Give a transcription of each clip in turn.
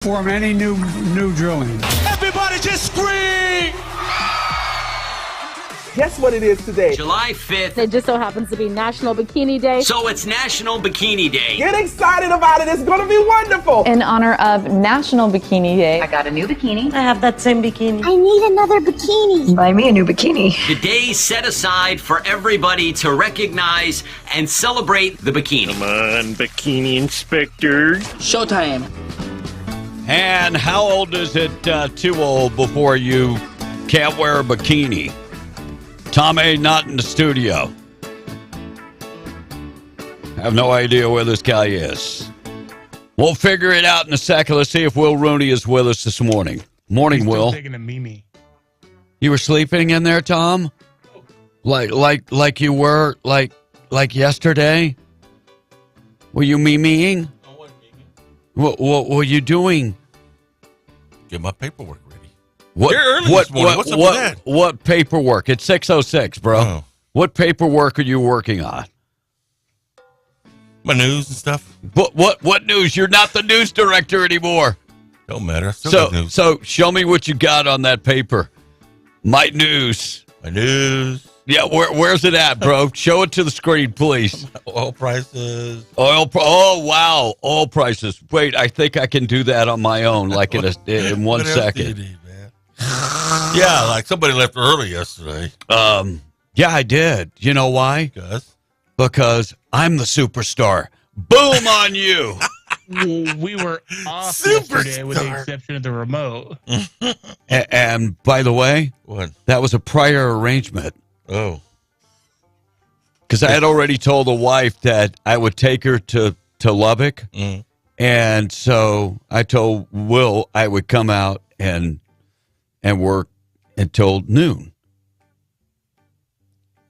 From any new drilling. Everybody just scream! Guess what it is today? July 5th. It just so happens to be National Bikini Day. So it's National Bikini Day. Get excited about it. It's going to be wonderful. In honor of National Bikini Day. I got a new bikini. I have that same bikini. I need another bikini. Buy me a new bikini. The day set aside for everybody to recognize and celebrate the bikini. Come on, bikini inspector. Showtime. And how old is it too old before you can't wear a bikini? Tom A. not in the studio. I have no idea where this guy is. We'll figure it out in a second. Let's see if Will Rooney is with us this morning. Morning, Will. Taking a Mimi. You were sleeping in there, Tom? Like you were like yesterday? Were you miming? I wasn't miming. What were you doing? Get my paperwork ready. What, You're early this morning. What's up with that? What paperwork? It's 6:06, bro. Oh. What paperwork are you working on? My news and stuff. What news? You're not the news director anymore. Don't matter. Still got news. So show me what you got on that paper. My news. My news. Yeah, where's it at, bro? Show it to the screen, please. Oil prices. Oh, wow. Oil prices. Wait, I think I can do that on my own, like in 1 What else second. do you need, man? Yeah, like somebody left early yesterday. Yeah, I did. You know why? Because I'm the superstar. Boom on you. We were off yesterday with the exception of the remote. And by the way, What? that was a prior arrangement. Oh. Because I had already told the wife that I would take her to Lubbock. Mm. And so I told Will I would come out and work until noon.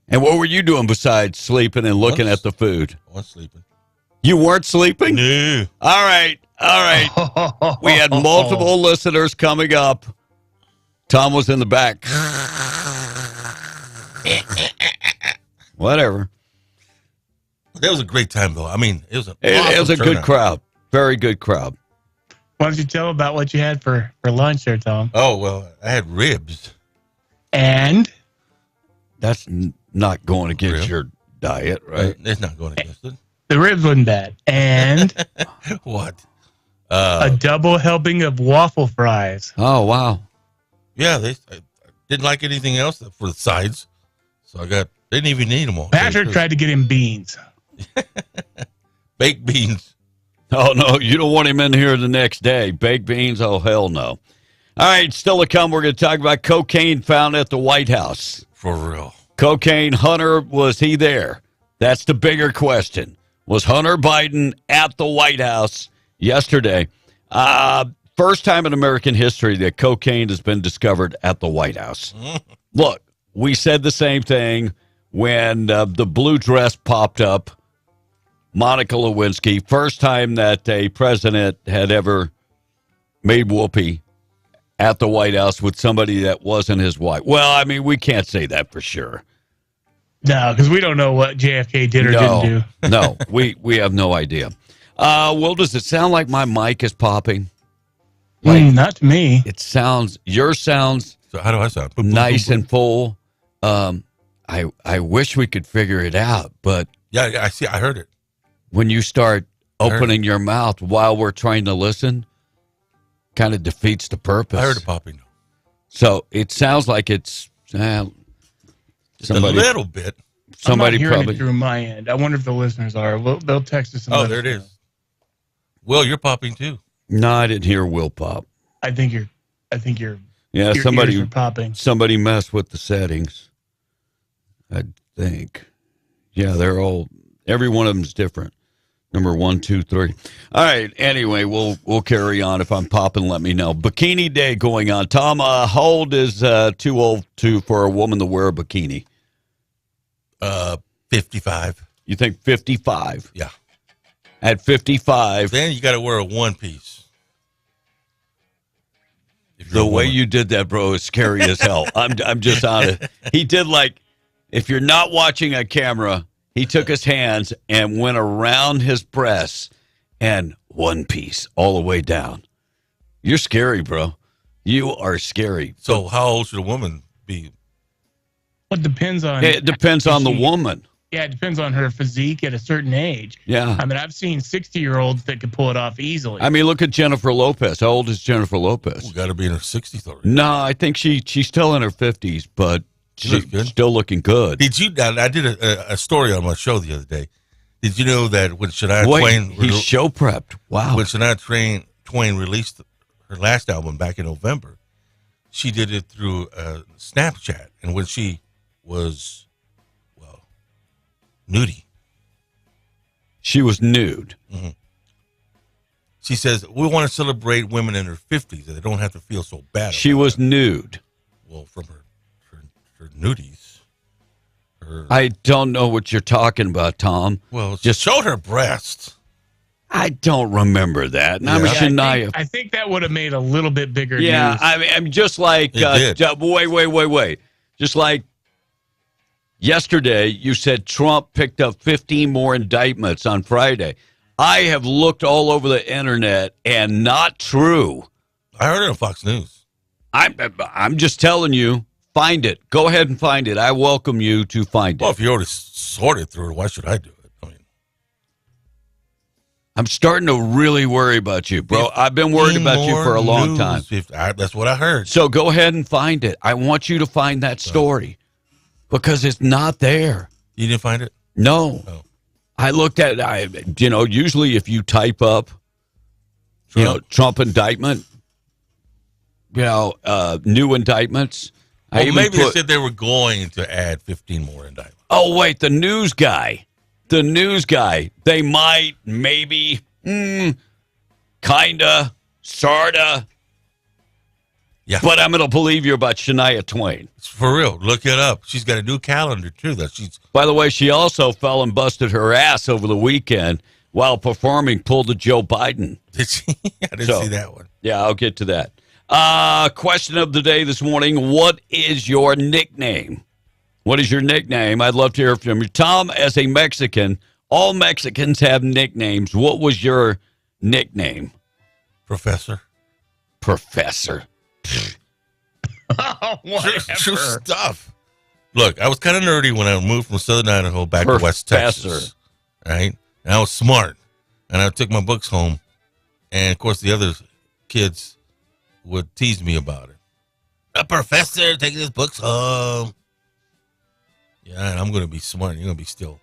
And what were you doing besides sleeping and looking at the food? I was sleeping. You weren't sleeping? No. All right. We had multiple listeners coming up. Tom was in the back. Whatever. That was a great time, though. I mean, it was It was a good crowd. Very good crowd. Why don't you tell about what you had for lunch there, Tom? Oh, well, I had ribs. And? That's not going against your diet, right? It's not going against it. The ribs wasn't bad. And? What? A double helping of waffle fries. Oh, wow. Yeah, I didn't like anything else for the sides. So didn't even need them all. Patrick tried to get him beans. Baked beans. Oh, no, you don't want him in here the next day. Baked beans? Oh, hell no. All right, still to come, we're going to talk about cocaine found at the White House. For real. Cocaine Hunter, was he there? That's the bigger question. Was Hunter Biden at the White House yesterday? First time in American history that cocaine has been discovered at the White House. Look, we said the same thing when the blue dress popped up. Monica Lewinsky, first time that a president had ever made whoopee at the White House with somebody that wasn't his wife. Well, I mean, we can't say that for sure. No, because we don't know what JFK did or didn't do. No, we have no idea. Will, does it sound like my mic is popping? Not to me. Yours sounds So how do I sound? nice and full. I wish we could figure it out, but Yeah, I see. I heard it. when you start opening your mouth while we're trying to listen, kind of defeats the purpose. I heard it popping. So it sounds like it's Just somebody, a little bit. somebody I'm not hearing probably. it through my end. I wonder if the listeners are. They'll text us. And Oh, let there us it know. is. Will, you're popping too. No, I didn't hear Will pop. I think you're. Yeah, your somebody ears are popping. Somebody messed with the settings. I think. Yeah, every one of them's different. Number 1, 2, 3. All right. Anyway, we'll carry on. If I'm popping, let me know. Bikini Day going on. Tom, how old is too old for a woman to wear a bikini? 55. You think 55? Yeah. At 55, Then you got to wear a one piece. the way you did that, bro, is scary as hell. I'm just on it. He did if you're not watching on camera, he took his hands and went around his breasts and one piece all the way down. You're scary, bro. You are scary. So how old should a woman be? What depends on? It depends on the woman. Yeah, it depends on her physique at a certain age. Yeah. I mean, I've seen 60-year-olds that could pull it off easily. I mean, look at Jennifer Lopez. How old is Jennifer Lopez? We got to be in her 60s already. No, I think she's still in her 50s, but looks she's good. still looking good. Did you? I did a story on my show the other day. Did you know that when Shania Twain he's show prepped. Wow. when Shania Twain released her last album back in November, she did it through Snapchat, and when she was nudie. She was nude. Mm-hmm. She says, we want to celebrate women in their 50s that they don't have to feel so bad. She was nude. Well, from her nudies. I don't know what you're talking about, Tom. Well, just showed her breasts. I don't remember that. And I'm a Shania. I think that would have made a little bit bigger news. I mean, I'm just like, wait. Just like yesterday, you said Trump picked up 15 more indictments on Friday. I have looked all over the internet, and not true. I heard it on Fox News. I'm just telling you, find it. Go ahead and find it. I welcome you to find it. Well, if you already sorted through it, why should I do it? I mean, I'm starting to really worry about you, bro. I've been worried about you for a long time. That's what I heard. So go ahead and find it. I want you to find that story because it's not there. You didn't find it? No. Oh. I looked at it. Usually if you type up, Trump indictment, new indictments. Well, maybe they said they were going to add 15 more indictments. Oh, wait, the news guy. They might, maybe, kinda, sorta. Yeah. But I'm going to believe you about Shania Twain. For real. Look it up. She's got a new calendar, too. By the way, she also fell and busted her ass over the weekend while performing Pulled a Joe Biden. Did she? I didn't see that one. Yeah, I'll get to that. Question of the day this morning. What is your nickname? What is your nickname? I'd love to hear from you. Tom, as a Mexican, all Mexicans have nicknames. What was your nickname? Professor. True stuff. Look, I was kind of nerdy when I moved from Southern Idaho back to West Texas. Right? And I was smart. And I took my books home. And, of course, the other kids would tease me about it. A professor taking his books home. Yeah, and I'm going to be smart. You're going to be still.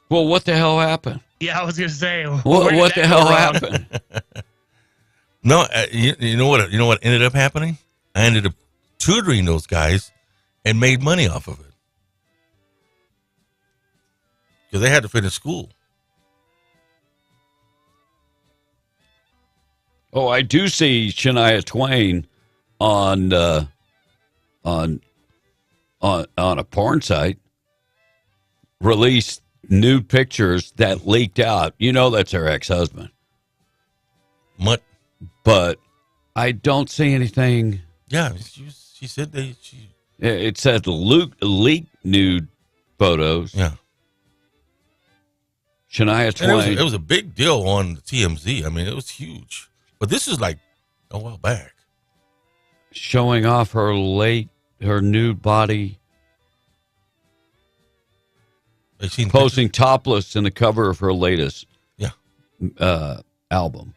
Well, what the hell happened? Yeah, I was going to say. What the hell happened? No, you know what? You know what ended up happening? I ended up tutoring those guys and made money off of it because they had to finish school. Oh, I do see Shania Twain on a porn site released nude pictures that leaked out. That's her ex-husband. What? But I don't see anything. Yeah, she said It said leaked nude photos. Yeah. Shania Twain. It was a big deal on TMZ. I mean, it was huge. But this is like a while back. Showing off her nude body. Posing topless in the cover of her latest album.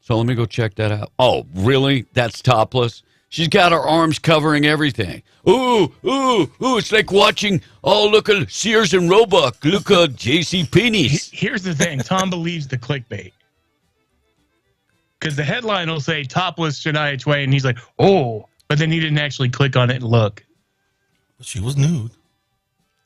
So let me go check that out. Oh, really? That's topless? She's got her arms covering everything. Ooh, it's like watching, look at Sears and Roebuck. Look at JCPenney's. Here's the thing. Tom believes the clickbait. Because the headline will say topless Shania Twain. And he's like, oh, but then he didn't actually click on it and look. She was nude.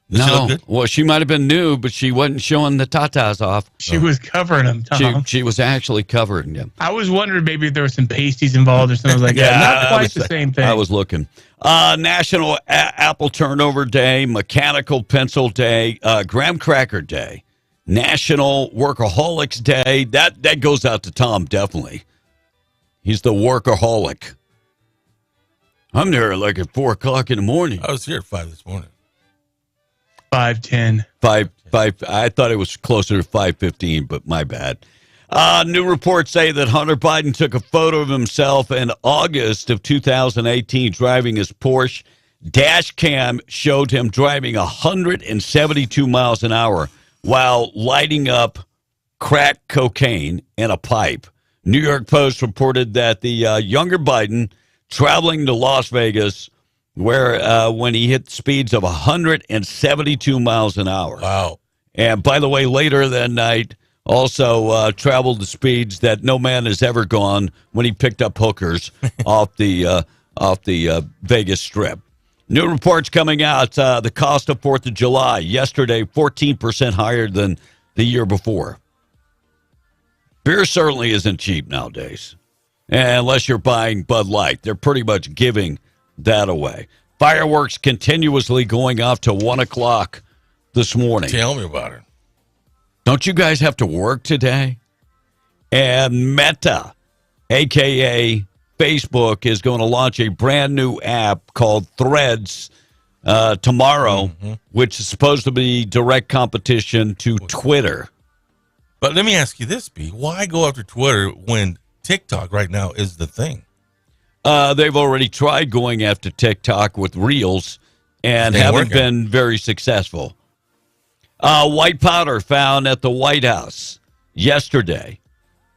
No, well, she might have been nude, but she wasn't showing the tatas off. She was covering them, Tom. She was actually covering them. I was wondering maybe if there were some pasties involved or something like that. Not quite the same thing. I was looking. National Apple Turnover Day, Mechanical Pencil Day, Graham Cracker Day, National Workaholics Day. That goes out to Tom, definitely. He's the workaholic. I'm there like at 4 o'clock in the morning. I was here at 5 this morning. 5:10. 5. I thought it was closer to 5:15, but my bad. New reports say that Hunter Biden took a photo of himself in August of 2018 driving his Porsche. Dash cam showed him driving 172 miles an hour while lighting up crack cocaine in a pipe. New York Post reported that the younger Biden traveling to Las Vegas where when he hit speeds of 172 miles an hour. Wow. And by the way, later that night, also traveled the speeds that no man has ever gone when he picked up hookers off the Vegas Strip. New reports coming out, the cost of 4th of July yesterday, 14% higher than the year before. Beer certainly isn't cheap nowadays, unless you're buying Bud Light. They're pretty much giving that away. Fireworks continuously going off to 1 o'clock this morning. Tell me about it. Don't you guys have to work today? And Meta, a.k.a. Facebook, is going to launch a brand new app called Threads tomorrow, which is supposed to be direct competition to Twitter. But let me ask you this, B. Why go after Twitter when TikTok right now is the thing? They've already tried going after TikTok with Reels and haven't been very successful. White powder found at the White House yesterday.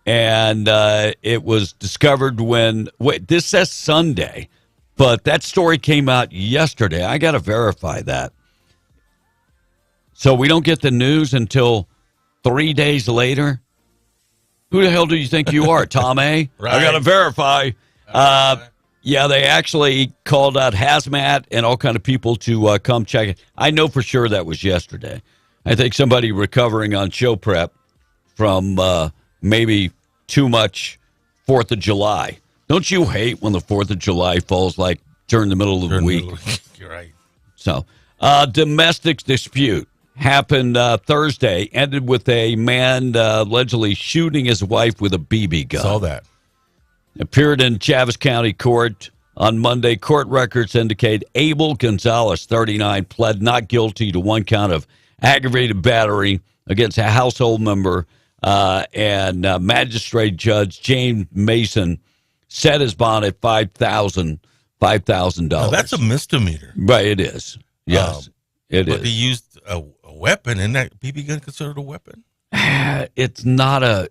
And it was discovered this says Sunday, but that story came out yesterday. I got to verify that. So we don't get the news until 3 days later. Who the hell do you think you are, Tom A? Right. I got to verify. Yeah, they actually called out hazmat and all kind of people to come check it. I know for sure that was yesterday. I think somebody recovering on show prep from maybe too much 4th of July. Don't you hate when the 4th of July falls like during the middle of the week? You're right. So, domestic dispute happened Thursday, ended with a man allegedly shooting his wife with a BB gun. Saw that. Appeared in Chaves County Court on Monday. Court records indicate Abel Gonzalez, 39, pled not guilty to 1 count of aggravated battery against a household member, and Magistrate Judge James Mason set his bond at $5,000. Now, that's a misdemeanor. Right, it is. Yes, it is. But he used a weapon. Isn't that BB gun considered a weapon? It's not a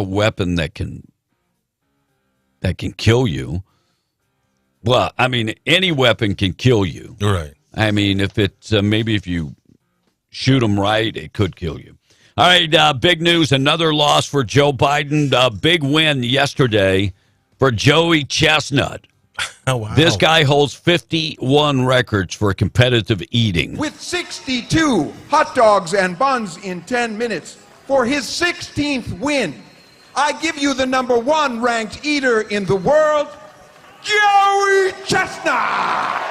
weapon that can kill you. Well, I mean, any weapon can kill you. Right. I mean, if it's maybe if you shoot them right, it could kill you. All right, big news, another loss for Joe Biden. Big win yesterday for Joey Chestnut. Oh, wow. This guy holds 51 records for competitive eating. With 62 hot dogs and buns in 10 minutes for his 16th win, I give you the #1 ranked eater in the world, Joey Chestnut.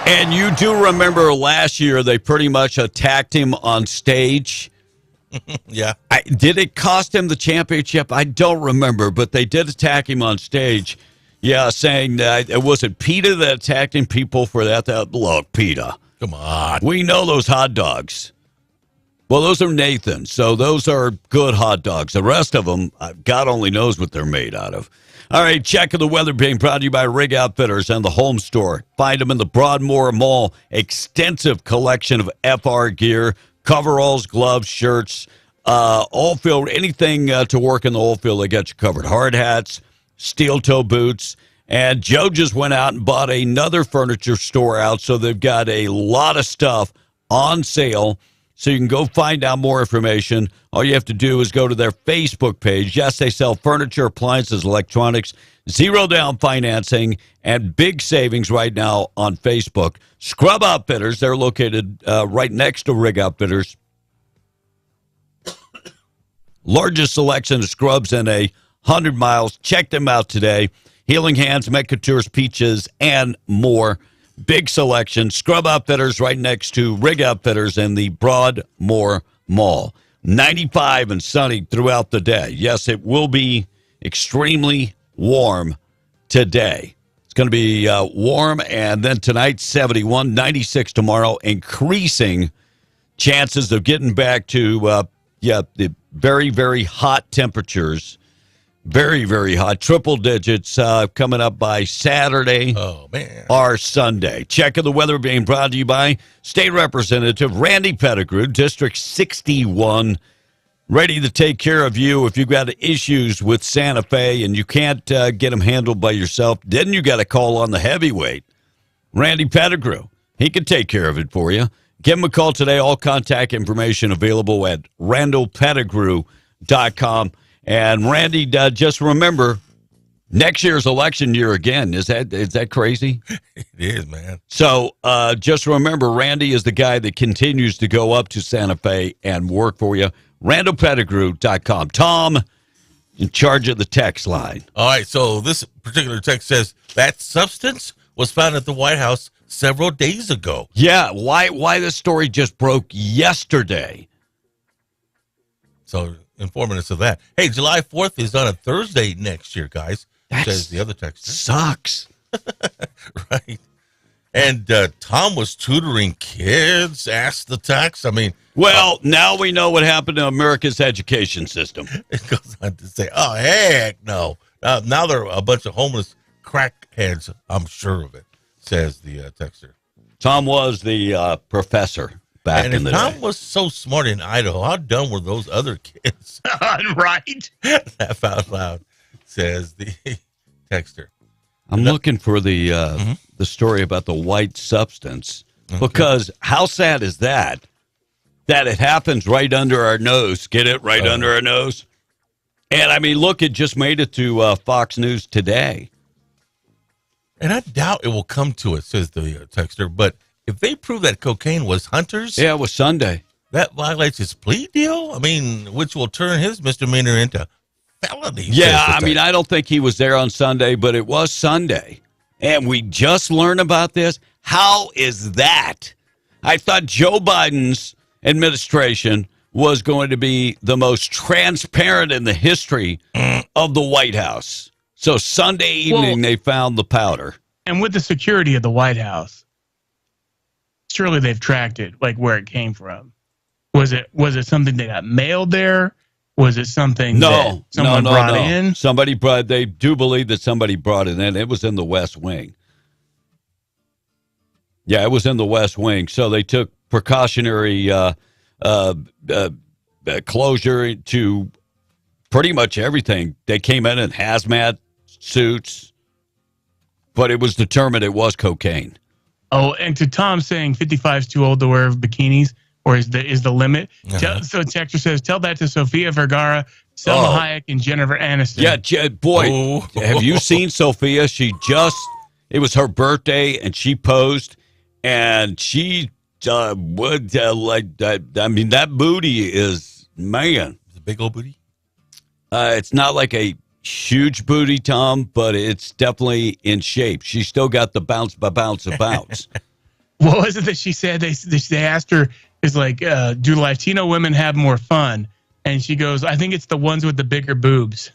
And you do remember last year they pretty much attacked him on stage. Yeah. Did it cost him the championship? I don't remember, but they did attack him on stage. Yeah, saying that it wasn't PETA that attacked him, people for that. Look, PETA. Come on. We know those hot dogs. Well, those are Nathan's, so those are good hot dogs. The rest of them, God only knows what they're made out of. All right, check of the weather being brought to you by Rig Outfitters and the Home Store. Find them in the Broadmoor Mall. Extensive collection of FR gear, coveralls, gloves, shirts, oil field, anything to work in the oil field, they got you covered. Hard hats, steel toe boots. And Joe just went out and bought another furniture store out, so they've got a lot of stuff on sale. So you can go find out more information. All you have to do is go to their Facebook page. Yes, they sell furniture, appliances, electronics, zero down financing, and big savings right now on Facebook. Scrub Outfitters, they're located right next to Rig Outfitters. Largest selection of scrubs in 100 miles. Check them out today. Healing Hands, Metcouture's Peaches, and more. Big selection. Scrub Outfitters right next to Rig Outfitters in the Broadmoor Mall. 95 and sunny throughout the day. Yes, it will be extremely warm today. It's going to be warm, and then tonight, 71, 96 tomorrow, increasing chances of getting back to the very, very hot temperatures. Very, very hot. Triple digits coming up by Saturday or Sunday. Check of the weather being brought to you by State Representative Randy Pettigrew, District 61. Ready to take care of you if you've got issues with Santa Fe and you can't get them handled by yourself. Then you got to call on the heavyweight, Randy Pettigrew. He can take care of it for you. Give him a call today. All contact information available at randallpettigrew.com. And Randy, just remember, next year's election year again. Is that crazy? It is, man. So just remember, Randy is the guy that continues to go up to Santa Fe and work for you. randallpettigrew.com. Tom, in charge of the text line. All right, so this particular text says that substance was found at the White House several days ago. Yeah, why this story just broke yesterday. So informing us of that. Hey, July 4th is on a Thursday next year, guys. Says the other text. Sucks. Right. And Tom was tutoring kids, asked the text. I mean. Well, now we know what happened to America's education system. It goes on to say, oh, heck no. Now they're a bunch of homeless crackheads. I'm sure of it, says the texter. Tom was the professor. Back in the Tom day. was so smart in Idaho, how dumb were those other kids? Right. Laugh out loud, says the texter. I'm looking for the story about the white substance because how sad is that? That it happens right under our nose. Get it? Right under our nose. And I mean, look, it just made it to Fox News today. And I doubt it will come to it, says the texter, but if they prove that cocaine was Hunter's. Yeah, it was Sunday. That violates his plea deal? I mean, which will turn his misdemeanor into felony. Yeah, I mean, I don't think he was there on Sunday, but it was Sunday. And we just learned about this. How is that? I thought Joe Biden's administration was going to be the most transparent in the history of the White House. So Sunday evening, they found the powder. And with the security of the White House, surely they've tracked it, like where it came from. Was it something that got mailed there? Was it something that someone brought in? They do believe that somebody brought it in. It was in the West Wing. Yeah, it was in the West Wing. So they took precautionary closure to pretty much everything. They came in hazmat suits, but it was determined it was cocaine. Oh, and to Tom saying 55 is too old to wear bikinis, or is the limit? So Texter says, tell that to Sofia Vergara, Selma Hayek, and Jennifer Aniston. Yeah, boy, have you seen Sophia? It was her birthday, and she posed, and she would like that. I mean, that booty is, man. It's a big old booty? It's not like a huge booty, Tom, but it's definitely in shape. She's still got the bounce. What was it that she said? They asked her, is like, do Latino women have more fun? And she goes, I think it's the ones with the bigger boobs.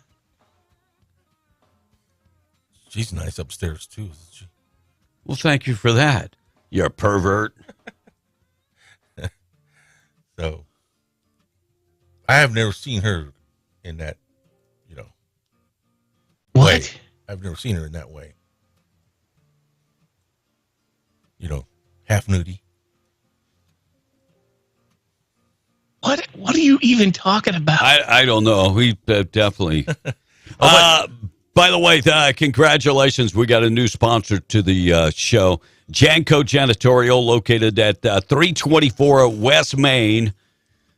She's nice upstairs, too, isn't she? Well, thank you for that. You're a pervert. So, I have never seen her in that, What? way. I've never seen her in that way. Half nudie. What are you even talking about? I don't know. We definitely. By the way, congratulations. We got a new sponsor to the show. Janko Janitorial, located at 324 West Main,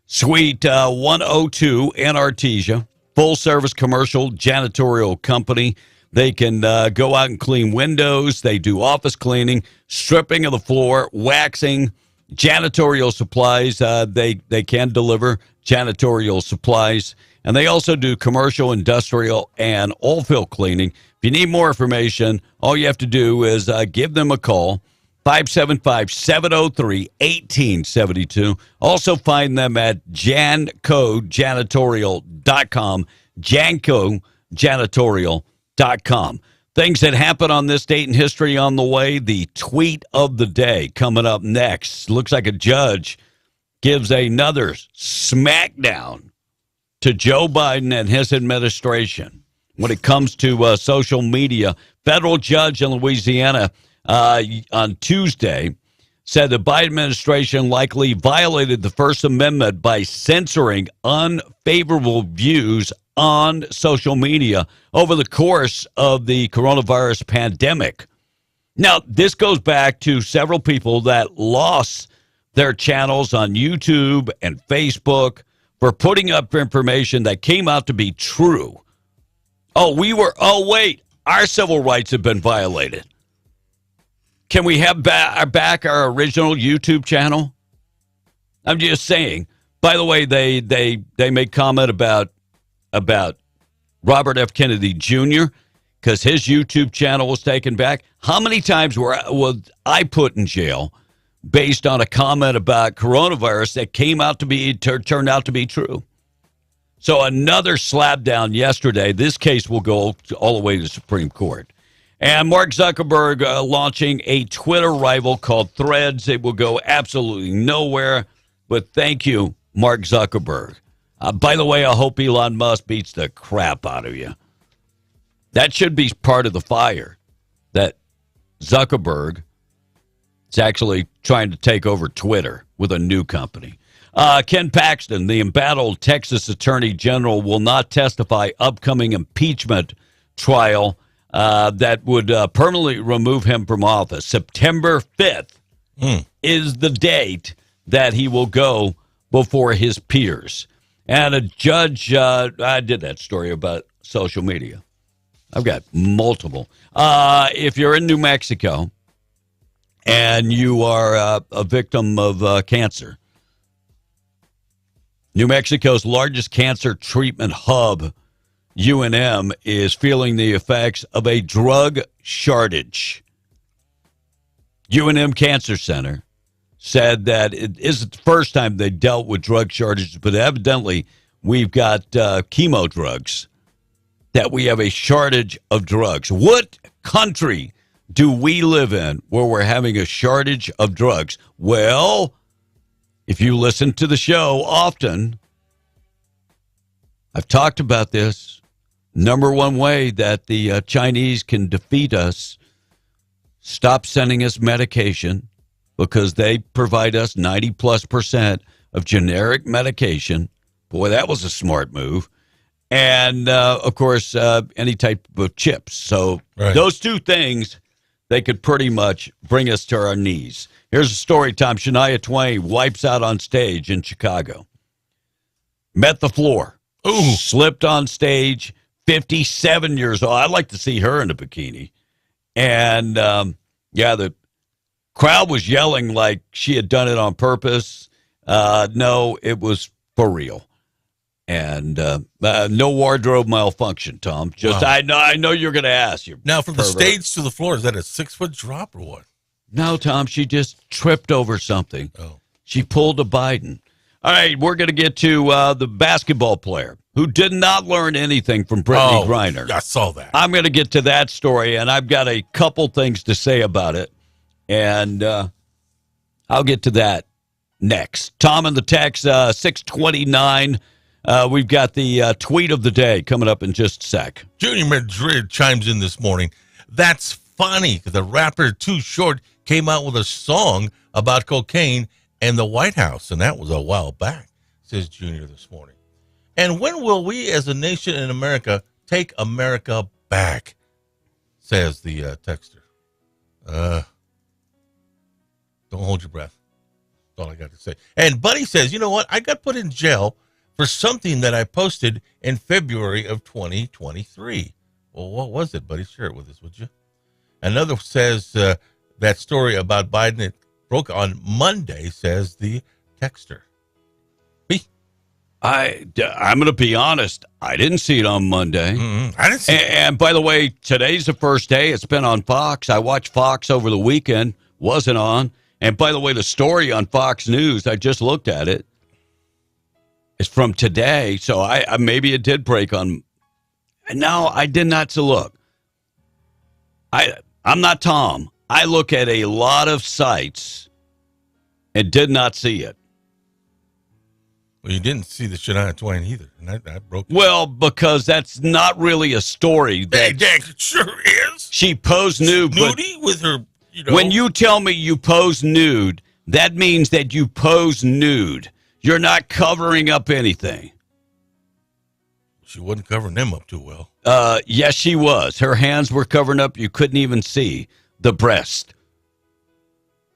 Suite 102 in Artesia. Full-service commercial janitorial company. They can go out and clean windows. They do office cleaning, stripping of the floor, waxing, janitorial supplies. They can deliver janitorial supplies. And they also do commercial, industrial, and oil field cleaning. If you need more information, all you have to do is give them a call, 575-703-1872. Also find them at jancojanitorial.com, jancojanitorial.com. Things that happen on this date in history on the way. The tweet of the day coming up next. Looks like a judge gives another smackdown to Joe Biden and his administration when it comes to social media. Federal judge in Louisiana on Tuesday said the Biden administration likely violated the First Amendment by censoring unfavorable views on social media over the course of the coronavirus pandemic. Now, this goes back to several people that lost their channels on YouTube and Facebook for putting up information that came out to be true. Wait, our civil rights have been violated. Can we have back our original YouTube channel? I'm just saying. By the way, they made comment about Robert F. Kennedy Jr. because his YouTube channel was taken back. How many times was I put in jail based on a comment about coronavirus that turned out to be true? So another slap down yesterday. This case will go all the way to the Supreme Court. And Mark Zuckerberg launching a Twitter rival called Threads. It will go absolutely nowhere. But thank you, Mark Zuckerberg. By the way, I hope Elon Musk beats the crap out of you. That should be part of the fire that Zuckerberg is actually trying to take over Twitter with a new company. Ken Paxton, the embattled Texas Attorney General, will not testify upcoming impeachment trial that would permanently remove him from office. September 5th is the date that he will go before his peers. And a judge, I did that story about social media. I've got multiple. If you're in New Mexico and you are a victim of cancer, New Mexico's largest cancer treatment hub, UNM, is feeling the effects of a drug shortage. UNM Cancer Center said that it isn't the first time they dealt with drug shortages, but evidently we've got chemo drugs, that we have a shortage of drugs. What country do we live in where we're having a shortage of drugs? Well, if you listen to the show often, I've talked about this. Number one way that the Chinese can defeat us, stop sending us medication, because they provide us 90+% of generic medication. Boy, that was a smart move. And, of course, any type of chips. So those two things, they could pretty much bring us to our knees. Here's a story time. Shania Twain wipes out on stage in Chicago. Met the floor. Ooh. Slipped on stage. 57 years old. I'd like to see her in a bikini. And, the crowd was yelling like she had done it on purpose. No, it was for real. And no wardrobe malfunction, Tom. Just wow. I know you're going to ask. Now, from the stage to the floor, is that a 6-foot drop or what? No, Tom, she just tripped over something. Oh. She pulled a Biden. All right, we're going to get to the basketball player who did not learn anything from Brittany Griner. I saw that. I'm going to get to that story, and I've got a couple things to say about it. And I'll get to that next. Tom and the text, 629. We've got the tweet of the day coming up in just a sec. Junior Madrid chimes in this morning. That's funny because the rapper Too Short came out with a song about cocaine and the White House, and that was a while back, says Junior this morning. And when will we as a nation in America take America back, says the texter. Don't hold your breath. That's all I got to say. And Buddy says, you know what? I got put in jail for something that I posted in February of 2023. Well, what was it, Buddy? Share it with us, would you? Another says that story about Biden, it broke on Monday, says the texter. I'm going to be honest. I didn't see it on Monday. Mm-hmm. I didn't see it. And by the way, today's the first day. It's been on Fox. I watched Fox over the weekend. Wasn't on. And by the way, the story on Fox News, I just looked at it. It's from today. So I maybe it did break on. No, I did not to look. I'm not Tom. I look at a lot of sites and did not see it. Well, you didn't see the Shania Twain either, and that broke. Well, because that's not really a story. Hey, dang, it sure is. She posed nude. Nudie with her, When you tell me you pose nude, that means that you pose nude. You're not covering up anything. She wasn't covering them up too well. Yes, she was. Her hands were covering up. You couldn't even see the breast.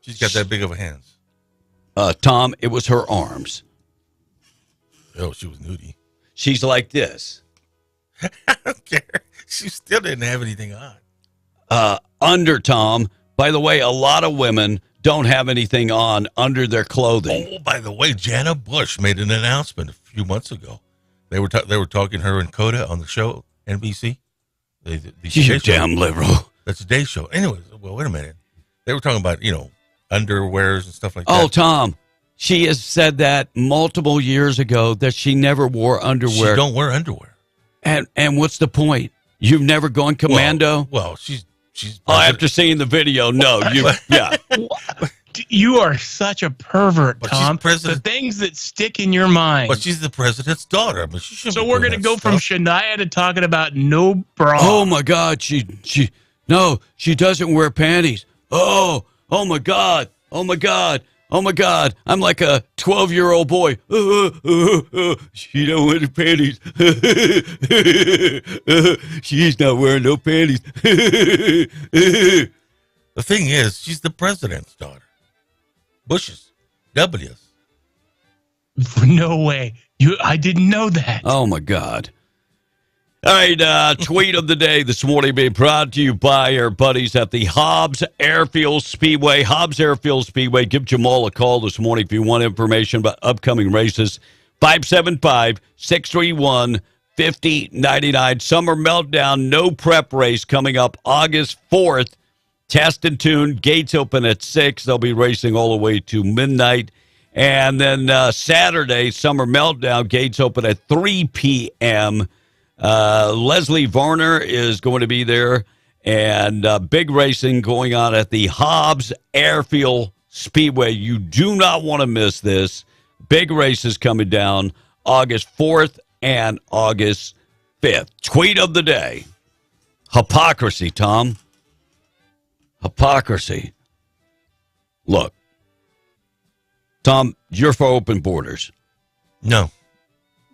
She's got that big of a hands. Tom, it was her arms. Oh, she was nudie. She's like this. I don't care. She still didn't have anything on. Under, Tom. By the way, a lot of women don't have anything on under their clothing. Oh, by the way, Jana Bush made an announcement a few months ago. They were talking her and Coda on the show, NBC. You're damn liberal. That's a day show. Anyways, well, wait a minute. They were talking about, underwears and stuff like that. Oh, Tom, she has said that multiple years ago that she never wore underwear. She don't wear underwear. And what's the point? You've never gone commando? Well, she's. After seeing the video, no. Yeah. You are such a pervert, but Tom. The things that stick in your mind. But she's the president's daughter. But she shouldn't. So we're going to go from Shania to talking about no bra. Oh my God, she doesn't wear panties. Oh my God. Oh my God. Oh my God. I'm like a 12-year-old boy. She don't wear the panties. She's not wearing no panties. The thing is, she's the president's daughter. Bush's. W's. No way. I didn't know that. Oh my God. All right, tweet of the day this morning being brought to you by our buddies at the Hobbs Airfield Speedway. Hobbs Airfield Speedway. Give Jamal a call this morning if you want information about upcoming races. 575-631-5099. Summer Meltdown, no prep race coming up August 4th. Test and tune. Gates open at 6. They'll be racing all the way to midnight. And then Saturday, Summer Meltdown. Gates open at 3 p.m. Leslie Varner is going to be there, and big racing going on at the Hobbs Airfield Speedway. You do not want to miss this. Big races coming down August 4th and August 5th. Tweet of the day. Hypocrisy, Tom. Hypocrisy. Look, Tom, you're for open borders. No.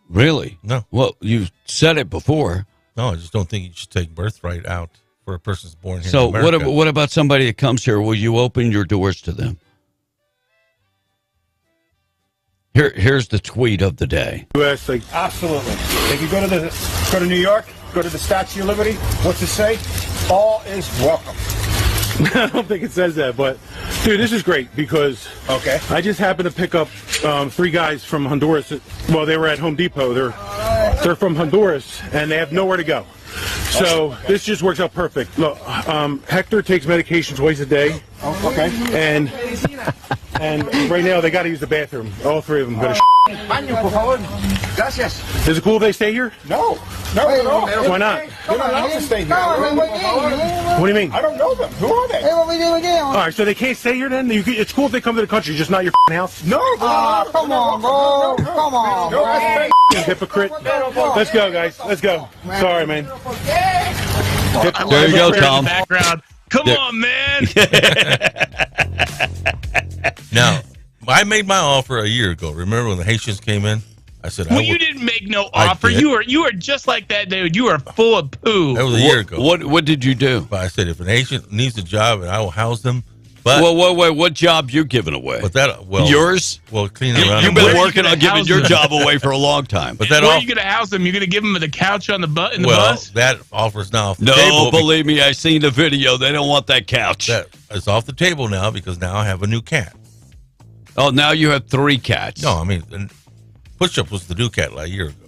Really? No. Well, you said it before. No, I just don't think you should take birthright out for a person that's born here so in America. what about somebody that comes here? Will you open your doors to them? Here's the tweet of the day. U.S. Absolutely. If you go to New York, go to the Statue of Liberty, what's it say? All is welcome. I don't think it says that, but dude, this is great because I just happened to pick up 3 guys from Honduras. Well, they were at Home Depot. They're from Honduras and they have nowhere to go. So this just works out perfect. Look, Hector takes medication twice a day. Okay. And right now they got to use the bathroom. All 3 of them go to Baño, por favor. Gracias. Is it cool if they stay here? No. Why not? They're not allowed to stay here. What do you mean? I don't know them. Who are they? All right, so they can't stay here then? It's cool if they come to the country, just not your house? No. Come on, bro. Come on, bro. Hypocrite. Let's go, guys. Let's go. Sorry, man. There you go, Tom. Background. Come on, man. Now, I made my offer a year ago. Remember when the Haitians came in? I said, well, you didn't make no offer. You were just like that, dude. You were full of poo. That was a year ago. What did you do? But I said, if an Haitian needs a job, and I will house them. But what job you giving away? But that yours? Well, cleaning around. You've been working on giving your job away for a long time. But that where are you going to house them? You're going to give them the couch on the bus? That offer's now off the table. No, believe me, I seen the video. They don't want that couch. It's off the table now because now I have a new cat. Oh, now you have 3 cats. No, I mean, Push-Up was the new cat like a year ago.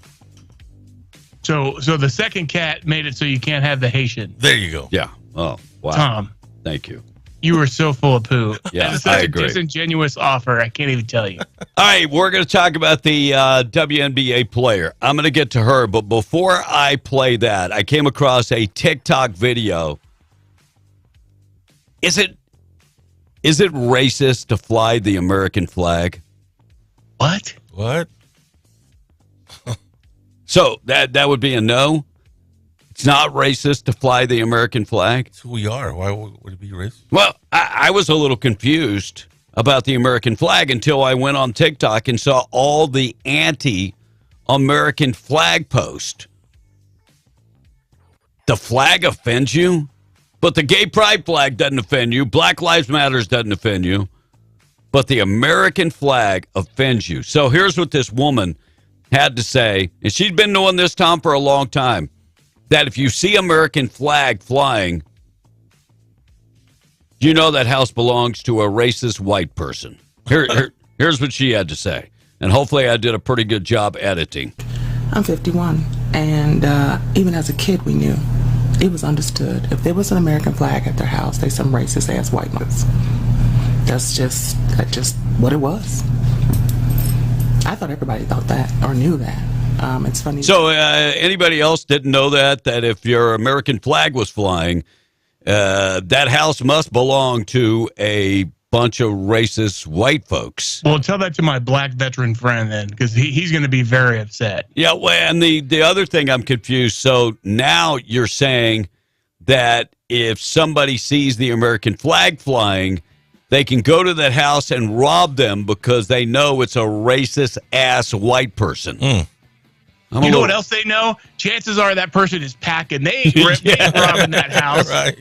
So the second cat made it so you can't have the Haitian. There you go. Yeah. Oh, wow. Tom. Thank you. You were so full of poo. Yeah, That's such a disingenuous offer. I can't even tell you. All right, we're going to talk about the WNBA player. I'm going to get to her, but before I play that, I came across a TikTok video. Is it racist to fly the American flag? What? So that would be a no? It's not racist to fly the American flag? It's who we are. Why would it be racist? Well, I was a little confused about the American flag until I went on TikTok and saw all the anti-American flag posts. The flag offends you? But the gay pride flag doesn't offend you. Black Lives Matters doesn't offend you. But the American flag offends you. So here's what this woman had to say. And she's been doing this, Tom, for a long time. That if you see American flag flying, you know that house belongs to a racist white person. Here's what she had to say. And hopefully I did a pretty good job editing. I'm 51. And even as a kid, we knew. It was understood. If there was an American flag at their house, they some racist-ass white ones. That's just what it was. I thought everybody thought that or knew that. It's funny. So anybody else didn't know that if your American flag was flying, that house must belong to a bunch of racist white folks. Well, tell that to my black veteran friend then, because he's going to be very upset. Yeah, well, and the other thing I'm confused. So now you're saying that if somebody sees the American flag flying, they can go to that house and rob them because they know it's a racist-ass white person. You know what else they know? Chances are that person is packing. They ain't robbing that house. Right.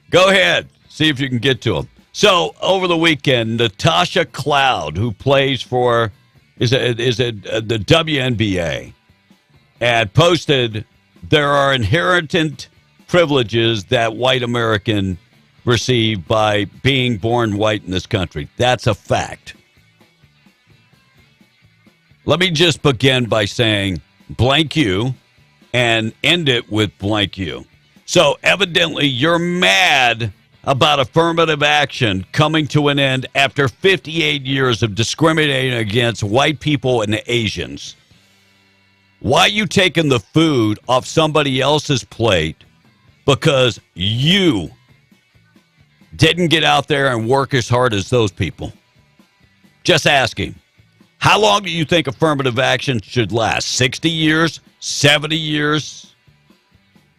Go ahead. See if you can get to them. So, over the weekend, Natasha Cloud, who plays for, is it the WNBA, had posted there are inherent privileges that white American receive by being born white in this country. That's a fact. Let me just begin by saying blank you and end it with blank you. So evidently you're mad about affirmative action coming to an end after 58 years of discriminating against white people and Asians. Why you taking the food off somebody else's plate because you didn't get out there and work as hard as those people? Just asking. How long do you think affirmative action should last? 60 years? 70 years?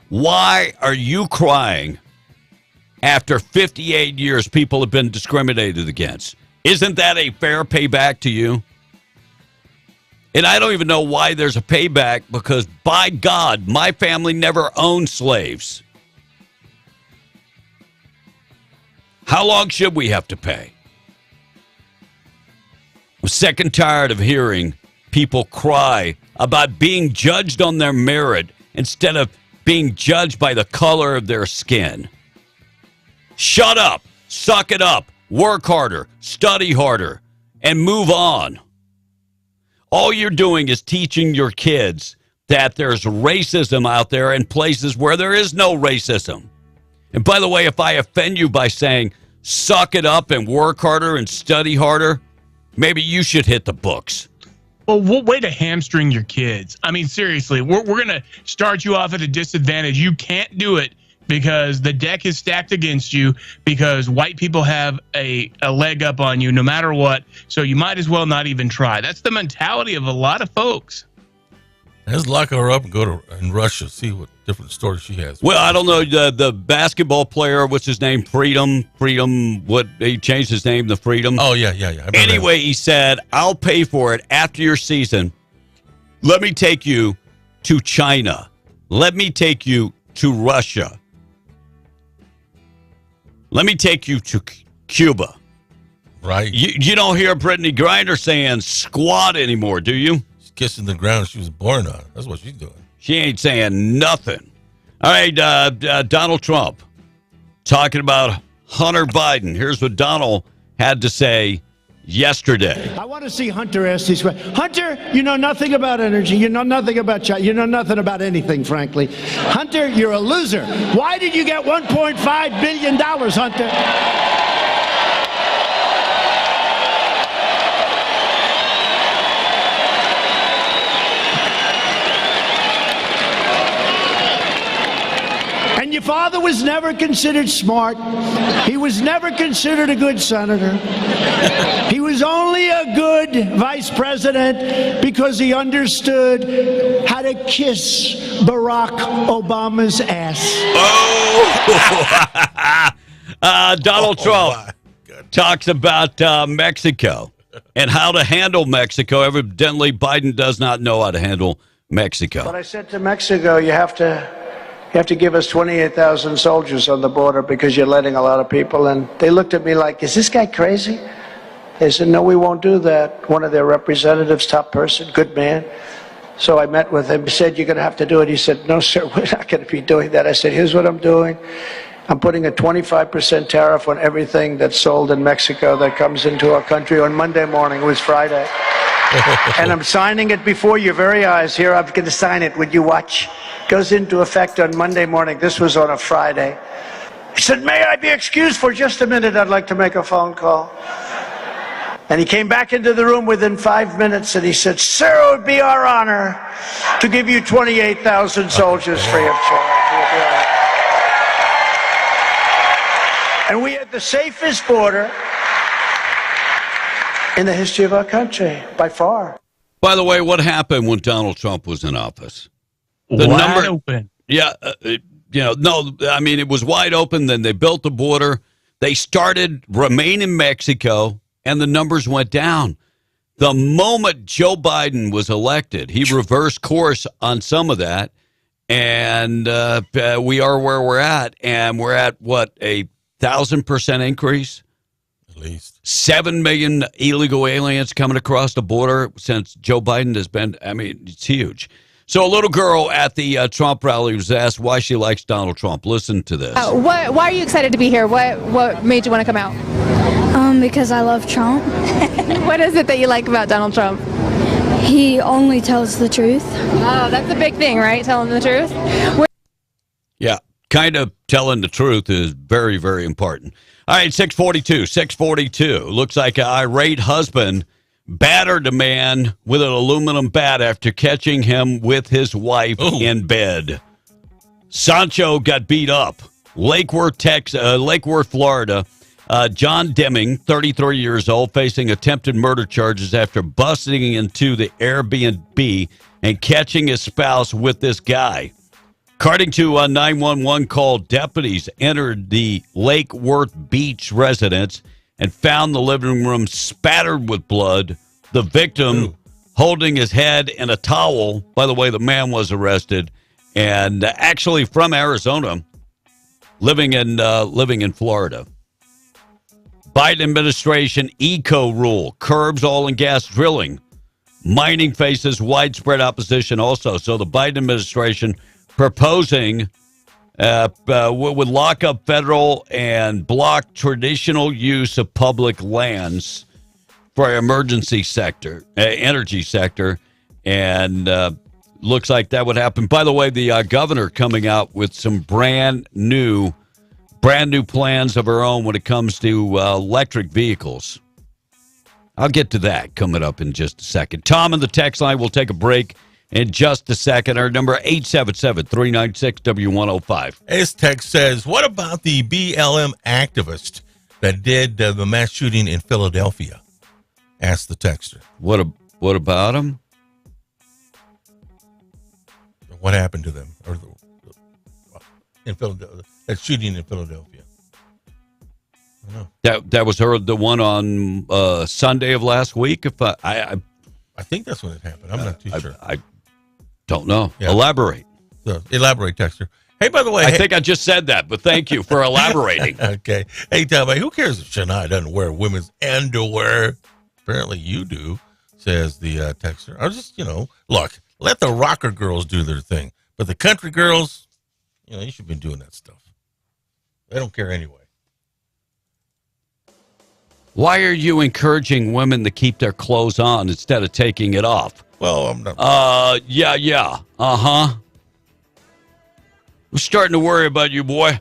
Why are you crying after 58 years people have been discriminated against? Isn't that a fair payback to you? And I don't even know why there's a payback because, by God, my family never owned slaves. How long should we have to pay? I'm sick and tired of hearing people cry about being judged on their merit instead of being judged by the color of their skin. Shut up, suck it up, work harder, study harder, and move on. All you're doing is teaching your kids that there's racism out there in places where there is no racism. And by the way, if I offend you by saying suck it up and work harder and study harder, maybe you should hit the books. Well, what way to hamstring your kids? I mean, seriously, we're going to start you off at a disadvantage. You can't do it because the deck is stacked against you because white people have a leg up on you no matter what. So you might as well not even try. That's the mentality of a lot of folks. Let's lock her up and go in Russia, see what different story she has. Well, I don't know. The basketball player, what's his name? Freedom, what, he changed his name to Freedom. Oh, yeah. Anyway, he said, I'll pay for it after your season. Let me take you to China. Let me take you to Russia. Let me take you to Cuba. Right. You don't hear Brittany Griner saying squat anymore, do you? Kissing the ground she was born on. That's what she's doing. She ain't saying nothing. All right, Donald Trump talking about Hunter Biden. Here's what Donald had to say yesterday. I want to see Hunter ask these questions. Hunter, you know nothing about energy. You know nothing about China. You know nothing about anything, frankly. Hunter, you're a loser. Why did you get $1.5 billion, Hunter? And your father was never considered smart. He was never considered a good senator. He was only a good vice president because he understood how to kiss Barack Obama's ass. Donald Trump talks about Mexico and how to handle Mexico. Evidently, Biden does not know how to handle Mexico. But I said to Mexico, you have to give us 28,000 soldiers on the border because you're letting a lot of people in. They looked at me like, is this guy crazy? They said, no, we won't do that. One of their representatives, top person, good man. So I met with him. He said, you're going to have to do it. He said, no, sir, we're not going to be doing that. I said, here's what I'm doing. I'm putting a 25% tariff on everything that's sold in Mexico that comes into our country on Monday morning. It was Friday. And I'm signing it before your very eyes. Here, I'm going to sign it. Would you watch? Goes into effect on Monday morning. This was on a Friday. He said, may I be excused for just a minute? I'd like to make a phone call. And he came back into the room within 5 minutes and he said, sir, it would be our honor to give you 28,000 soldiers free of charge. And we had the safest border in the history of our country, by far. By the way, what happened when Donald Trump was in office? Wide open. Yeah, it was wide open. Then they built the border. They started remain in Mexico, and the numbers went down. The moment Joe Biden was elected, he reversed course on some of that, and we are where we're at. And we're at, what, a 1,000% increase? At least 7 million illegal aliens coming across the border since Joe Biden has been. I mean, it's huge. So a little girl at the Trump rally was asked why she likes Donald Trump. Listen to this. Why are you excited to be here? What made you want to come out? Because I love Trump. What is it that you like about Donald Trump? He only tells the truth. Oh, that's a big thing, right? Telling the truth? Yeah, kind of telling the truth is very, very important. All right, 642. Looks like an irate husband battered a man with an aluminum bat after catching him with his wife in bed. Sancho got beat up. Lake Worth, Florida. John Deming, 33 years old, facing attempted murder charges after busting into the Airbnb and catching his spouse with this guy. According to a 911 call, deputies entered the Lake Worth Beach residence and found the living room spattered with blood, the victim holding his head in a towel. By the way, the man was arrested and actually from Arizona, living in Florida. Biden administration eco rule curbs oil and gas drilling. Mining faces widespread opposition also. So the Biden administration proposing would lock up federal and block traditional use of public lands for emergency sector, energy sector, and looks like that would happen. By the way, the governor coming out with some brand new plans of her own when it comes to electric vehicles. I'll get to that coming up in just a second. Tom on the text line. We'll take a break in just a second. Our number 877-396-W105. His text says, what about the BLM activist that did the mass shooting in Philadelphia? Asked the texter. What about him? What happened to them? In Philadelphia, that shooting in Philadelphia. I don't know. That was the one on Sunday of last week. If I think that's when it happened. I'm not too sure. I don't know. Yeah. Elaborate. So, elaborate, texter. Hey, by the way, I think I just said that, but thank you for elaborating. Okay. Hey, Tom, who cares if Shania doesn't wear women's underwear? Apparently you do, says the texter. I was just, look, let the rocker girls do their thing. But the country girls, you should be doing that stuff. They don't care anyway. Why are you encouraging women to keep their clothes on instead of taking it off? Well, I'm not. Yeah. Uh-huh. I'm starting to worry about you, boy.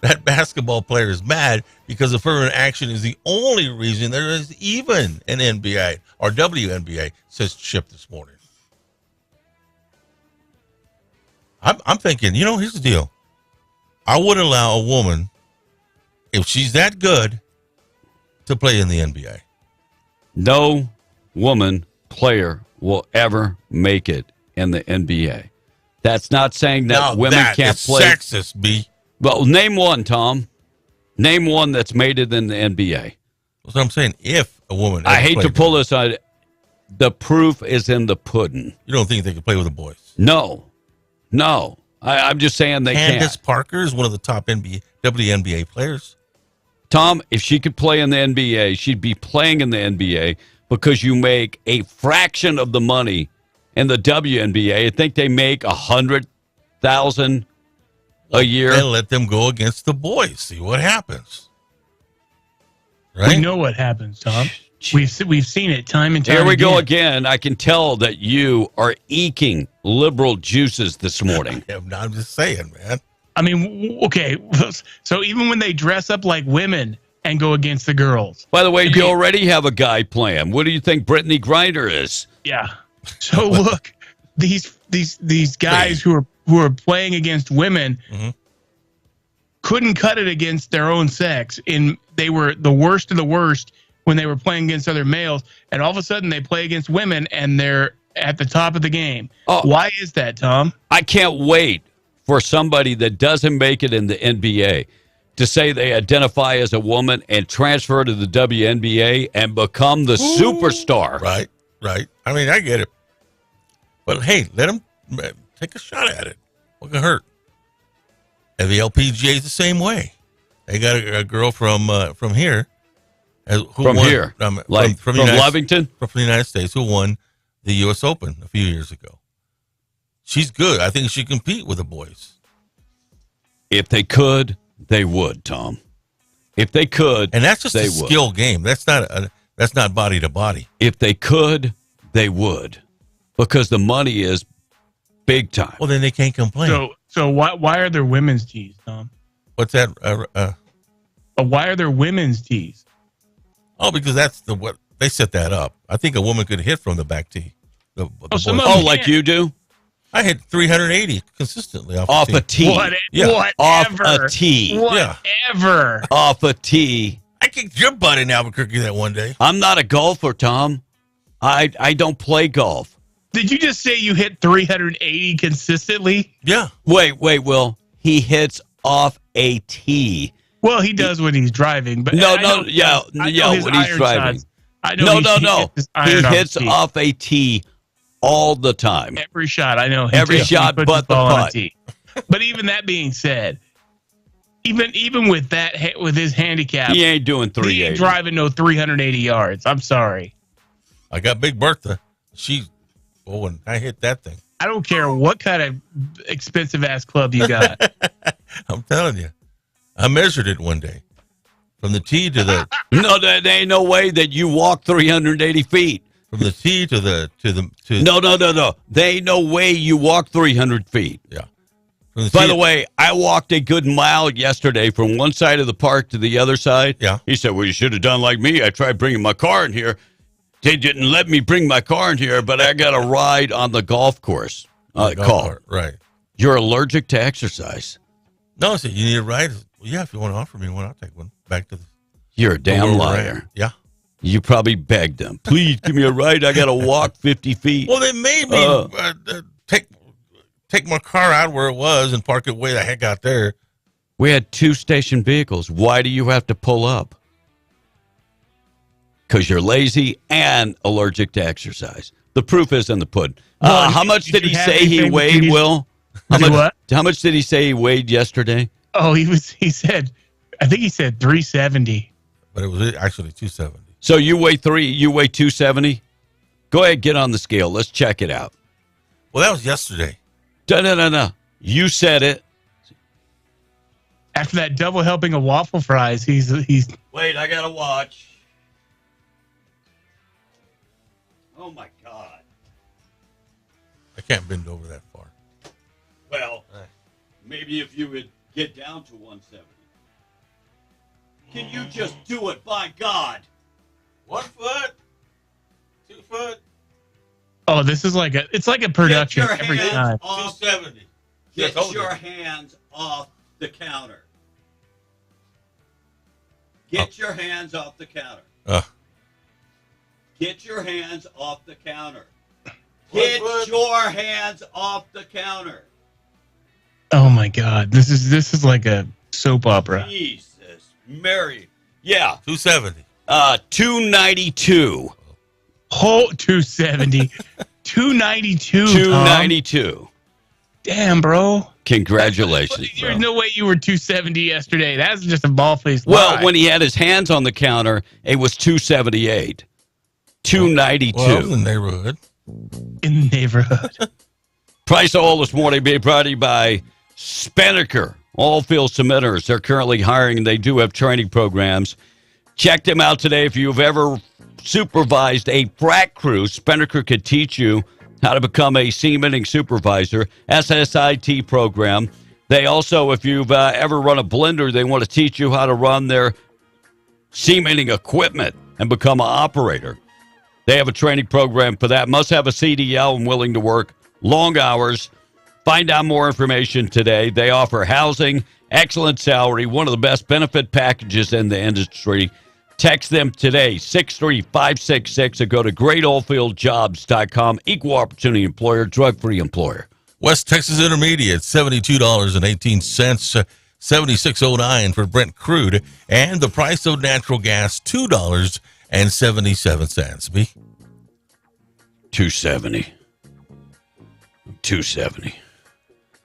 That basketball player is mad because affirmative action is the only reason there is even an NBA or WNBA, says Chip this morning. I'm thinking, here's the deal. I would allow a woman, if she's that good, to play in the NBA. No woman player will ever make it in the NBA. That's not saying that women can't play. That's sexist, B. Well, name one, Tom. Name one that's made it in the NBA. That's what I'm saying. If a woman, I hate to pull this on. The proof is in the pudding. You don't think they can play with the boys? No. I'm just saying they can't. Candace Parker is one of the top WNBA players. Tom, if she could play in the NBA, she'd be playing in the NBA because you make a fraction of the money in the WNBA. I think they make $100,000 a year. Then let them go against the boys. See what happens. Right? We know what happens, Tom. We've seen it time and time again. Here we go again. I can tell that you are eking liberal juices this morning. I'm just saying, man. I mean, okay, so even when they dress up like women and go against the girls. By the way, you already have a guy playing. What do you think Brittany Griner is? Yeah. So look, these guys who are playing against women couldn't cut it against their own sex. They were the worst of the worst when they were playing against other males, and all of a sudden they play against women and they're at the top of the game. Why is that, Tom? I can't wait for somebody that doesn't make it in the NBA to say they identify as a woman and transfer to the WNBA and become the superstar. Right. I mean, I get it. But hey, let them take a shot at it. What can hurt? And the LPGA is the same way. They got a girl from here. From Lovington? From the United States, who won the U.S. Open a few years ago. She's good. I think she can compete with the boys. If they could, they would, Tom. If they could, and that's just a skill game. That's not body to body. If they could, they would, because the money is big time. Well, then they can't complain. So why are there women's tees, Tom? What's that? Why are there women's tees? Oh, because that's what they set that up. I think a woman could hit from the back tee. Like you do? I hit 380 consistently off a tee. Off a tee. Whatever. Off a tee. I kicked your butt in Albuquerque that one day. I'm not a golfer, Tom. I don't play golf. Did you just say you hit 380 consistently? Yeah. Wait, Will. He hits off a tee. Well, he does when he's driving, but when he's driving. No. He hits off a tee all the time. Every shot, I know. Every shot but the putt. But even that being said, even with that, with his handicap, he ain't doing 380. He ain't driving no 380 yards. I'm sorry. I got Big Bertha. When I hit that thing. I don't care what kind of expensive ass club you got. I'm telling you. I measured it one day. From the tee to the... No, there ain't no way that you walk 380 feet. From the tee to the... No. There ain't no way you walk 300 feet. Yeah. By the way, I walked a good mile yesterday from one side of the park to the other side. Yeah. He said, well, you should have done like me. I tried bringing my car in here. They didn't let me bring my car in here, but I got a ride on the golf course. Right. You're allergic to exercise. No, so you need a ride. Yeah, if you want to offer me one, I'll take one. Back to the... You're a damn liar. Yeah. You probably begged them. Please give me a ride. I got to walk 50 feet. Well, they made me take my car out where it was and park it way the heck out there. We had 2 station vehicles. Why do you have to pull up? Because you're lazy and allergic to exercise. The proof is in the pudding. How much did he say he weighed, Will? How much did he say he weighed yesterday? Oh, he said 370. But it was actually 270. So you weigh 270? Go ahead, get on the scale. Let's check it out. Well, that was yesterday. No. You said it. After that double helping of waffle fries, he's. Wait, I gotta watch. Oh my God! I can't bend over that far. Well, maybe if you would get down to 170. Can you just do it, by God? 1 foot, 2 foot. Oh, this is it's like a production every time. 270. Get your hands off the counter. Get your hands off the counter. Get your hands off the counter. Get your hands off the counter. Oh my God, this is like a soap opera. Jesus, Mary. Yeah, 270. 292. Oh, 270. 292. 292. Damn, bro. Congratulations. There's no way you were 270 yesterday. That's just a ball-faced lie. Well, when he had his hands on the counter, it was 278. 292. Well, in the neighborhood. In the neighborhood. Price of oil this morning being brought to you by Spinnaker. All field cementers. They're currently hiring, and they do have training programs. Check them out today. If you've ever supervised a frac crew, Spinnaker could teach you how to become a cementing supervisor. SSIT program. They also, if you've ever run a blender, they want to teach you how to run their cementing equipment and become an operator. They have a training program for that. Must have a CDL and willing to work long hours. Find out more information today. They offer housing, excellent salary, one of the best benefit packages in the industry. Text them today, 63566, or go to greatoilfieldjobs.com. Equal opportunity employer, drug-free employer. West Texas Intermediate, $72.18, 7609 for Brent crude, and the price of natural gas, $2.77. B? 270. 270.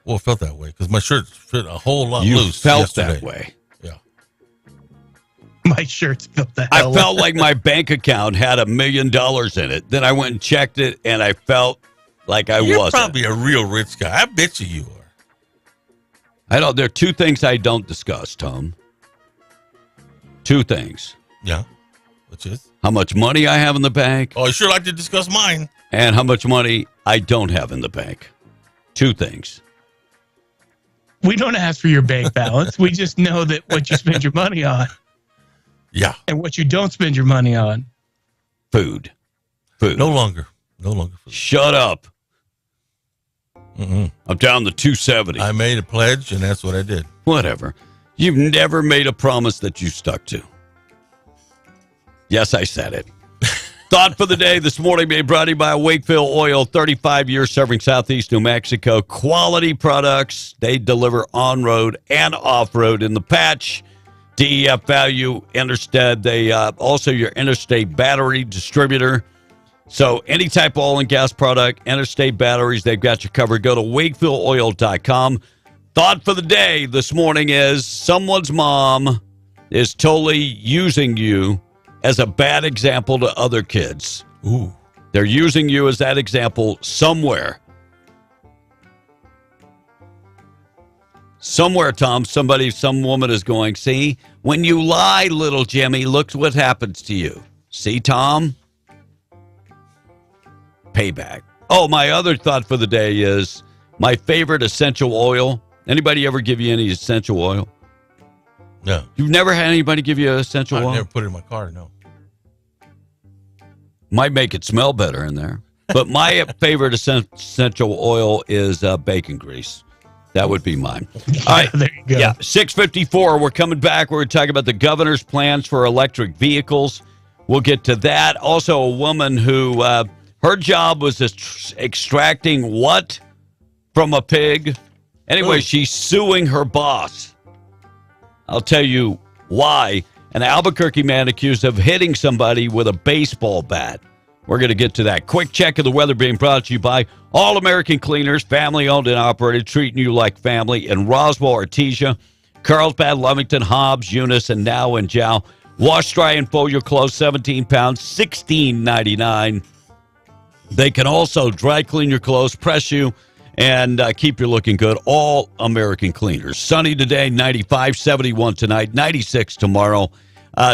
Well, it felt that way because my shirt fit a whole lot You loose felt yesterday. that way. Yeah. My shirt's felt that I felt like my bank account had $1 million in it. Then I went and checked it, and I felt like You're wasn't. probably a real rich guy. I bet you are. There are two things I don't discuss, Tom. Two things. Yeah. Which is? How much money I have in the bank. Oh, I sure like to discuss mine. And how much money I don't have in the bank. Two things. We don't ask for your bank balance. We just know that what you spend your money on. Yeah. And what you don't spend your money on. Food. No longer food. Shut up. Mm-mm. I'm down to 270. I made a pledge, and that's what I did. Whatever. You've never made a promise that you stuck to. Yes, I said it. Thought for the day this morning being brought to you by Wakefield Oil, 35 years serving Southeast New Mexico. Quality products. They deliver on-road and off-road in the patch. DEF Value Interstate. They also your interstate battery distributor. So any type of oil and gas product, interstate batteries, they've got you covered. Go to wakefieldOil.com. Thought for the day this morning is someone's mom is totally using you as a bad example to other kids. Ooh. They're using you as that example somewhere. Somewhere, Tom, some woman is going, see, when you lie, little Jimmy, look what happens to you. See, Tom? Payback. Oh, my other thought for the day is my favorite essential oil. Anybody ever give you any essential oil? No. You've never had anybody give you essential oil? I've never put it in my car, no. Might make it smell better in there. But my favorite essential oil is bacon grease. That would be mine. All right. There you go. Yeah, 6:54. We're coming back. We're talking about the governor's plans for electric vehicles. We'll get to that. Also, a woman who her job was extracting what from a pig? Anyway, she's suing her boss. I'll tell you why. An Albuquerque man accused of hitting somebody with a baseball bat. We're going to get to that. Quick check of the weather being brought to you by All American Cleaners, family owned and operated, treating you like family in Roswell, Artesia, Carlsbad, Lovington, Hobbs, Eunice, and now in Jow. Wash, dry, and fold your clothes, 17 pounds, $16.99. They can also dry clean your clothes, press you, and keep you looking good. All American Cleaners. Sunny today, 95, 71 tonight, 96 tomorrow.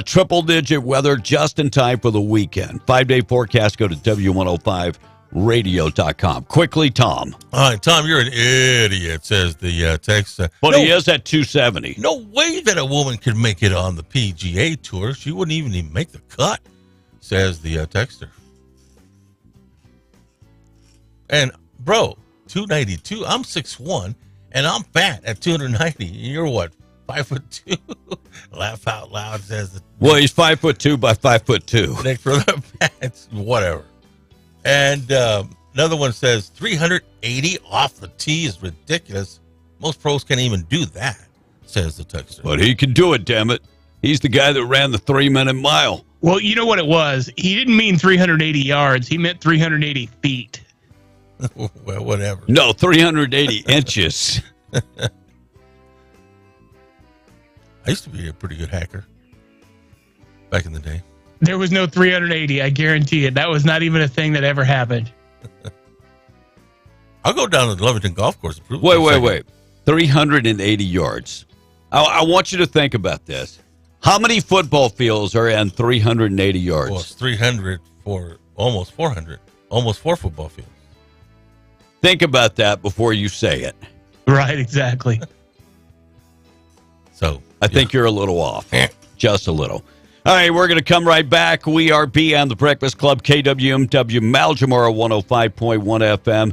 Triple-digit weather just in time for the weekend. 5-day forecast, go to W105radio.com. Quickly, Tom. All right, Tom, you're an idiot, says the text. But he is at 270. No way that a woman could make it on the PGA Tour. She wouldn't even make the cut, says the texter. And, bro, 292, I'm 6'1", And I'm fat at 290. You're what, 5'2"? Laugh out loud says. Well, he's 5'2" by 5'2". Nick for the pants, whatever. And another one says 380 off the tee is ridiculous. Most pros can't even do that, says the texter. But he can do it, damn it. He's the guy that ran the 3-minute mile. Well, you know what it was? He didn't mean 380 yards. He meant 380 feet. Well, whatever. No, 380 inches. I used to be a pretty good hacker back in the day. There was no 380, I guarantee it. That was not even a thing that ever happened. I'll go down to the Lovington Golf Course. Wait. 380 yards. I want you to think about this. How many football fields are in 380 yards? Well, it's 300 for almost 400. Almost 4 football fields. Think about that before you say it. Right, exactly. So I think you're a little off. Just a little. All right, we're going to come right back. We are Beyond the Breakfast Club, KWMW, Maljamora 105.1 FM.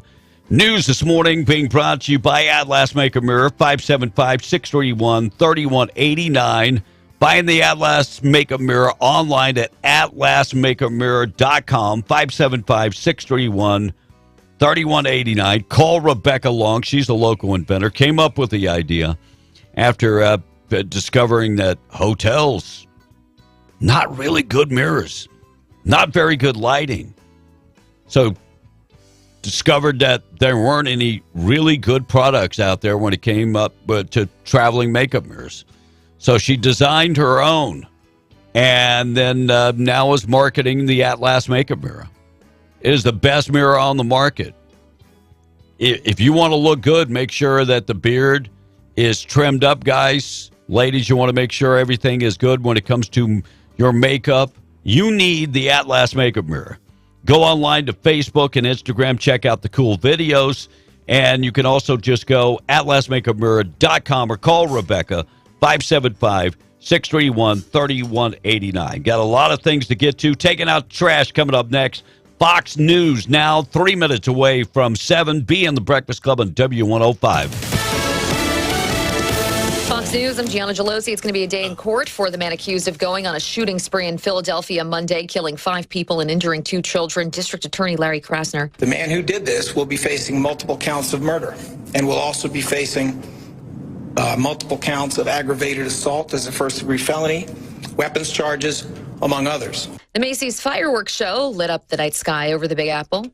News this morning being brought to you by Atlas Makeup Mirror, 575-631-3189. Buying the Atlas Makeup Mirror online at atlasmakeupmirror.com, 575-631-3189. Call Rebecca Long. She's a local inventor. Came up with the idea after discovering that hotels, not really good mirrors, not very good lighting. So discovered that there weren't any really good products out there when it came up to traveling makeup mirrors. So she designed her own and then now is marketing the Atlas Makeup Mirror. It is the best mirror on the market. If you want to look good, make sure that the beard is trimmed up, guys. Ladies, you want to make sure everything is good when it comes to your makeup. You need the Atlas Makeup Mirror. Go online to Facebook and Instagram. Check out the cool videos. And you can also just go atlasmakeupmirror.com or call Rebecca, 575-631-3189. Got a lot of things to get to. Taking out trash coming up next. Fox News now 3 minutes away from 7. Be in the Breakfast Club on W105. Fox News, I'm Gianna Gelosi. It's going to be a day in court for the man accused of going on a shooting spree in Philadelphia Monday, killing 5 people and injuring 2 children. District Attorney Larry Krasner. The man who did this will be facing multiple counts of murder and will also be facing multiple counts of aggravated assault as a first-degree felony, weapons charges, among others. The Macy's fireworks show lit up the night sky over the Big Apple.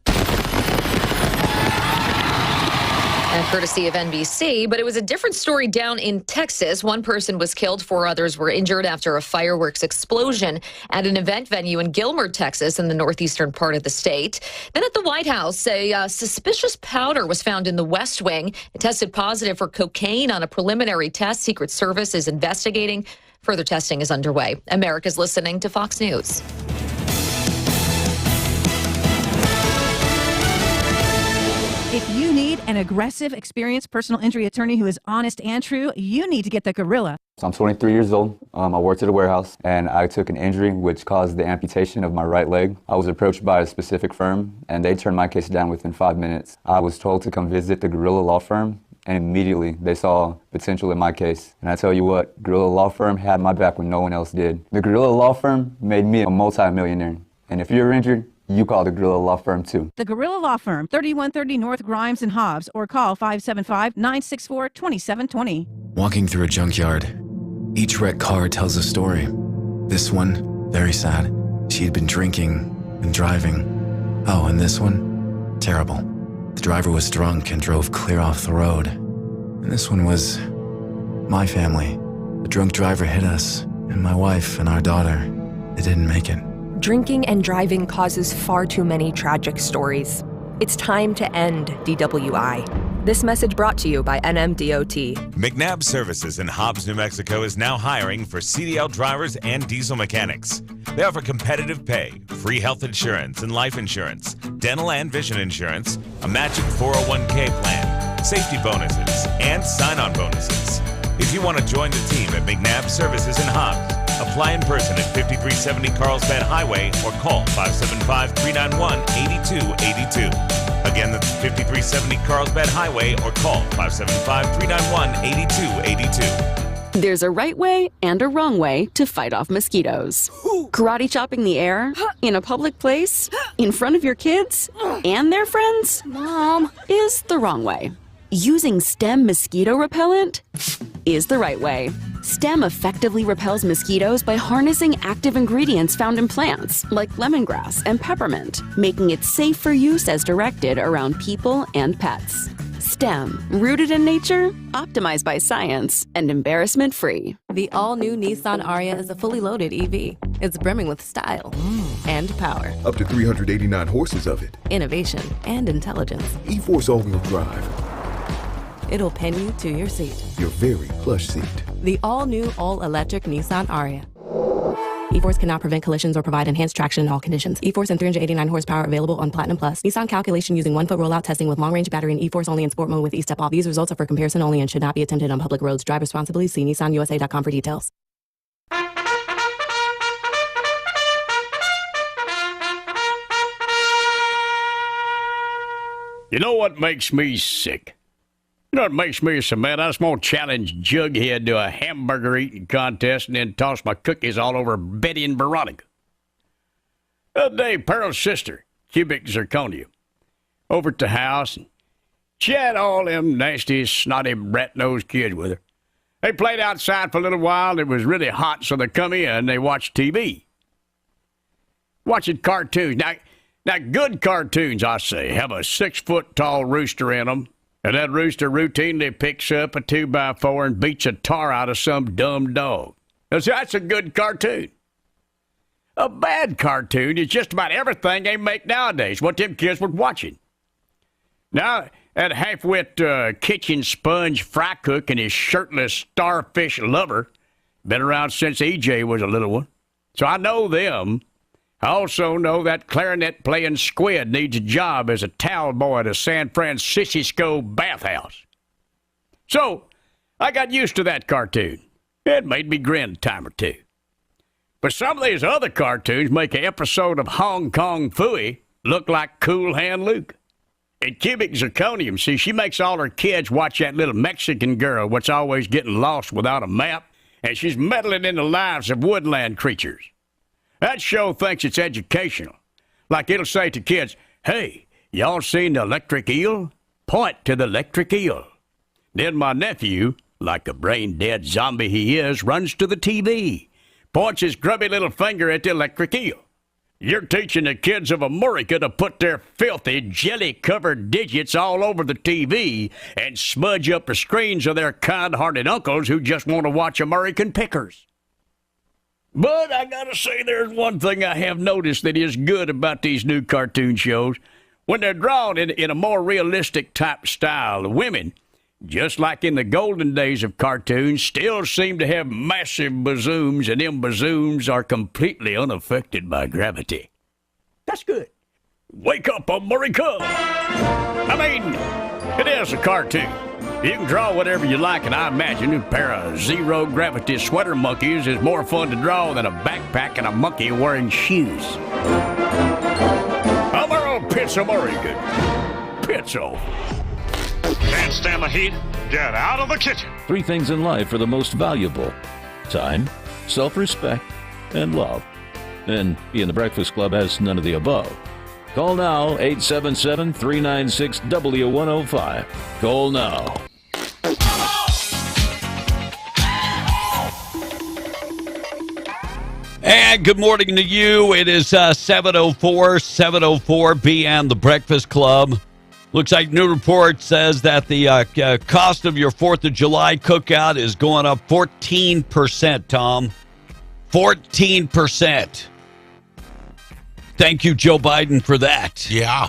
And courtesy of NBC, but it was a different story down in Texas. 1 person was killed, 4 others were injured after a fireworks explosion at an event venue in Gilmer, Texas, in the northeastern part of the state. Then at the White House, a suspicious powder was found in the West Wing. It tested positive for cocaine on a preliminary test. Secret Service is investigating. Further testing is underway. America's listening to Fox News. If you need an aggressive, experienced personal injury attorney who is honest and true, you need to get the Gorilla. So I'm 23 years old. I worked at a warehouse and I took an injury which caused the amputation of my right leg. I was approached by a specific firm and they turned my case down within 5 minutes. I was told to come visit the Gorilla Law Firm and immediately they saw potential in my case. And I tell you what, Gorilla Law Firm had my back when no one else did. The Gorilla Law Firm made me a multi-millionaire. And if you're injured, you call the Gorilla Law Firm too. The Gorilla Law Firm, 3130 North Grimes and Hobbs, or call 575-964-2720. Walking through a junkyard, each wrecked car tells a story. This one, very sad. She had been drinking and driving. Oh, and this one, terrible. The driver was drunk and drove clear off the road. And this one was my family. The drunk driver hit us, and my wife and our daughter. They didn't make it. Drinking and driving causes far too many tragic stories. It's time to end DWI. This message brought to you by NMDOT. McNabb Services in Hobbs, New Mexico is now hiring for CDL drivers and diesel mechanics. They offer competitive pay, free health insurance and life insurance, dental and vision insurance, a matching 401k plan, safety bonuses, and sign-on bonuses. If you want to join the team at McNabb Services in Hobbs, apply in person at 5370 Carlsbad Highway or call 575-391-8282. Again, that's 5370 Carlsbad Highway or call 575-391-8282. There's a right way and a wrong way to fight off mosquitoes. Karate chopping the air, in a public place, in front of your kids, and their friends, Mom, is the wrong way. Using STEM mosquito repellent is the right way. STEM effectively repels mosquitoes by harnessing active ingredients found in plants, like lemongrass and peppermint, making it safe for use as directed around people and pets. STEM, rooted in nature, optimized by science, and embarrassment-free. The all-new Nissan Ariya is a fully loaded EV. It's brimming with style and power. Up to 389 horses of it. Innovation and intelligence. E-Force all-wheel drive. It'll pin you to your seat. Your very plush seat. The all-new, all-electric Nissan Ariya. E-Force cannot prevent collisions or provide enhanced traction in all conditions. E-Force and 389 horsepower available on Platinum Plus. Nissan calculation using 1-foot rollout testing with long-range battery and E-Force only in sport mode with E-Step off. These results are for comparison only and should not be attempted on public roads. Drive responsibly. See nissanusa.com for details. You know what makes me sick? You know what makes me so mad? I just want to challenge Jughead to a hamburger eating contest and then toss my cookies all over Betty and Veronica. The other day, Pearl's sister, Cubic Zirconia, over at the house, and she had all them nasty, snotty, rat-nosed kids with her. They played outside for a little while. It was really hot, so they come in and they watched TV. Watching cartoons. Now, good cartoons, I say, have a 6-foot-tall rooster in them. And that rooster routinely picks up a 2x4 and beats a tar out of some dumb dog. Now, see, that's a good cartoon. A bad cartoon is just about everything they make nowadays, what them kids were watching. Now, that half-wit kitchen sponge fry cook and his shirtless starfish lover been around since EJ was a little one. So I know them. I also know that clarinet-playing squid needs a job as a towel boy at a San Francisco bathhouse. So, I got used to that cartoon. It made me grin a time or two. But some of these other cartoons make an episode of Hong Kong Phooey look like Cool Hand Luke. And Cubic Zirconium, see, she makes all her kids watch that little Mexican girl what's always getting lost without a map, and she's meddling in the lives of woodland creatures. That show thinks it's educational. Like it'll say to kids, hey, y'all seen the electric eel? Point to the electric eel. Then my nephew, like a brain-dead zombie he is, runs to the TV, points his grubby little finger at the electric eel. You're teaching the kids of America to put their filthy, jelly-covered digits all over the TV and smudge up the screens of their kind-hearted uncles who just want to watch American pickers. But I gotta say there's one thing I have noticed that is good about these new cartoon shows. When they're drawn in a more realistic type style, the women, just like in the golden days of cartoons, still seem to have massive bazooms, and them bazooms are completely unaffected by gravity. That's good. Wake up, America! I mean, it is a cartoon. You can draw whatever you like, and I imagine a pair of zero-gravity sweater monkeys is more fun to draw than a backpack and a monkey wearing shoes. I'm Earl Pitts of Oregon. Pitso. Can't stand the heat? Get out of the kitchen. 3 things in life are the most valuable: time, self-respect, and love. And being the Breakfast Club has none of the above. Call now, 877-396-W105. Call now. And good morning to you. It is 7:04 b.m. The Breakfast Club. Looks like new report says that the cost of your 4th of July cookout is going up 14%, Tom. 14%. Thank you, Joe Biden, for that. Yeah.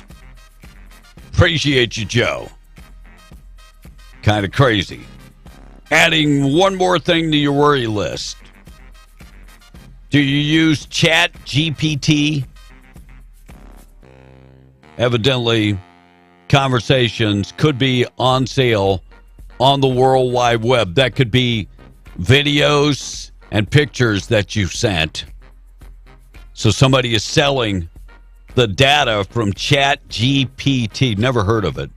Appreciate you, Joe. Kind of crazy. Adding one more thing to your worry list. Do you use Chat GPT? Evidently, conversations could be on sale on the World Wide Web. That could be videos and pictures that you sent. So somebody is selling the data from ChatGPT. Never heard of it.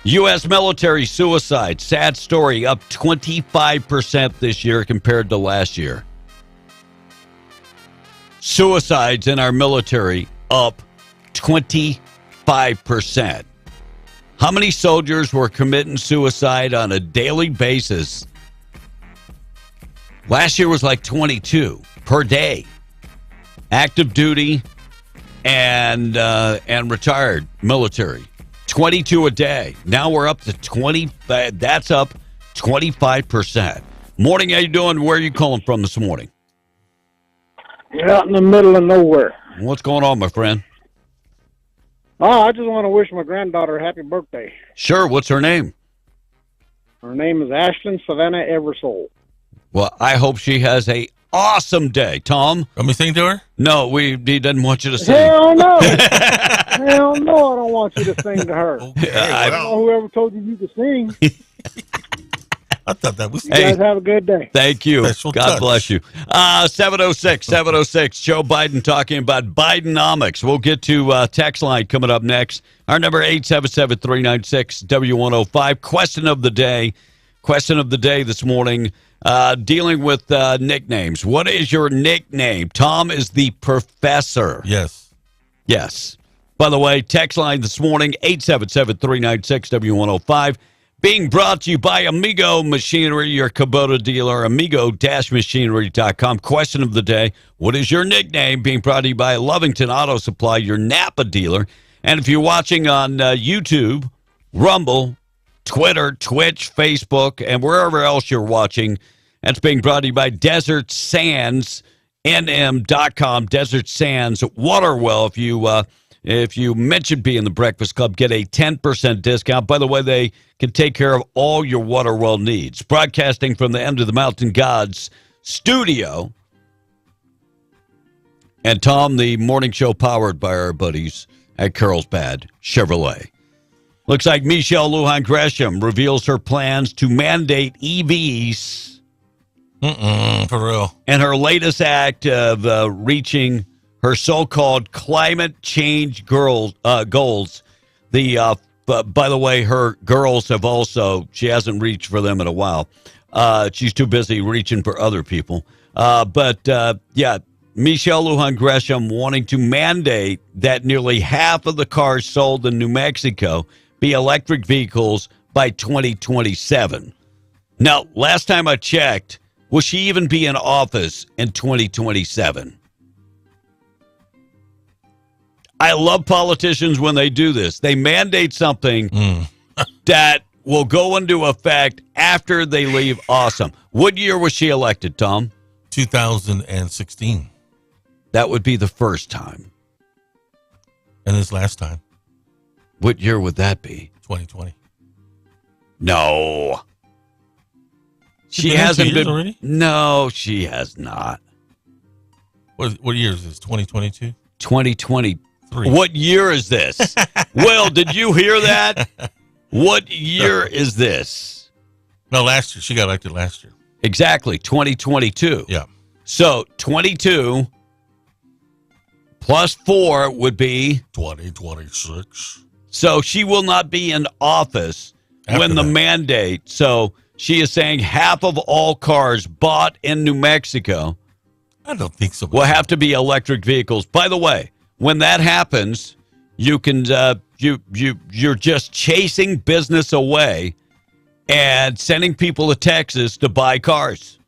U.S. military suicide, sad story, up 25% this year compared to last year. Suicides in our military up 25%. How many soldiers were committing suicide on a daily basis? Last year was like 22 per day. Active duty and retired military. 22 a day. Now we're up to 20. That's up 25%. Morning, how you doing? Where are you calling from this morning? You're out in the middle of nowhere. What's going on, my friend? Oh, I just want to wish my granddaughter a happy birthday. Sure. What's her name? Her name is Ashton Savannah Eversole. Well, I hope she has a awesome day. Tom? Want me to sing to her? No, he doesn't want you to sing. Hell no. Hell no, I don't want you to sing to her. Okay, I don't know whoever told you could sing. I thought that was... You guys have a good day. Thank you. Special God touch. bless you. 706. Joe Biden talking about Bidenomics. We'll get to text line coming up next. Our number 877-396-W105. Question of the day. Question of the day this morning. Dealing with nicknames. What is your nickname? Tom is the professor. Yes. Yes. By the way, text line this morning, 877-396-W105. Being brought to you by Amigo Machinery, your Kubota dealer, amigo-machinery.com. Question of the day, what is your nickname? Being brought to you by Lovington Auto Supply, your Napa dealer. And if you're watching on YouTube, Rumble, Twitter, Twitch, Facebook, and wherever else you're watching, that's being brought to you by Desert Sands, nm.com, Desert Sands Water Well. If you mention being the Breakfast Club, get a 10% discount. By the way, they can take care of all your water well needs. Broadcasting from the End of the Mountain Gods studio. And Tom, the morning show powered by our buddies at Carlsbad Chevrolet. Looks like Michelle Lujan Gresham reveals her plans to mandate EVs. For real. And her latest act of reaching her so-called climate change goals. By the way, her girls have also, she hasn't reached for them in a while. She's too busy reaching for other people. Yeah, Michelle Lujan Gresham wanting to mandate that nearly half of the cars sold in New Mexico be electric vehicles by 2027. Now, last time I checked, will she even be in office in 2027? I love politicians when they do this. They mandate something that will go into effect after they leave. Awesome. What year was she elected, Tom? 2016. That would be the first time. And this last time. What year would that be? 2020. No. She hasn't been already? No, she has not. What year is this? 2022? 2023. What year is this? Will, did you hear that? What year is this? No, last year. She got elected last year. Exactly, 2022. Yeah. So 22 plus 4 would be 2026. So she will not be in office when the mandate. So she is saying half of all cars bought in New Mexico, I don't think so, will have to be electric vehicles. By the way, when that happens, you can you're just chasing business away and sending people to Texas to buy cars.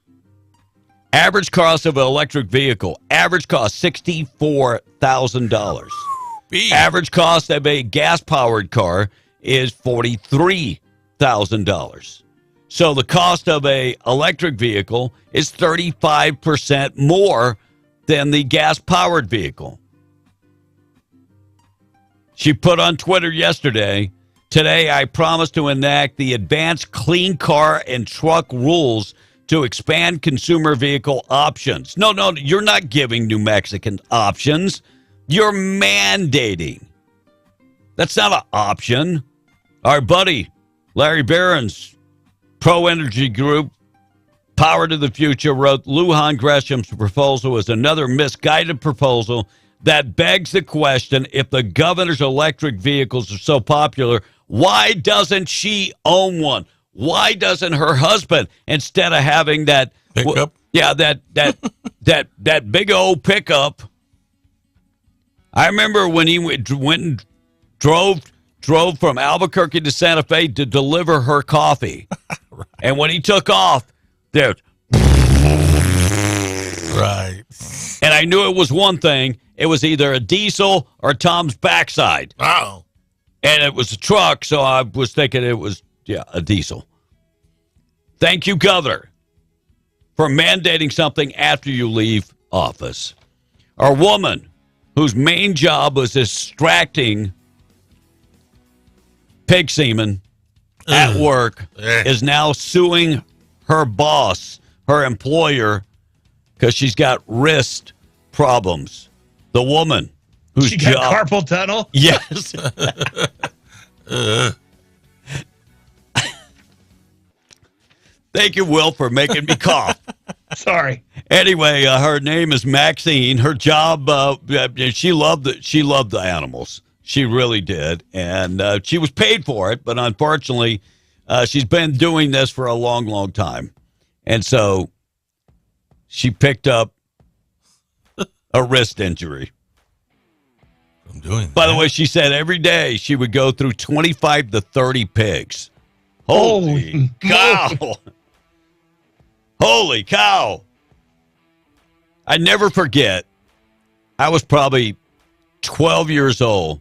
Average cost of an electric vehicle, average cost $64,000. Average cost of a gas-powered car is $43,000. So the cost of a electric vehicle is 35% more than the gas-powered vehicle. She put on Twitter yesterday, today I promise to enact the advanced clean car and truck rules to expand consumer vehicle options. No, you're not giving New Mexican options. You're mandating. That's not an option. Our buddy, Larry Barron's Pro Energy Group, Power to the Future, wrote Lujan Gresham's proposal is another misguided proposal that begs the question, if the governor's electric vehicles are so popular, why doesn't she own one? Why doesn't her husband, instead of having that pickup? that big old pickup. I remember when he went and drove from Albuquerque to Santa Fe to deliver her coffee. Right. And when he took off, there. Right. And I knew it was one thing. It was either a diesel or Tom's backside. Wow. And it was a truck, so I was thinking it was, a diesel. Thank you, Governor, for mandating something after you leave office. Our woman, whose main job was extracting pig semen at work, is now suing her boss, her employer, because she's got wrist problems. The woman whose she got job, carpal tunnel? Yes. Thank you, Will, for making me cough. Sorry. Anyway, her name is Maxine. Her job, she loved the animals. She really did, and she was paid for it. But unfortunately, she's been doing this for a long, long time, and so she picked up a wrist injury. I'm doing that. By the way, she said every day she would go through 25 to 30 pigs. Holy cow! Holy cow! I never forget. I was probably 12 years old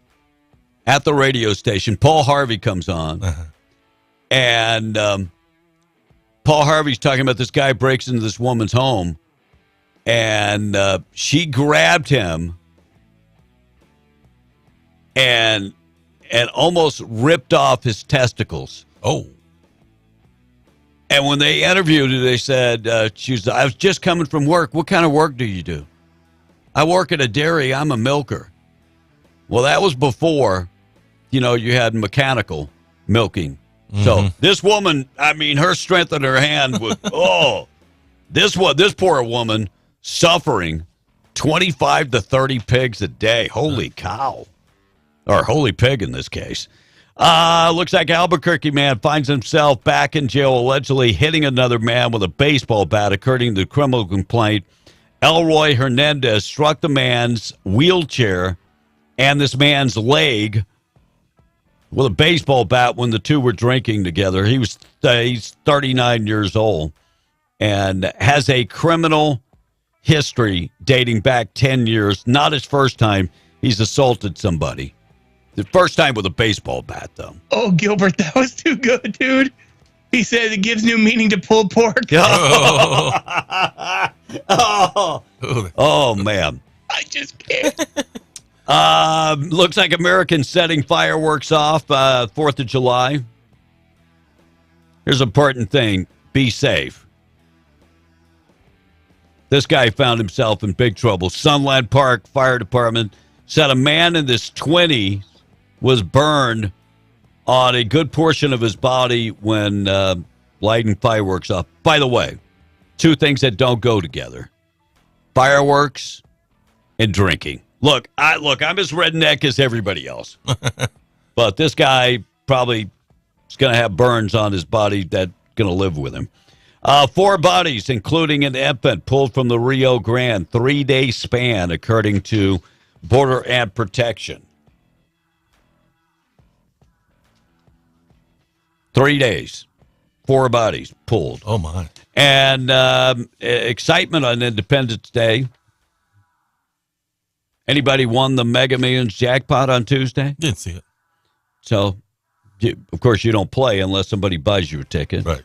at the radio station. Paul Harvey comes on, and Paul Harvey's talking about this guy breaks into this woman's home, and she grabbed him and almost ripped off his testicles. Oh. And when they interviewed her, they said, I was just coming from work. What kind of work do you do? I work at a dairy. I'm a milker. Well, that was before, you had mechanical milking. Mm-hmm. So this woman, her strength in her hand was, this poor woman suffering 25 to 30 pigs a day. Holy cow. Or holy pig in this case. Looks like Albuquerque man finds himself back in jail, allegedly hitting another man with a baseball bat, according to the criminal complaint. Elroy Hernandez struck the man's wheelchair and this man's leg with a baseball bat when the two were drinking together. He's 39 years old and has a criminal history dating back 10 years. Not his first time he's assaulted somebody. The first time with a baseball bat, though. Oh, Gilbert, that was too good, dude. He said it gives new meaning to pulled pork. Oh, man. I just can't. Looks like Americans setting fireworks off 4th of July. Here's an important thing. Be safe. This guy found himself in big trouble. Sunland Park Fire Department said a man in his 20s was burned on a good portion of his body when lighting fireworks off. By the way, two things that don't go together: fireworks and drinking. Look, I'm as redneck as everybody else, but this guy probably is going to have burns on his body that's going to live with him. 4 bodies, including an infant, pulled from the Rio Grande. 3-day span, according to Border and Protection. 3 days. 4 bodies pulled. Oh, my. And excitement on Independence Day. Anybody won the Mega Millions jackpot on Tuesday? Didn't see it. So, of course, you don't play unless somebody buys you a ticket. Right.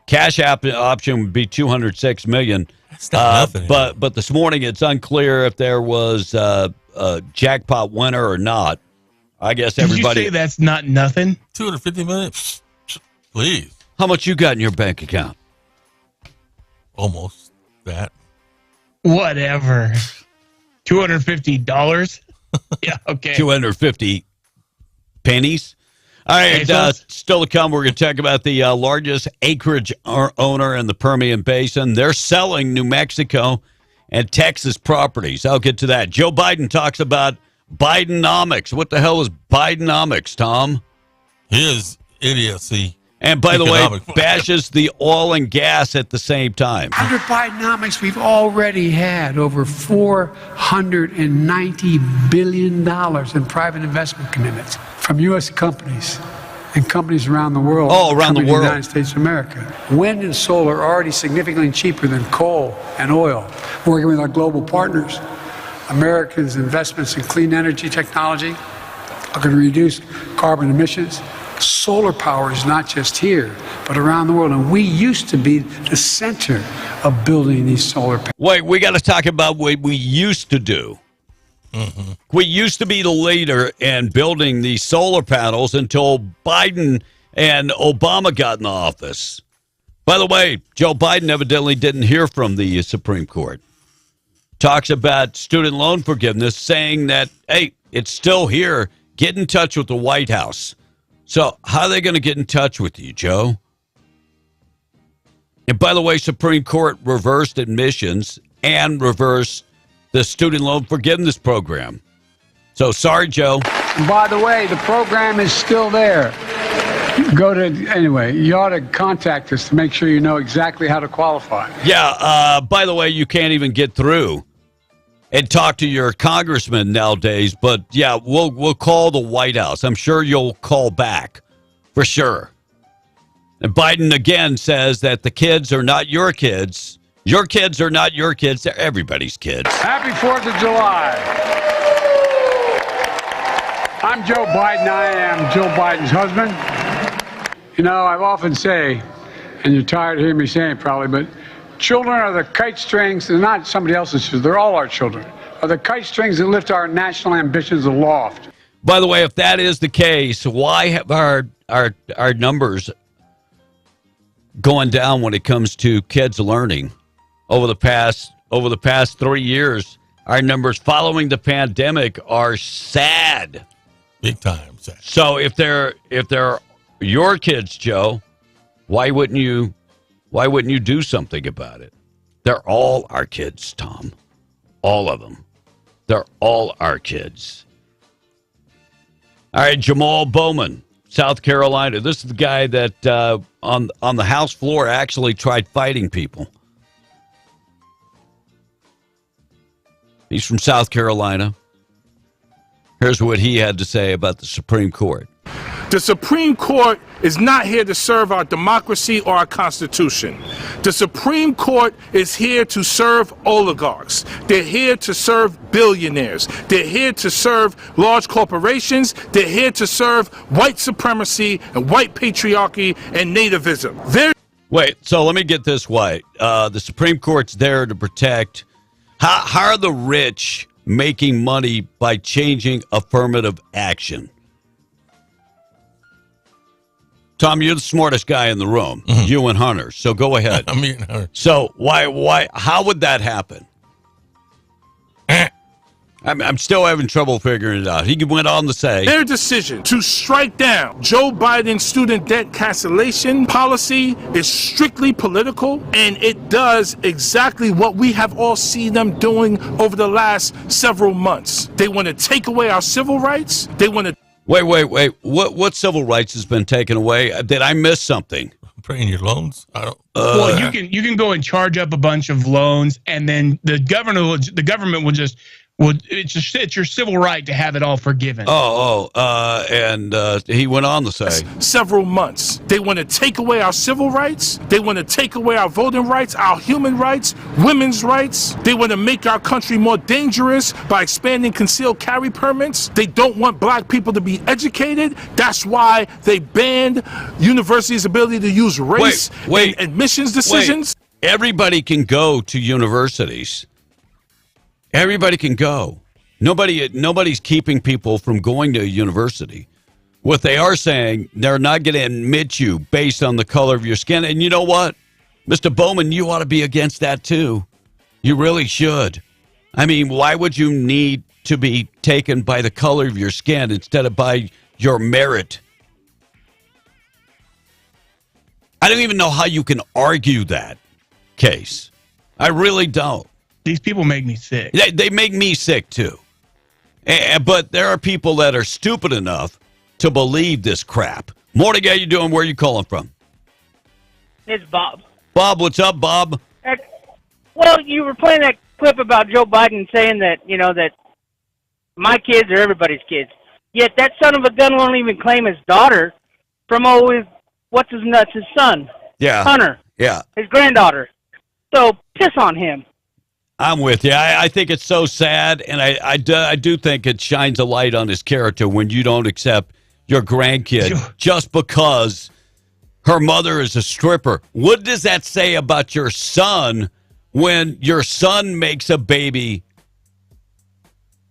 Cash option would be $206 million. That's not nothing. But this morning it's unclear if there was a jackpot winner or not. I guess everybody. Did you say that's not nothing? $250 million? Please. How much you got in your bank account? Almost that. Whatever. $250? Yeah, okay. 250 pennies. All right, still to come, we're going to talk about the largest acreage owner in the Permian Basin. They're selling New Mexico and Texas properties. I'll get to that. Joe Biden talks about Bidenomics. What the hell is Bidenomics, Tom? His idiocy. And by the way, bashes the oil and gas at the same time. Under Bidenomics, we've already had over $490 billion in private investment commitments from U.S. companies and companies around the world. Oh, around the world. The United States of America. Wind and solar are already significantly cheaper than coal and oil. Working with our global partners, America's investments in clean energy technology are going to reduce carbon emissions. Solar power is not just here, but around the world. And we used to be the center of building these solar panels. Wait, we got to talk about what we used to do. Mm-hmm. We used to be the leader in building these solar panels until Biden and Obama got in the office. By the way, Joe Biden evidently didn't hear from the Supreme Court. Talks about student loan forgiveness, saying that, hey, it's still here. Get in touch with the White House. So how are they going to get in touch with you, Joe? And by the way, Supreme Court reversed admissions and reversed the student loan forgiveness program. So sorry, Joe. And by the way, the program is still there. Anyway, you ought to contact us to make sure you know exactly how to qualify. Yeah, by the way, you can't even get through and talk to your congressman nowadays. But yeah, we'll call the White House. I'm sure you'll call back for sure. And Biden again says that the kids are not your kids. Your kids are not your kids. They're everybody's kids. Happy 4th of July. I'm Joe Biden. I am Joe Biden's husband. You know, I've often say, and you're tired of hearing me say it probably, but children are the kite strings. They're not somebody else's children. They're all our children. Are the kite strings that lift our national ambitions aloft. By the way, if that is the case, why have our numbers going down when it comes to kids learning? Over the past 3 years, our numbers following the pandemic are sad, big time sad. So if they're your kids, Joe, why wouldn't you do something about it? They're all our kids, Tom. All of them. They're all our kids. All right, Jamal Bowman, South Carolina. This is the guy that on the House floor actually tried fighting people. He's from South Carolina. Here's what he had to say about the Supreme Court. The Supreme Court is not here to serve our democracy or our Constitution. The Supreme Court is here to serve oligarchs. They're here to serve billionaires. They're here to serve large corporations. They're here to serve white supremacy and white patriarchy and nativism. Wait, so let me get this right. The Supreme Court's there to protect. How are the rich making money by changing affirmative action? Tom, you're the smartest guy in the room. Mm-hmm. You and Hunter. So go ahead. I'm eating Hunter. So why? How would that happen? I'm still having trouble figuring it out. He went on to say, their decision to strike down Joe Biden's student debt cancellation policy is strictly political, and it does exactly what we have all seen them doing over the last several months. They want to take away our civil rights. They want to. Wait. What civil rights has been taken away? Did I miss something? Paying your loans? I don't. Well, you can go and charge up a bunch of loans, and then the government will just. Well, it's your civil right to have it all forgiven. And he went on to say, several months. They want to take away our civil rights. They want to take away our voting rights, our human rights, women's rights. They want to make our country more dangerous by expanding concealed carry permits. They don't want black people to be educated. That's why they banned universities' ability to use race in admissions decisions. Everybody can go to universities. Everybody can go. Nobody's keeping people from going to a university. What they are saying, they're not going to admit you based on the color of your skin. And you know what? Mr. Bowman, you ought to be against that too. You really should. I mean, why would you need to be taken by the color of your skin instead of by your merit? I don't even know how you can argue that case. I really don't. These people make me sick. They make me sick, too. But there are people that are stupid enough to believe this crap. Morning, how you doing? Where are you calling from? It's Bob. Bob, what's up, Bob? Well, you were playing that clip about Joe Biden saying that, that my kids are everybody's kids. Yet that son of a gun won't even claim his daughter from his son. Yeah. Hunter. Yeah. His granddaughter. So piss on him. I'm with you. I think it's so sad, and I do think it shines a light on his character when you don't accept your grandkid just because her mother is a stripper. What does that say about your son when your son makes a baby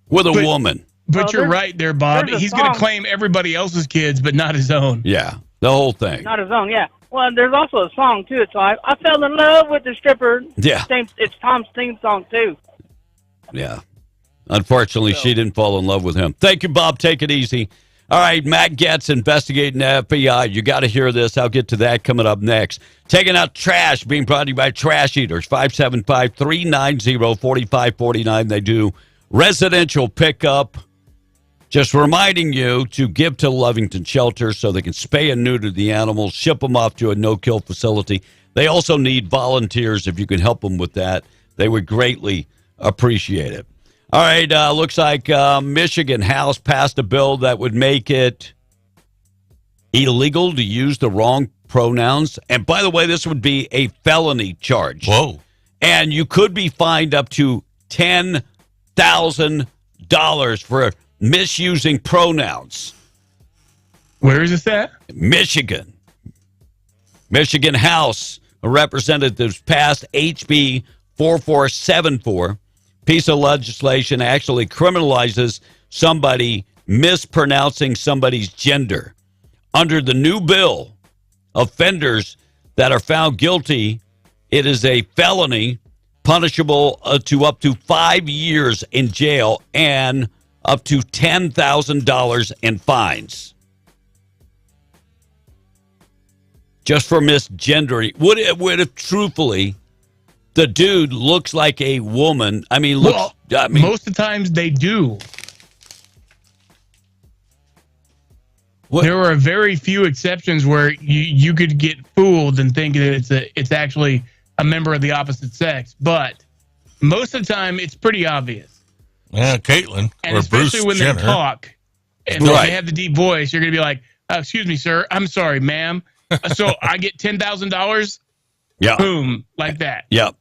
with a woman? But you're right there, Bob. He's going to claim everybody else's kids, but not his own. Yeah, the whole thing. Not his own, yeah. Well, there's also a song, too. So I fell in love with the stripper. Yeah. It's Tom's theme song, too. Yeah. Unfortunately, she didn't fall in love with him. Thank you, Bob. Take it easy. All right, Matt Getz investigating the FBI. You got to hear this. I'll get to that coming up next. Taking out trash, being brought to you by Trash Eaters, 575-390-4549. They do residential pickup. Just reminding you to give to Lovington Shelter so they can spay and neuter the animals, ship them off to a no-kill facility. They also need volunteers. If you can help them with that, they would greatly appreciate it. All right, looks like Michigan House passed a bill that would make it illegal to use the wrong pronouns. And by the way, this would be a felony charge. Whoa. And you could be fined up to $10,000 for misusing pronouns. Where is this at? Michigan. Michigan House of Representatives passed HB 4474. Piece of legislation actually criminalizes somebody mispronouncing somebody's gender. Under the new bill, offenders that are found guilty, it is a felony punishable to up to 5 years in jail and up to $10,000 in fines. Just for misgendering. What if truthfully the dude looks like a woman? Most of the times they do. There are very few exceptions where you could get fooled and think that it's actually a member of the opposite sex, but most of the time it's pretty obvious. Yeah, Caitlyn And or especially Bruce when Jenner. they talk and they have the deep voice, you're going to be like, excuse me, sir. I'm sorry, ma'am. So I get $10,000? Yeah. Boom, like that. Yep.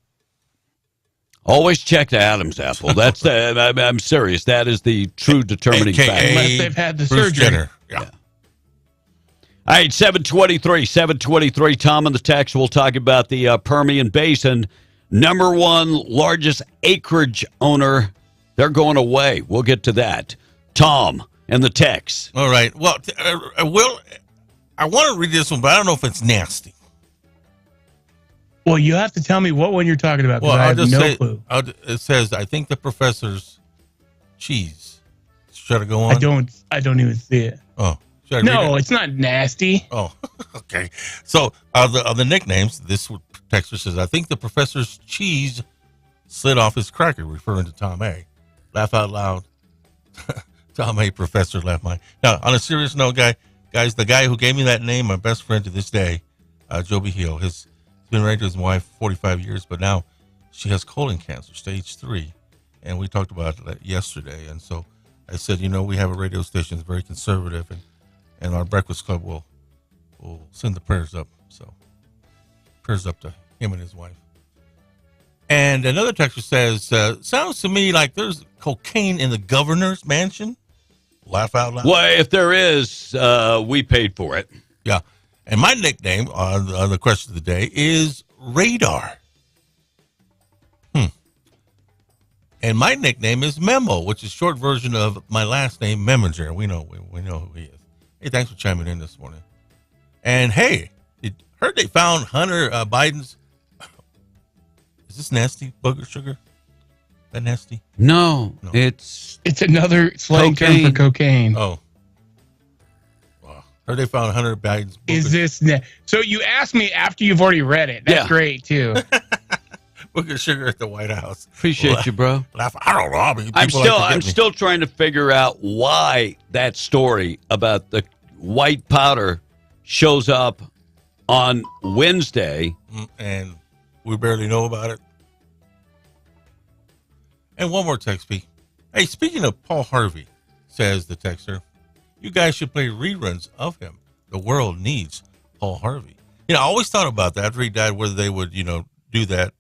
Always check the Adam's apple. That's I'm serious. That is the true determining factor. Unless they've had the Bruce surgery. Jenner. Yeah. All right, 723. Tom on the text. We'll talk about the Permian Basin. Number one largest acreage owner. They're going away. We'll get to that. Tom and the text. All right. Well, I want to read this one, but I don't know if it's nasty. Well, you have to tell me what one you're talking about, because Well, I I'll have just no say, clue. it says, I think the professor's cheese. Should I go on? I don't even see it. Oh. Should I read No, it? it's not nasty. Oh, okay. So, of the nicknames, this texter says, I think the professor's cheese slid off his cracker, referring to Tom A. Laugh out loud. Tom A. Professor laugh mine. Now, on a serious note, guys, the guy who gave me that name, my best friend to this day, Joby Hill, he's been married to his wife 45 years, but now she has colon cancer, stage 3. And we talked about that yesterday. And so I said, we have a radio station that's very conservative, and our Breakfast Club will send the prayers up. So prayers up to him and his wife. And another texter says, sounds to me like there's cocaine in the governor's mansion. Laugh out loud. Well, if there is, we paid for it. Yeah. And my nickname on the question of the day is Radar. And my nickname is Memo, which is short version of my last name, Meminger. We know who he is. Hey, thanks for chiming in this morning. And hey, heard they found Hunter Biden's. Is this nasty? Booger sugar? That nasty? No. It's another slang term for cocaine. Oh. Wow. Heard they found Hunter Biden's. Is this so? You asked me after you've already read it. That's great too. Look at Sugar at the White House. Appreciate you, bro. Laugh. I don't know. I mean, I'm still trying to figure out why that story about the white powder shows up on Wednesday. And we barely know about it. And one more text, P. Hey, speaking of Paul Harvey, says the texter, you guys should play reruns of him. The world needs Paul Harvey. I always thought about that after he died, whether they would, do that.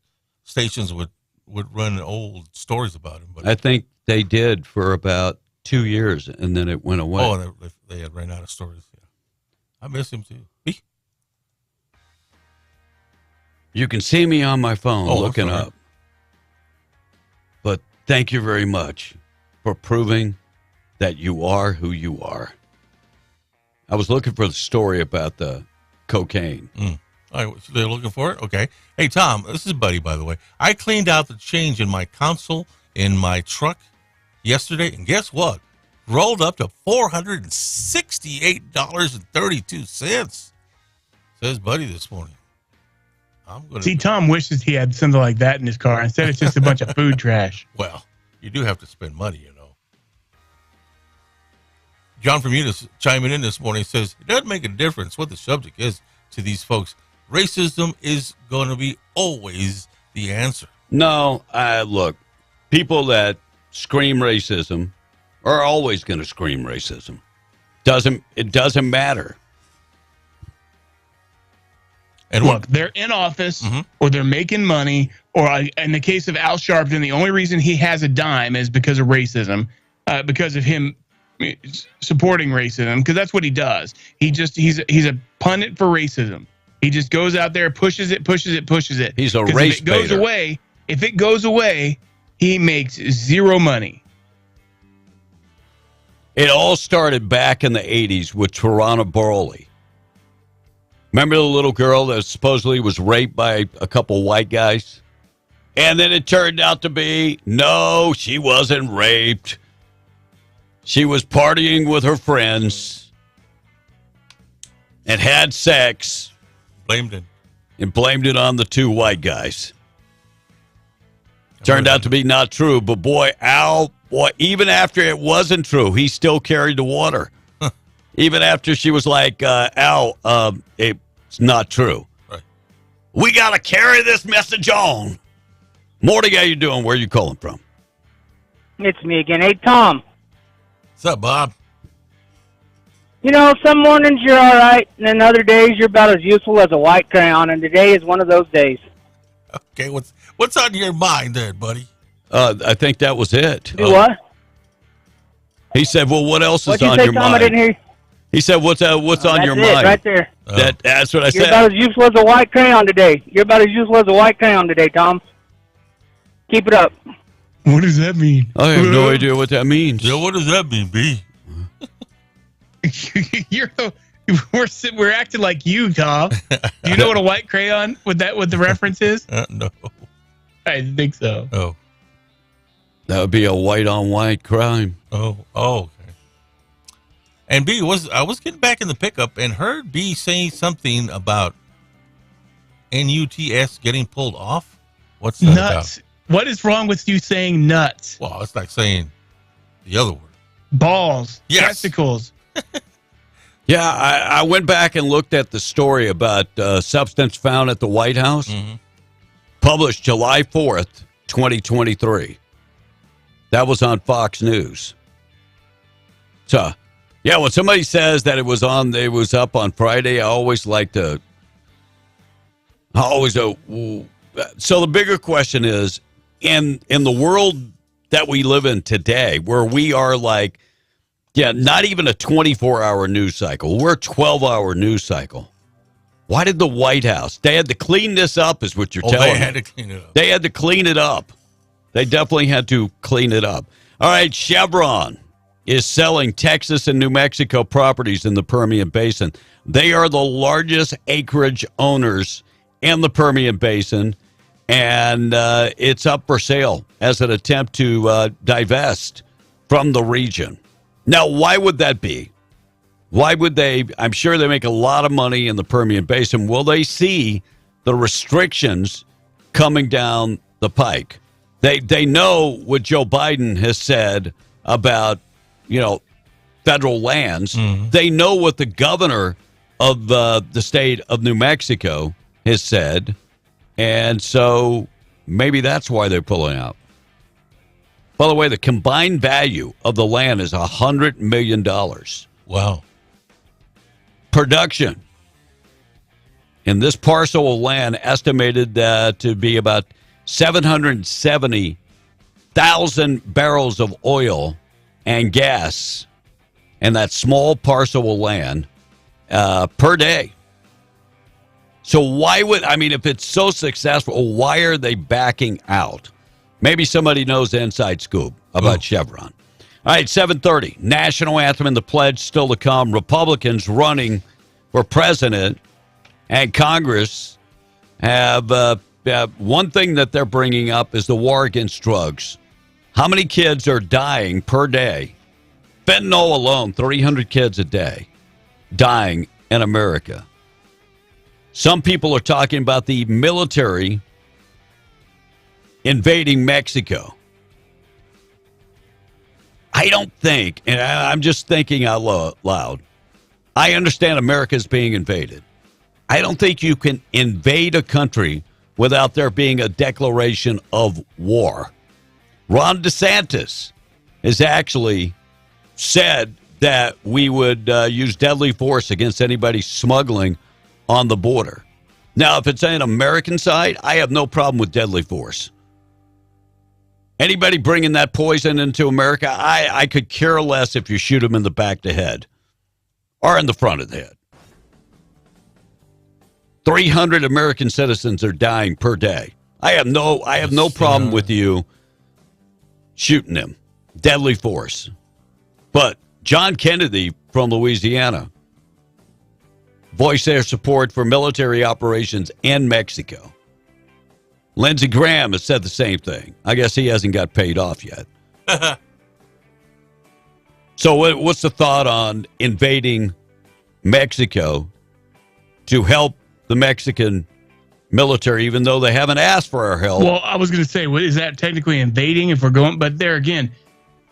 Stations would run old stories about him. But I think they did for about 2 years, and then it went away. Oh, and they had ran out of stories. Yeah. I miss him, too. P? You can see me on my phone looking up. But thank you very much for proving that you are who you are. I was looking for the story about the cocaine. All right, so they're looking for it? Okay. Hey, Tom, this is Buddy, by the way. I cleaned out the change in my console in my truck yesterday, and guess what? Rolled up to $468.32. Says Buddy this morning. See, Tom wishes he had something like that in his car. Instead, it's just a bunch of food trash. Well, you do have to spend money, John from Eunice chiming in this morning says, it doesn't make a difference what the subject is to these folks. Racism is going to be always the answer. No, look, people that scream racism are always going to scream racism. It doesn't matter. And look, they're in office or they're making money, or in the case of Al Sharpton, the only reason he has a dime is because of racism, because of him supporting racism, because that's what he does. He's a pundit for racism. He just goes out there, pushes it. He's a race baiter. If it goes away, he makes zero money. It all started back in the 80s with Tarana Burley. Remember the little girl that supposedly was raped by a couple white guys? And then it turned out to be, no, she wasn't raped. She was partying with her friends and had sex. Blamed it. And blamed it on the two white guys. Turned out to be not true, but boy, Al, even after it wasn't true, he still carried the water. Even after she was like, Al, it's not true. Right. We got to carry this message on. Morty, how you doing? Where are you calling from? It's me again. Hey, Tom. What's up, Bob? Some mornings you're all right, and then other days you're about as useful as a white crayon, and today is one of those days. Okay, what's on your mind there, buddy? I think that was it. Do what? He said, well, what else is What'd on you say, your Tom? mind? I didn't hear you. He said, what's on your mind? Right there. That's what I said. You're about as useful as a white crayon today. You're about as useful as a white crayon today, Tom. Keep it up. What does that mean? I have no idea what that means. Yeah, what does that mean, B? We're acting like you, Tom. Do you know what a white crayon what the reference is? No. I think so. Oh. That would be a white on white crime. Oh, okay. And B, I was getting back in the pickup and heard B saying something about NUTS getting pulled off. What's that nuts? About? What is wrong with you saying nuts? Well, it's like saying the other word. Balls. Yes. Testicles. Yeah, I went back and looked at the story about substance found at the White House, published July 4th, 2023. That was on Fox News. So, yeah, when somebody says that it was up on Friday, I always like to. So the bigger question is, in the world that we live in today, where we are like, not even a 24-hour news cycle. We're a 12-hour news cycle. Why did the White House? They had to clean this up, is what you're telling me. They had to clean it up. They had to clean it up. They definitely had to clean it up. All right, Chevron is selling Texas and New Mexico properties in the Permian Basin. They are the largest acreage owners in the Permian Basin, and it's up for sale as an attempt to divest from the region. Now, why would that be? Why would they? I'm sure they make a lot of money in the Permian Basin. Will they see the restrictions coming down the pike. They know what Joe Biden has said about, federal lands. Mm-hmm. They know what the governor of the state of New Mexico has said. And so maybe that's why they're pulling out. By the way, the combined value of the land is $100 million. Wow. Production in this parcel of land estimated to be about 770,000 barrels of oil and gas in that small parcel of land per day. So if it's so successful, why are they backing out? Maybe somebody knows the inside scoop about Chevron. All right, 7:30. National anthem and the pledge still to come. Republicans running for president and Congress have one thing that they're bringing up is the war against drugs. How many kids are dying per day? Fentanyl alone, 300 kids a day dying in America. Some people are talking about the military invading Mexico. I don't think, and I'm just thinking out loud, I understand America's being invaded. I don't think you can invade a country without there being a declaration of war. Ron DeSantis has actually said that we would use deadly force against anybody smuggling on the border. Now, if it's an American side, I have no problem with deadly force. Anybody bringing that poison into America, I could care less if you shoot them in the back of the head or in the front of the head. 300 American citizens are dying per day. I have no problem with you shooting them. Deadly force. But John Kennedy from Louisiana voiced their support for military operations in Mexico. Lindsey Graham has said the same thing. I guess he hasn't got paid off yet. So what's the thought on invading Mexico to help the Mexican military, even though they haven't asked for our help? Well, I was going to say, is that technically invading if we're going? But there again,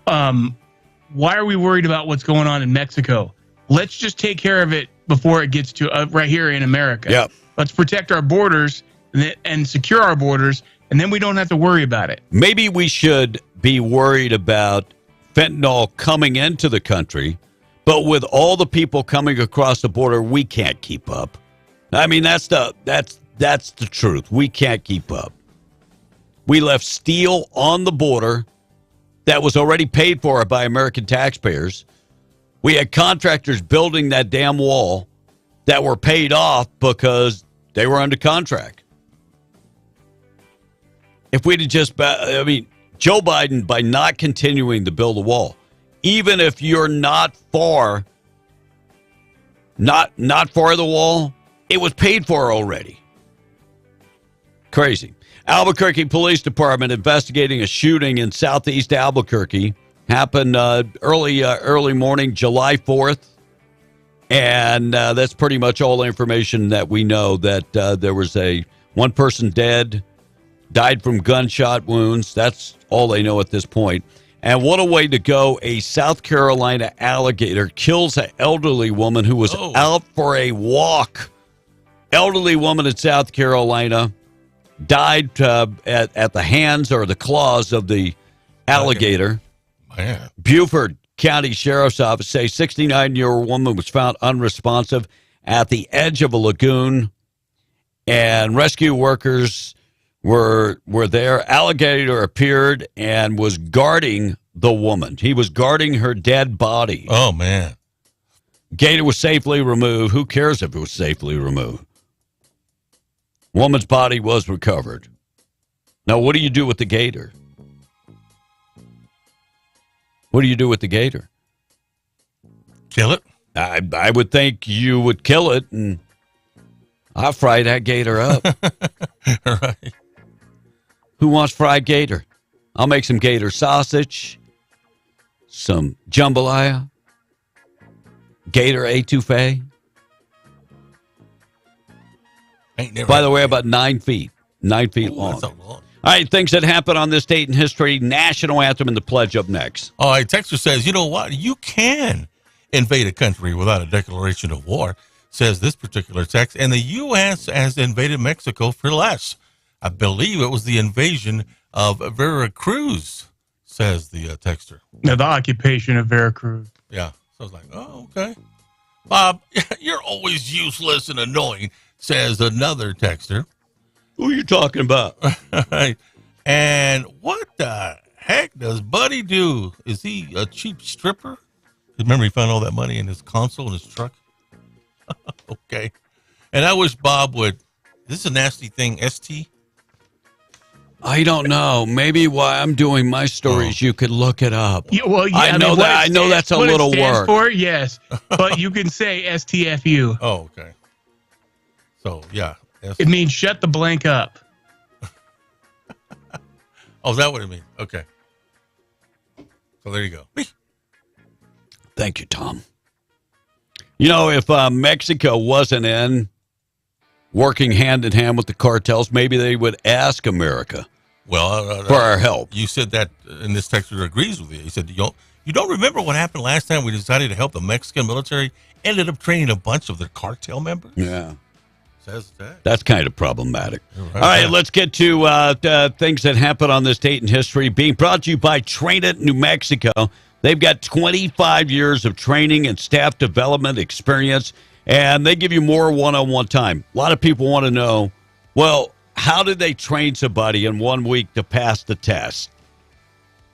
why are we worried about what's going on in Mexico? Let's just take care of it before it gets to right here in America. Yep. Let's protect our borders and secure our borders, and then we don't have to worry about it. Maybe we should be worried about fentanyl coming into the country, but with all the people coming across the border, we can't keep up. I mean, that's the truth. We can't keep up. We left steel on the border that was already paid for by American taxpayers. We had contractors building that damn wall that were paid off because they were under contract. If we'd have just, Joe Biden, by not continuing to build a wall, even if you're not far of the wall, it was paid for already. Crazy. Albuquerque Police Department investigating a shooting in southeast Albuquerque. Happened early morning, July 4th. And that's pretty much all the information that we know, that there was one person dead, died from gunshot wounds. That's all they know at this point. And what a way to go. A South Carolina alligator kills an elderly woman who was out for a walk. Elderly woman in South Carolina died at the hands or the claws of the alligator. Man. Beaufort County Sheriff's Office say 69-year-old woman was found unresponsive at the edge of a lagoon, and rescue workers were there. Alligator appeared and was guarding the woman. He was guarding her dead body. Oh, man. Gator was safely removed. Who cares if it was safely removed? Woman's body was recovered. Now, what do you do with the gator? What do you do with the gator? Kill it? I would think you would kill it, and I'll fry that gator up. Right. Who wants fried gator? I'll make some gator sausage, some jambalaya, gator etouffee. By the way, about 9 feet. 9 feet long. That's long. All right, things that happen on this date in history. National anthem and the pledge up next. All right, Texter says, you know what? You can invade a country without a declaration of war, says this particular text. And the U.S. has invaded Mexico for less. I believe it was the invasion of Veracruz, says the texter. Now, the occupation of Veracruz. Yeah. So I was like, oh, okay. Bob, you're always useless and annoying, says another texter. Who are you talking about? And what the heck does Buddy do? Is he a cheap stripper? Remember, he found all that money in his console in his truck? Okay. And I wish Bob would. This is a nasty thing, ST? I don't know. Maybe while I'm doing my stories, you could look it up. Yeah, well, yeah, I know that. I know that's a little what it stands work. For, yes, but you can say STFU. Oh, okay. So, yeah. It means shut the blank up. Oh, is that what it means? Okay. So there you go. Thank you, Tom. You know, if Mexico wasn't in working hand in hand with the cartels, maybe they would ask America for our help. You said that, and this texter agrees with you. He said, you don't remember what happened last time we decided to help the Mexican military? Ended up training a bunch of their cartel members? Yeah. Says that. That's kind of problematic. All right, let's get to things that happen on this date in history. Being brought to you by Train It New Mexico. They've got 25 years of training and staff development experience, and they give you more one-on-one time. A lot of people want to know, well, how did they train somebody in 1 week to pass the test?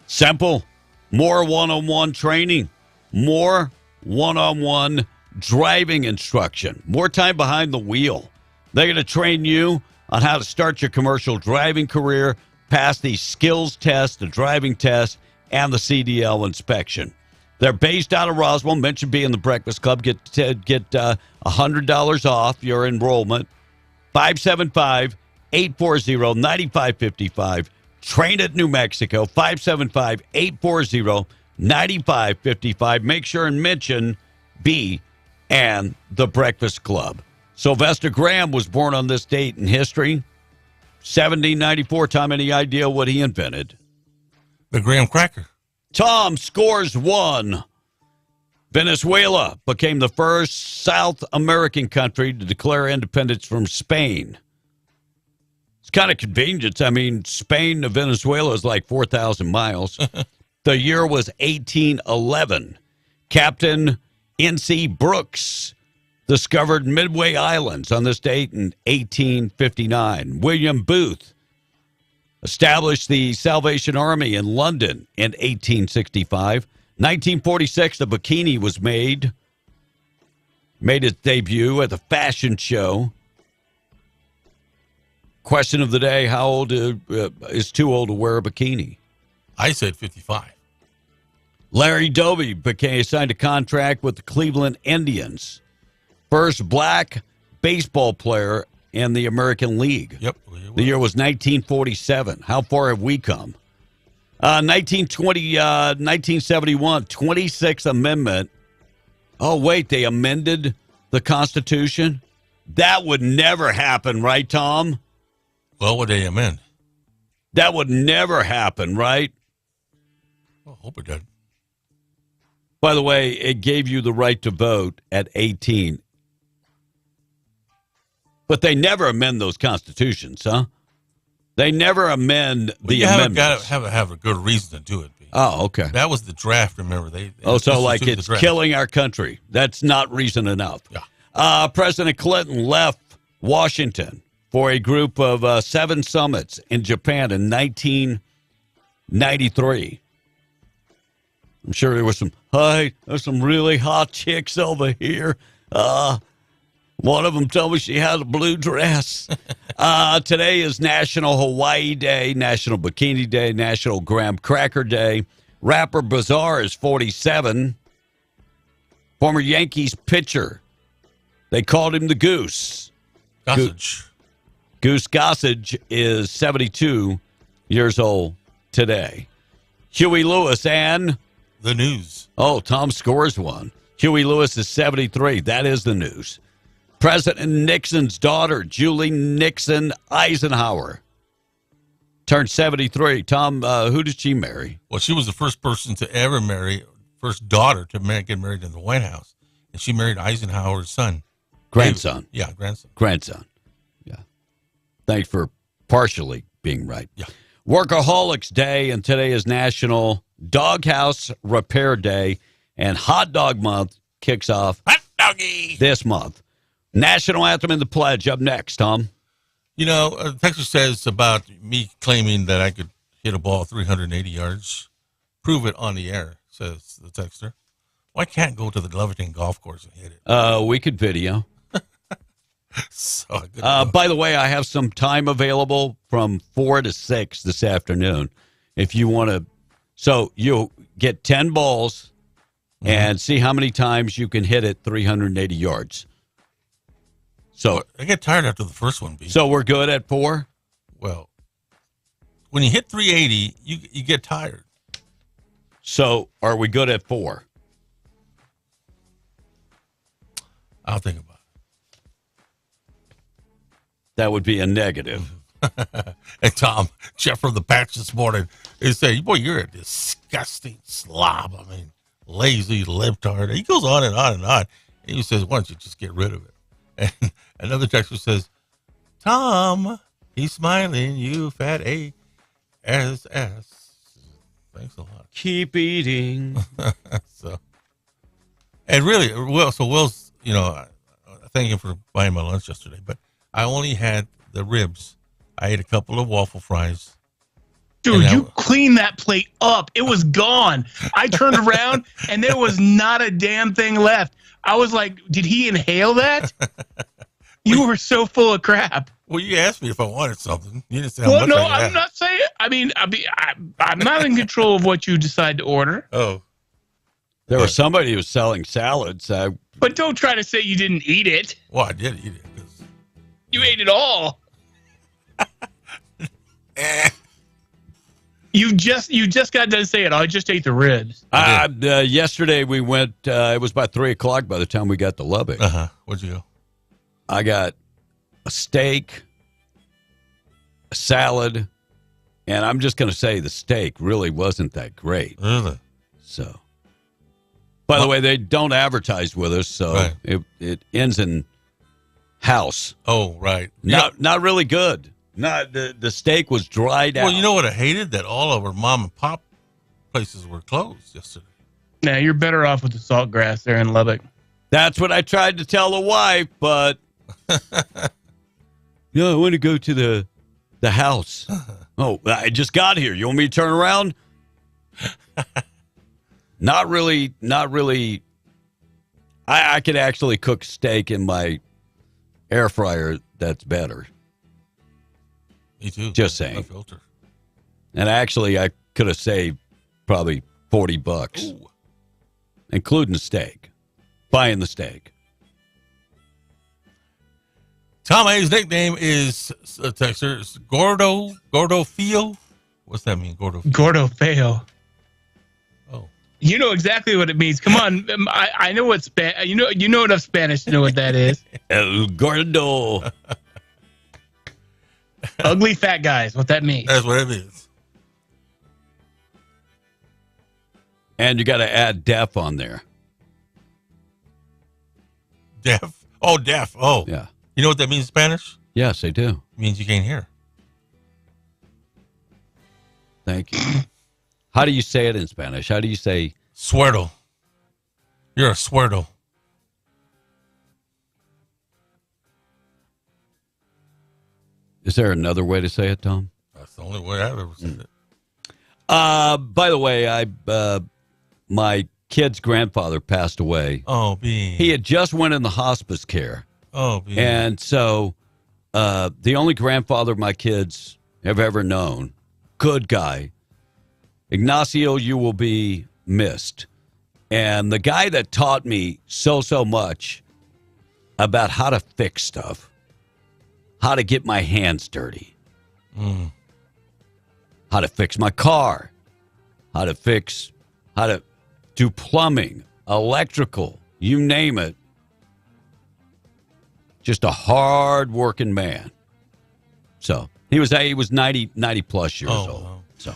Simple. More one-on-one training. More one-on-one driving instruction. More time behind the wheel. They're going to train you on how to start your commercial driving career, pass the skills test, the driving test, and the CDL inspection. They're based out of Roswell. Mention being the Breakfast Club. Get $100 off your enrollment. 575-840-9555. Train at New Mexico. 575-840-9555. Make sure and mention B and the Breakfast Club. Sylvester Graham was born on this date in history. 1794. Tom, any idea what he invented? The graham cracker. Tom scores 1. Venezuela became the first South American country to declare independence from Spain. It's kind of convenient. I mean, Spain to Venezuela is like 4,000 miles. The year was 1811. Captain N.C. Brooks discovered Midway Islands on this date in 1859. William Booth established the Salvation Army in London in 1865. 1946, the bikini was made its debut at the fashion show. Question of the day, how old is too old to wear a bikini? I said 55. Larry Doby signed a contract with the Cleveland Indians. First black baseball player in the American League. Yep. The year was 1947. How far have we come? 1971, 26th Amendment. Oh, wait, they amended the Constitution? That would never happen, right, Tom? Well, what did they amend? That would never happen, right? I hope it did. By the way, it gave you the right to vote at 18. But they never amend those constitutions, huh? They never amend the amendments. You got to have a good reason to do it. Oh, okay. That was the draft, remember? So like it's killing our country. That's not reason enough. Yeah. President Clinton left Washington for a group of 7 summits in Japan in 1993. I'm sure there was there's some really hot chicks over here. One of them told me she had a blue dress. Today is National Hawaii Day, National Bikini Day, National Graham Cracker Day. Rapper Bizarre is 47. Former Yankees pitcher. They called him the Goose. Gossage. Goose Gossage is 72 years old today. Huey Lewis and the news. Oh, Tom scores 1. Huey Lewis is 73. That is the news. President Nixon's daughter, Julie Nixon Eisenhower, turned 73. Tom, who did she marry? Well, she was the first person to ever marry, first daughter to get married in the White House. And she married Eisenhower's son. Grandson. Yeah, grandson. Grandson. Yeah. Thanks for partially being right. Yeah. Workaholics Day, and today is National Doghouse Repair Day, and Hot Dog Month kicks off this month. National Anthem and the Pledge up next, Tom. You know, Texas says about me claiming that I could hit a ball 380 yards. Prove it on the air, says the texter. Well, I can't go to the Gloverton golf course and hit it. We could video. So by the way, I have some time available from 4 to 6 this afternoon. If you want to, so you'll get 10 balls and see how many times you can hit it 380 yards. So I get tired after the first one, B. So we're good at 4? Well, when you hit 380, you get tired. So are we good at 4? I'll think about it. That would be a negative. And Tom, Jeff from the patch this morning, he said, boy, you're a disgusting slob. I mean, lazy libtard. He goes on and on and on. And he says, why don't you just get rid of it? And another texter says, Tom, he's smiling, you fat ass. Thanks a lot. Keep eating. So, and really, Will's, you know, thank him for buying my lunch yesterday, but I only had the ribs. I ate a couple of waffle fries. Dude, you cleaned that plate up. It was gone. I turned around and there was not a damn thing left. I was like, did he inhale that? You were so full of crap. Well, you asked me if I wanted something. You didn't say how much I had. I'm not saying. I mean, I'm not in control of what you decide to order. Oh. There was somebody who was selling salads. But don't try to say you didn't eat it. Well, I did eat it. You ate it all. You just got done saying, I just ate the ribs. Yesterday we went, it was about 3 o'clock by the time we got to Lubbock. Where'd you go? I got a steak, a salad, and I'm just going to say the steak really wasn't that great. Really? So, by the way, they don't advertise with us, so right. it ends in house. Oh, right. Not really good. Not the steak was dried out. Well, you know what I hated? That all of our mom and pop places were closed yesterday. Nah, you're better off with the salt grass there in Lubbock. That's what I tried to tell the wife, but I want to go to the house. Oh, I just got here. You want me to turn around? Not really. I could actually cook steak in my air fryer. That's better. Me too. Just saying. No filter. And actually, I could have saved probably $40, including the steak. Buying the steak. Tom A's nickname is texter Gordo Feo. What's that mean? Gordo Feo. Oh. You know exactly what it means. Come on, I know what you know enough Spanish to know what that is. El Gordo. Ugly fat guys. What that means? That's what it means. And you got to add deaf on there. Deaf? Oh, deaf. Oh. Yeah. You know what that means in Spanish? Yes, I do. It means you can't hear. Thank you. How do you say it in Spanish? How do you say? Suerdo. You're a suerdo. Is there another way to say it, Tom? That's the only way I've ever said it. By the way, my kid's grandfather passed away. Oh, B. He had just went in the hospice care. Oh, B. And so the only grandfather my kids have ever known, good guy, Ignacio, you will be missed. And the guy that taught me so much about how to fix stuff, how to get my hands dirty, how to fix my car, how to do plumbing, electrical, you name it. Just a hard-working man. So he was 90 plus years old. Wow. So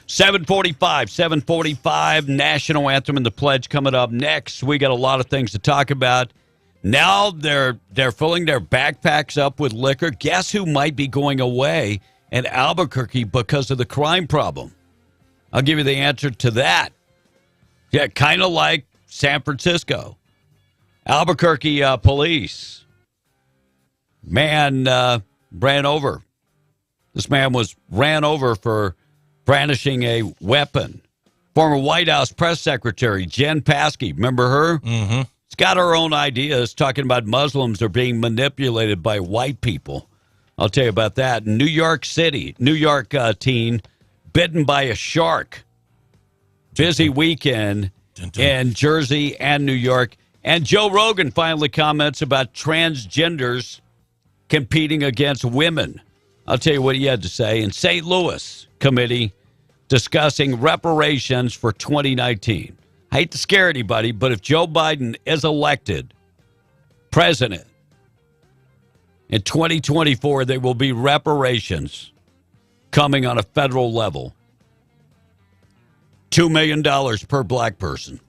7:45, national anthem and the pledge coming up next. We got a lot of things to talk about. Now they're filling their backpacks up with liquor. Guess who might be going away in Albuquerque because of the crime problem? I'll give you the answer to that. Yeah, kind of like San Francisco. Albuquerque police. Man ran over. This man was ran over for brandishing a weapon. Former White House press secretary Jen Psaki, remember her? Mm-hmm. She's got her own ideas talking about Muslims are being manipulated by white people. I'll tell you about that. New York City, New York teen bitten by a shark. Busy weekend in Jersey and New York. And Joe Rogan finally comments about transgenders competing against women. I'll tell you what he had to say. In St. Louis committee discussing reparations for 2019. I hate to scare anybody, but if Joe Biden is elected president in 2024, there will be reparations coming on a federal level. $2 million per black person.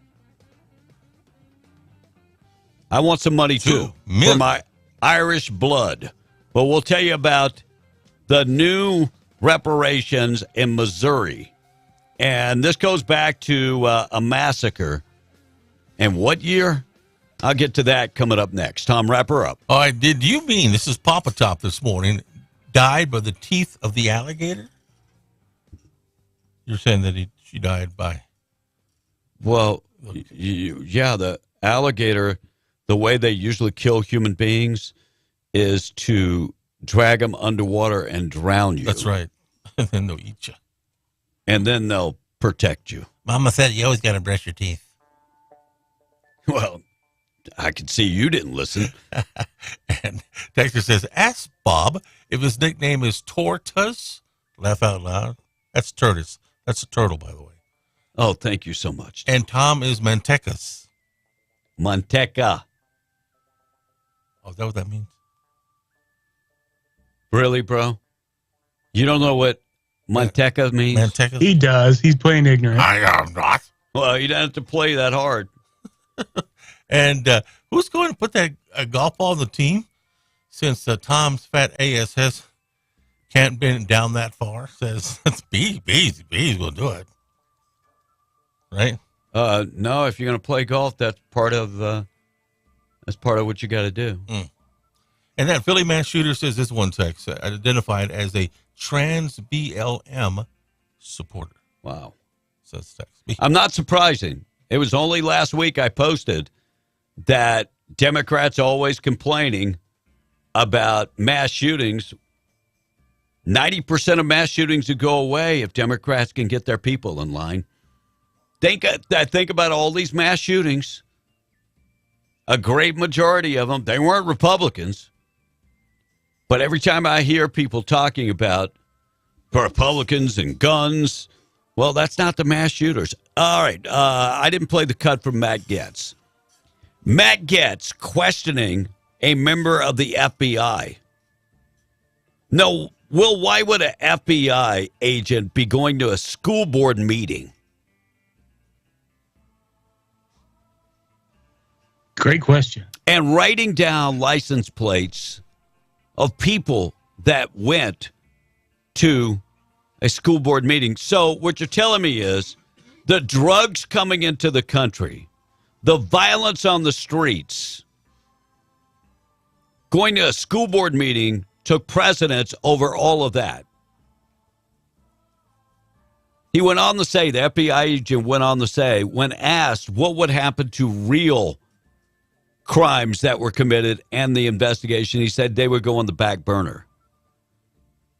I want some money, too, for my Irish blood. But we'll tell you about the new reparations in Missouri. And this goes back to a massacre. And what year? I'll get to that coming up next. Tom, wrap her up. All right, did you mean, this is Papa Top this morning, died by the teeth of the alligator? You're saying that she died by... Well, yeah, the alligator, the way they usually kill human beings is to drag them underwater and drown you. That's right. And then they'll eat you. And then they'll protect you. Mama said you always got to brush your teeth. Well, I can see you didn't listen. And Dexter says, ask Bob if his nickname is Tortoise. Laugh out loud. That's Tortoise. That's a turtle, by the way. Oh, thank you so much. And Tom is Mantecas. Manteca. Oh, is that what that means? Really, bro? You don't know what Manteca means? Manteca? He does. He's playing ignorant. I am not. Well, you don't have to play that hard. And who's going to put that golf ball on the team? Since Tom's fat ASS can't bend down that far, says it's Bees will do it. Right? No, if you're going to play golf, that's part of what you got to do. Mm. And that Philly mass shooter says this one text identified as a trans BLM supporter. Wow. Says text. I'm not surprising. It was only last week I posted that Democrats always complaining about mass shootings. 90% of mass shootings would go away if Democrats can get their people in line. Think about all these mass shootings. A great majority of them, they weren't Republicans. But every time I hear people talking about Republicans and guns, well, that's not the mass shooters. All right, I didn't play the cut from Matt Gaetz. Matt Gaetz questioning a member of the FBI. No, Will, why would an FBI agent be going to a school board meeting? Great question. And writing down license plates of people that went to a school board meeting. So what you're telling me is the drugs coming into the country, the violence on the streets, going to a school board meeting took precedence over all of that. He went on to say, the FBI agent went on to say, when asked what would happen to real crimes that were committed and the investigation, he said they would go on the back burner.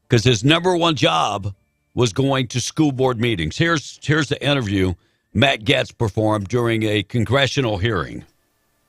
Because his number one job was going to school board meetings. Here's the interview Matt Gaetz performed during a congressional hearing.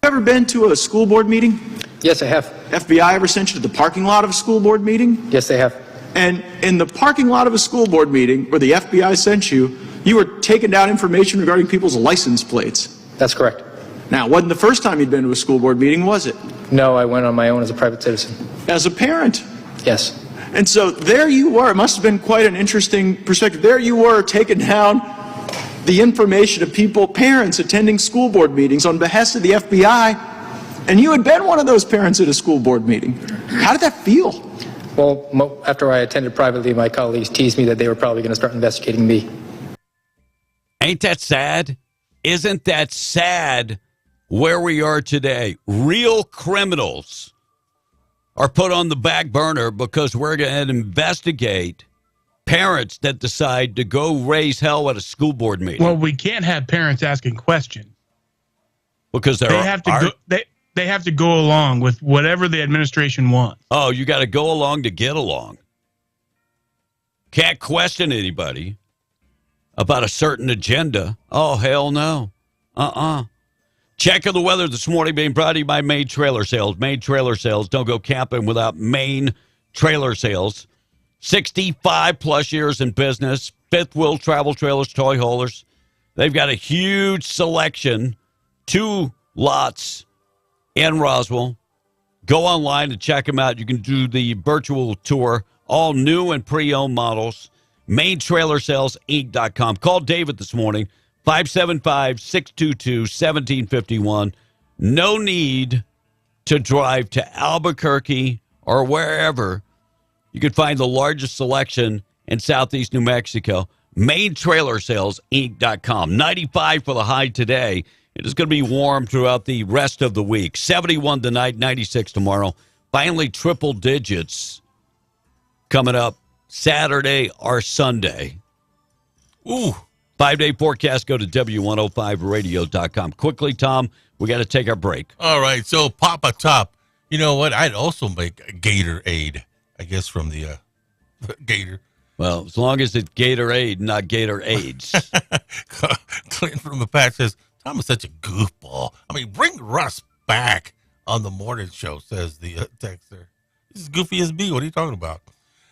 Ever been to a school board meeting? Yes, I have. FBI ever sent you to the parking lot of a school board meeting? Yes, they have. And in the parking lot of a school board meeting where the FBI sent you, you were taking down information regarding people's license plates. That's correct. Now, it wasn't the first time you'd been to a school board meeting, was it? No, I went on my own as a private citizen. As a parent? Yes. And so there you were. It must have been quite an interesting perspective. There you were, taking down the information of people, parents attending school board meetings on behest of the FBI, and you had been one of those parents at a school board meeting. How did that feel? Well, after I attended privately, my colleagues teased me that they were probably going to start investigating me. Ain't that sad? Isn't that sad where we are today? Real criminals are put on the back burner because we're going to investigate parents that decide to go raise hell at a school board meeting. Well, we can't have parents asking questions because they have to go along with whatever the administration wants. Oh, you got to go along to get along. Can't question anybody about a certain agenda. Oh, hell no. Check of the weather this morning being brought to you by Maine Trailer Sales. Maine Trailer Sales. Don't go camping without Maine Trailer Sales. 65 plus years in business. Fifth wheel travel trailers, toy haulers. They've got a huge selection. 2 lots in Roswell. Go online and check them out. You can do the virtual tour. All new and pre-owned models. MainTrailerSalesInc.com. Call David this morning. 575-622-1751. No need to drive to Albuquerque or wherever. You can find the largest selection in southeast New Mexico. MainTrailerSalesInc.com. 95 for the high today. It is going to be warm throughout the rest of the week. 71 tonight, 96 tomorrow. Finally, triple digits coming up Saturday or Sunday. Ooh. 5-day forecast, go to W105radio.com. Quickly, Tom, we got to take our break. All right, so Papa Top, you know what? I'd also make a Gatorade, I guess, from the Gator. Well, as long as it's Gatorade, not Gator AIDS. Clinton from the patch says, Tom is such a goofball. I mean, bring Russ back on the morning show, says the texter. This is goofy as me. What are you talking about?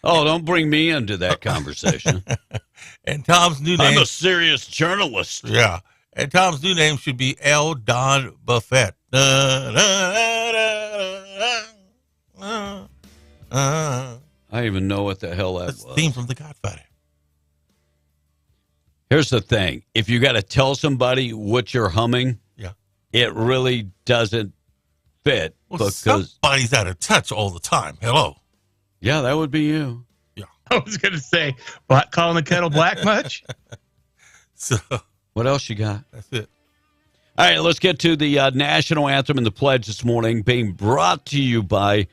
Oh, don't bring me into that conversation. And Tom's new name. I'm a serious journalist. Yeah. And Tom's new name should be L. Don Buffett. I don't even know what the hell that was. Theme from The Godfather. Here's the thing. If you got to tell somebody what you're humming, yeah, it really doesn't fit. Well, because somebody's out of touch all the time. Hello. Yeah, that would be you. Yeah. I was going to say, calling the kettle black much? So, what else you got? That's it. All right, let's get to the national anthem and the pledge this morning, being brought to you by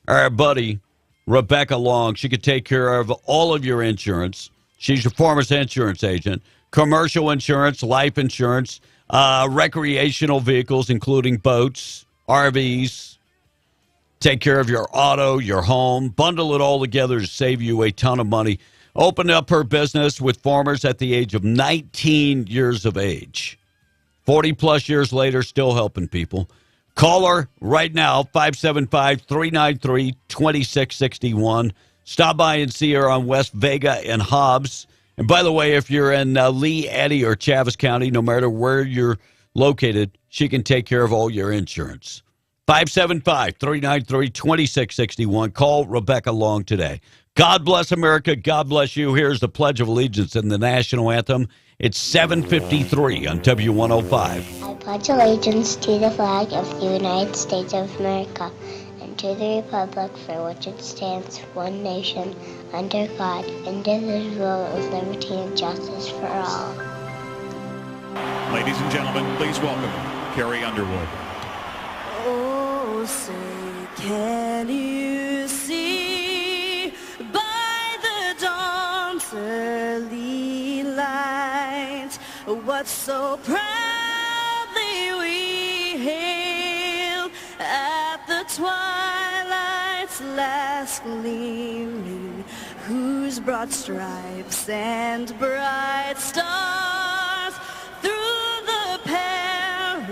our buddy, Rebecca Long. She could take care of all of your insurance. She's your Farmers Insurance agent. Commercial insurance, life insurance, recreational vehicles, including boats, RVs. Take care of your auto, your home. Bundle it all together to save you a ton of money. Opened up her business with Farmers at the age of 19 years of age. 40-plus years later, still helping people. Call her right now, 575-393-2661. Stop by and see her on West Vega and Hobbs. And by the way, if you're in Lee, Eddy, or Chaves County, no matter where you're located, she can take care of all your insurance. 575-393-2661. Call Rebecca Long today. God bless America. God bless you. Here's the Pledge of Allegiance and the National Anthem. It's 7:53 on W105. I pledge allegiance to the flag of the United States of America and to the republic for which it stands, one nation, under God, indivisible, with liberty and justice for all. Ladies and gentlemen, please welcome Carrie Underwood. Oh, say, can you see by the dawn's early light what so proudly we hailed at the twilight's last gleaming, whose broad stripes and bright stars through the perilous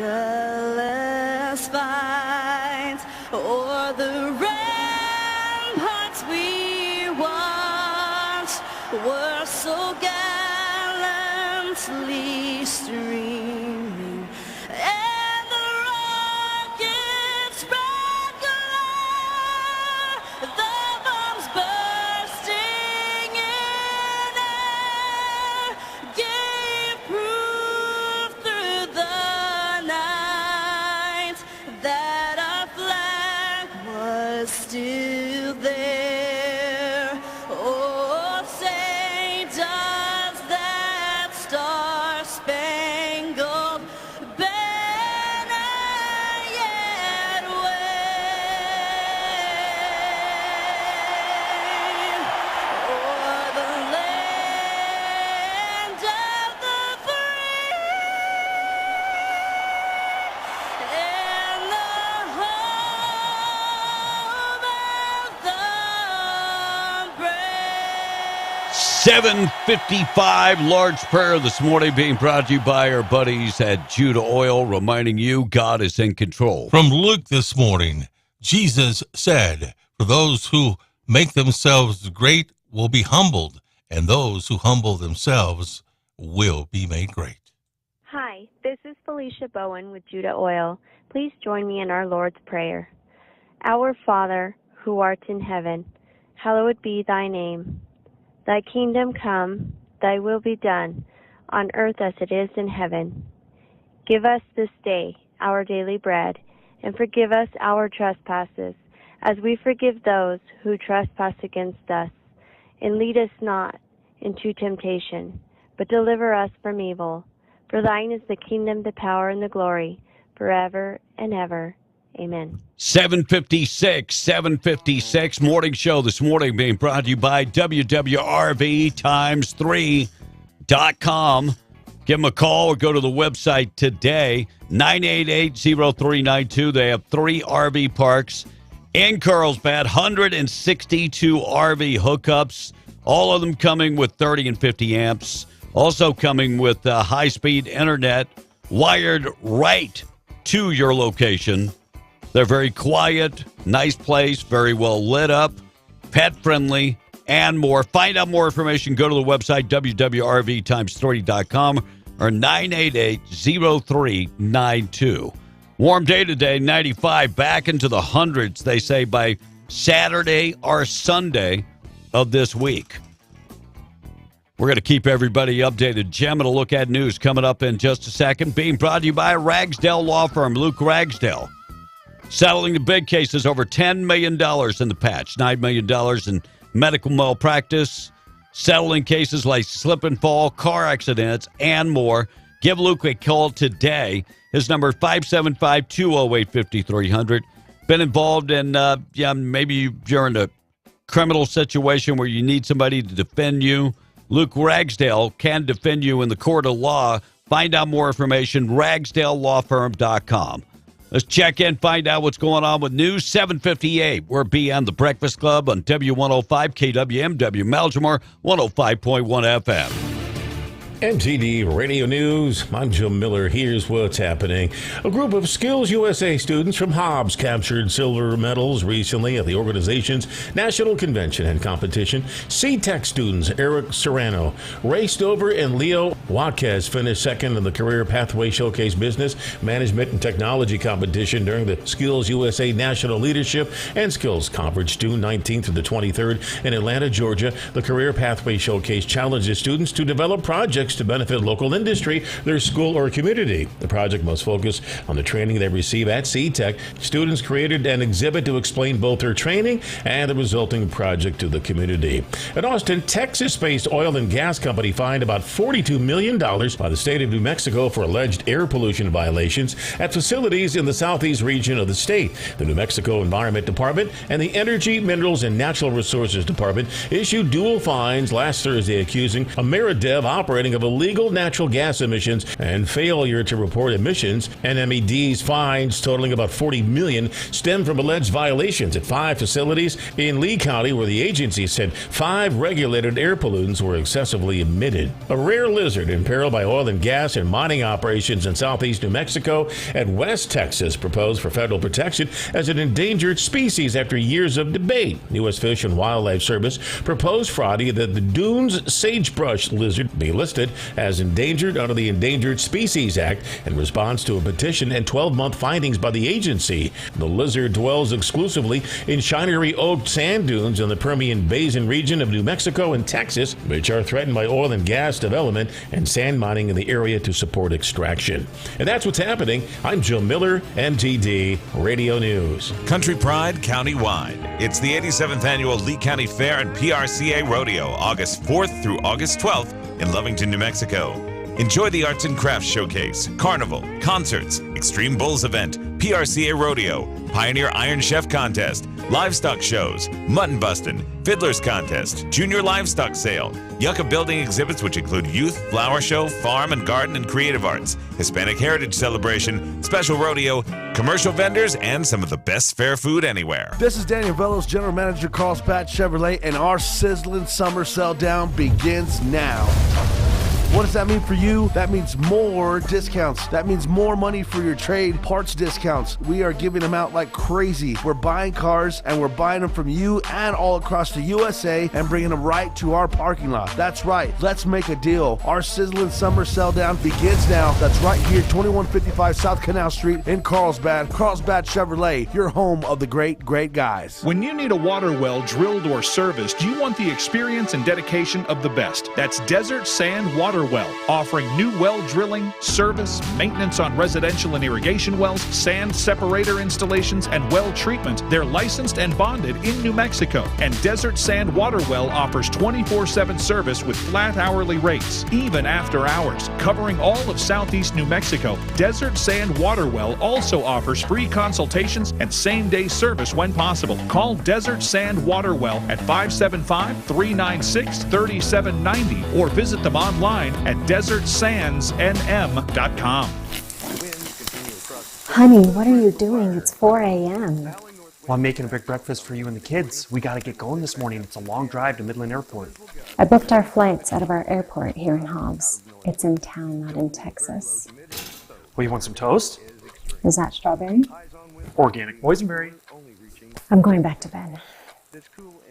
fight o'er the ramparts we watched were so gallantly streaming, and the rockets spread 7:55, Lord's Prayer this morning being brought to you by our buddies at Judah Oil, reminding you God is in control. From Luke this morning, Jesus said, "For those who make themselves great will be humbled, and those who humble themselves will be made great." Hi, this is Felicia Bowen with Judah Oil. Please join me in our Lord's Prayer. Our Father, who art in heaven, hallowed be thy name. Thy kingdom come, thy will be done, on earth as it is in heaven. Give us this day our daily bread, and forgive us our trespasses, as we forgive those who trespass against us. And lead us not into temptation, but deliver us from evil. For thine is the kingdom, the power, and the glory, forever and ever. Amen. 7:56, morning show this morning being brought to you by WWRV times3.com. Give them a call or go to the website today, 988-0392. They have 3 RV parks in Carlsbad, 162 RV hookups, all of them coming with 30 and 50 amps, also coming with high-speed internet wired right to your location. They're very quiet, nice place, very well lit up, pet-friendly, and more. Find out more information. Go to the website, WWRV times3.com or 988-0392. Warm day today, 95, back into the hundreds, they say, by Saturday or Sunday of this week. We're going to keep everybody updated. Jim, and a look at news coming up in just a second. Being brought to you by Ragsdale Law Firm, Luke Ragsdale. Settling the big cases, over $10 million in the patch, $9 million in medical malpractice, settling cases like slip and fall, car accidents, and more. Give Luke a call today. His number is 575-208-5300. Been involved in, maybe you're in a criminal situation where you need somebody to defend you. Luke Ragsdale can defend you in the court of law. Find out more information, ragsdalelawfirm.com. Let's check in, find out what's going on with news. 7:58. We're beyond the Breakfast Club on W105 KWMW Malmsmore, 105.1 FM. MTD Radio News. I'm Jim Miller. Here's what's happening. A group of Skills USA students from Hobbs captured silver medals recently at the organization's national convention and competition. C-Tech students Eric Serrano raced over, and Leo Watkes finished second in the Career Pathway Showcase Business, Management, and Technology competition during the Skills USA National Leadership and Skills Conference, June 19th through the 23rd in Atlanta, Georgia. The Career Pathway Showcase challenges students to develop projects to benefit local industry, their school, or community. The project must focus on the training they receive at C-Tech. Students created an exhibit to explain both their training and the resulting project to the community. An Austin, Texas-based oil and gas company fined about $42 million by the state of New Mexico for alleged air pollution violations at facilities in the southeast region of the state. The New Mexico Environment Department and the Energy, Minerals, and Natural Resources Department issued dual fines last Thursday accusing Ameridev operating of illegal natural gas emissions and failure to report emissions. NMED's fines, totaling about $40 million, stem from alleged violations at 5 facilities in Lee County, where the agency said 5 regulated air pollutants were excessively emitted. A rare lizard imperiled by oil and gas and mining operations in southeast New Mexico and West Texas proposed for federal protection as an endangered species after years of debate. U.S. Fish and Wildlife Service proposed Friday that the Dunes sagebrush lizard be listed as endangered under the Endangered Species Act in response to a petition and 12-month findings by the agency. The lizard dwells exclusively in shinery oak sand dunes in the Permian Basin region of New Mexico and Texas, which are threatened by oil and gas development and sand mining in the area to support extraction. And that's what's happening. I'm Joe Miller, MTD Radio News. Country Pride Countywide. It's the 87th Annual Lee County Fair and PRCA Rodeo, August 4th through August 12th in Lovington, New Mexico. Enjoy the Arts and Crafts Showcase, Carnival, concerts, Extreme Bulls event, PRCA Rodeo, Pioneer Iron Chef Contest, livestock shows, mutton busting, fiddler's contest, junior livestock sale, Yucca building exhibits which include youth, flower show, farm and garden and creative arts, Hispanic heritage celebration, special rodeo, commercial vendors, and some of the best fair food anywhere. This is Daniel Velos, General Manager, Carlsbad Chevrolet, and our sizzling summer sell down begins now. What does that mean for you? That means more discounts. That means more money for your trade, parts discounts. We are giving them out like crazy. We're buying cars and we're buying them from you and all across the USA and bringing them right to our parking lot. That's right. Let's make a deal. Our sizzling summer sell down begins now. That's right here, 2155 South Canal Street in Carlsbad. Carlsbad Chevrolet, your home of the great, great guys. When you need a water well drilled or serviced, you want the experience and dedication of the best. That's Desert Sand Water Well, offering new well drilling, service, maintenance on residential and irrigation wells, sand separator installations, and well treatment. They're licensed and bonded in New Mexico. And Desert Sand Water Well offers 24/7 service with flat hourly rates, even after hours, covering all of southeast New Mexico. Desert Sand Water Well also offers free consultations and same-day service when possible. Call Desert Sand Water Well at 575-396-3790 or visit them online at desertsandsnm.com. Honey, what are you doing? It's 4 a.m. Well, I'm making a big breakfast for you and the kids. We gotta get going this morning. It's a long drive to Midland Airport. I booked our flights out of our airport here in Hobbs. It's in town, not in Texas. Well, you want some toast? Is that strawberry? Organic boysenberry. I'm going back to bed.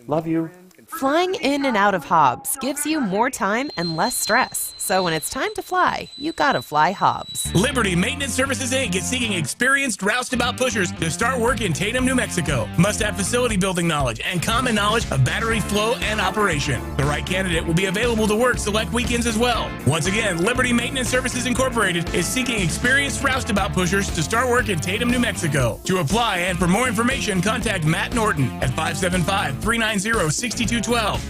Love you. Flying in and out of Hobbs gives you more time and less stress. So when it's time to fly, you gotta fly Hobbs. Liberty Maintenance Services, Inc. is seeking experienced roustabout pushers to start work in Tatum, New Mexico. Must have facility building knowledge and common knowledge of battery flow and operation. The right candidate will be available to work select weekends as well. Once again, Liberty Maintenance Services Incorporated is seeking experienced roustabout pushers to start work in Tatum, New Mexico. To apply and for more information, contact Matt Norton at 575-390-6212.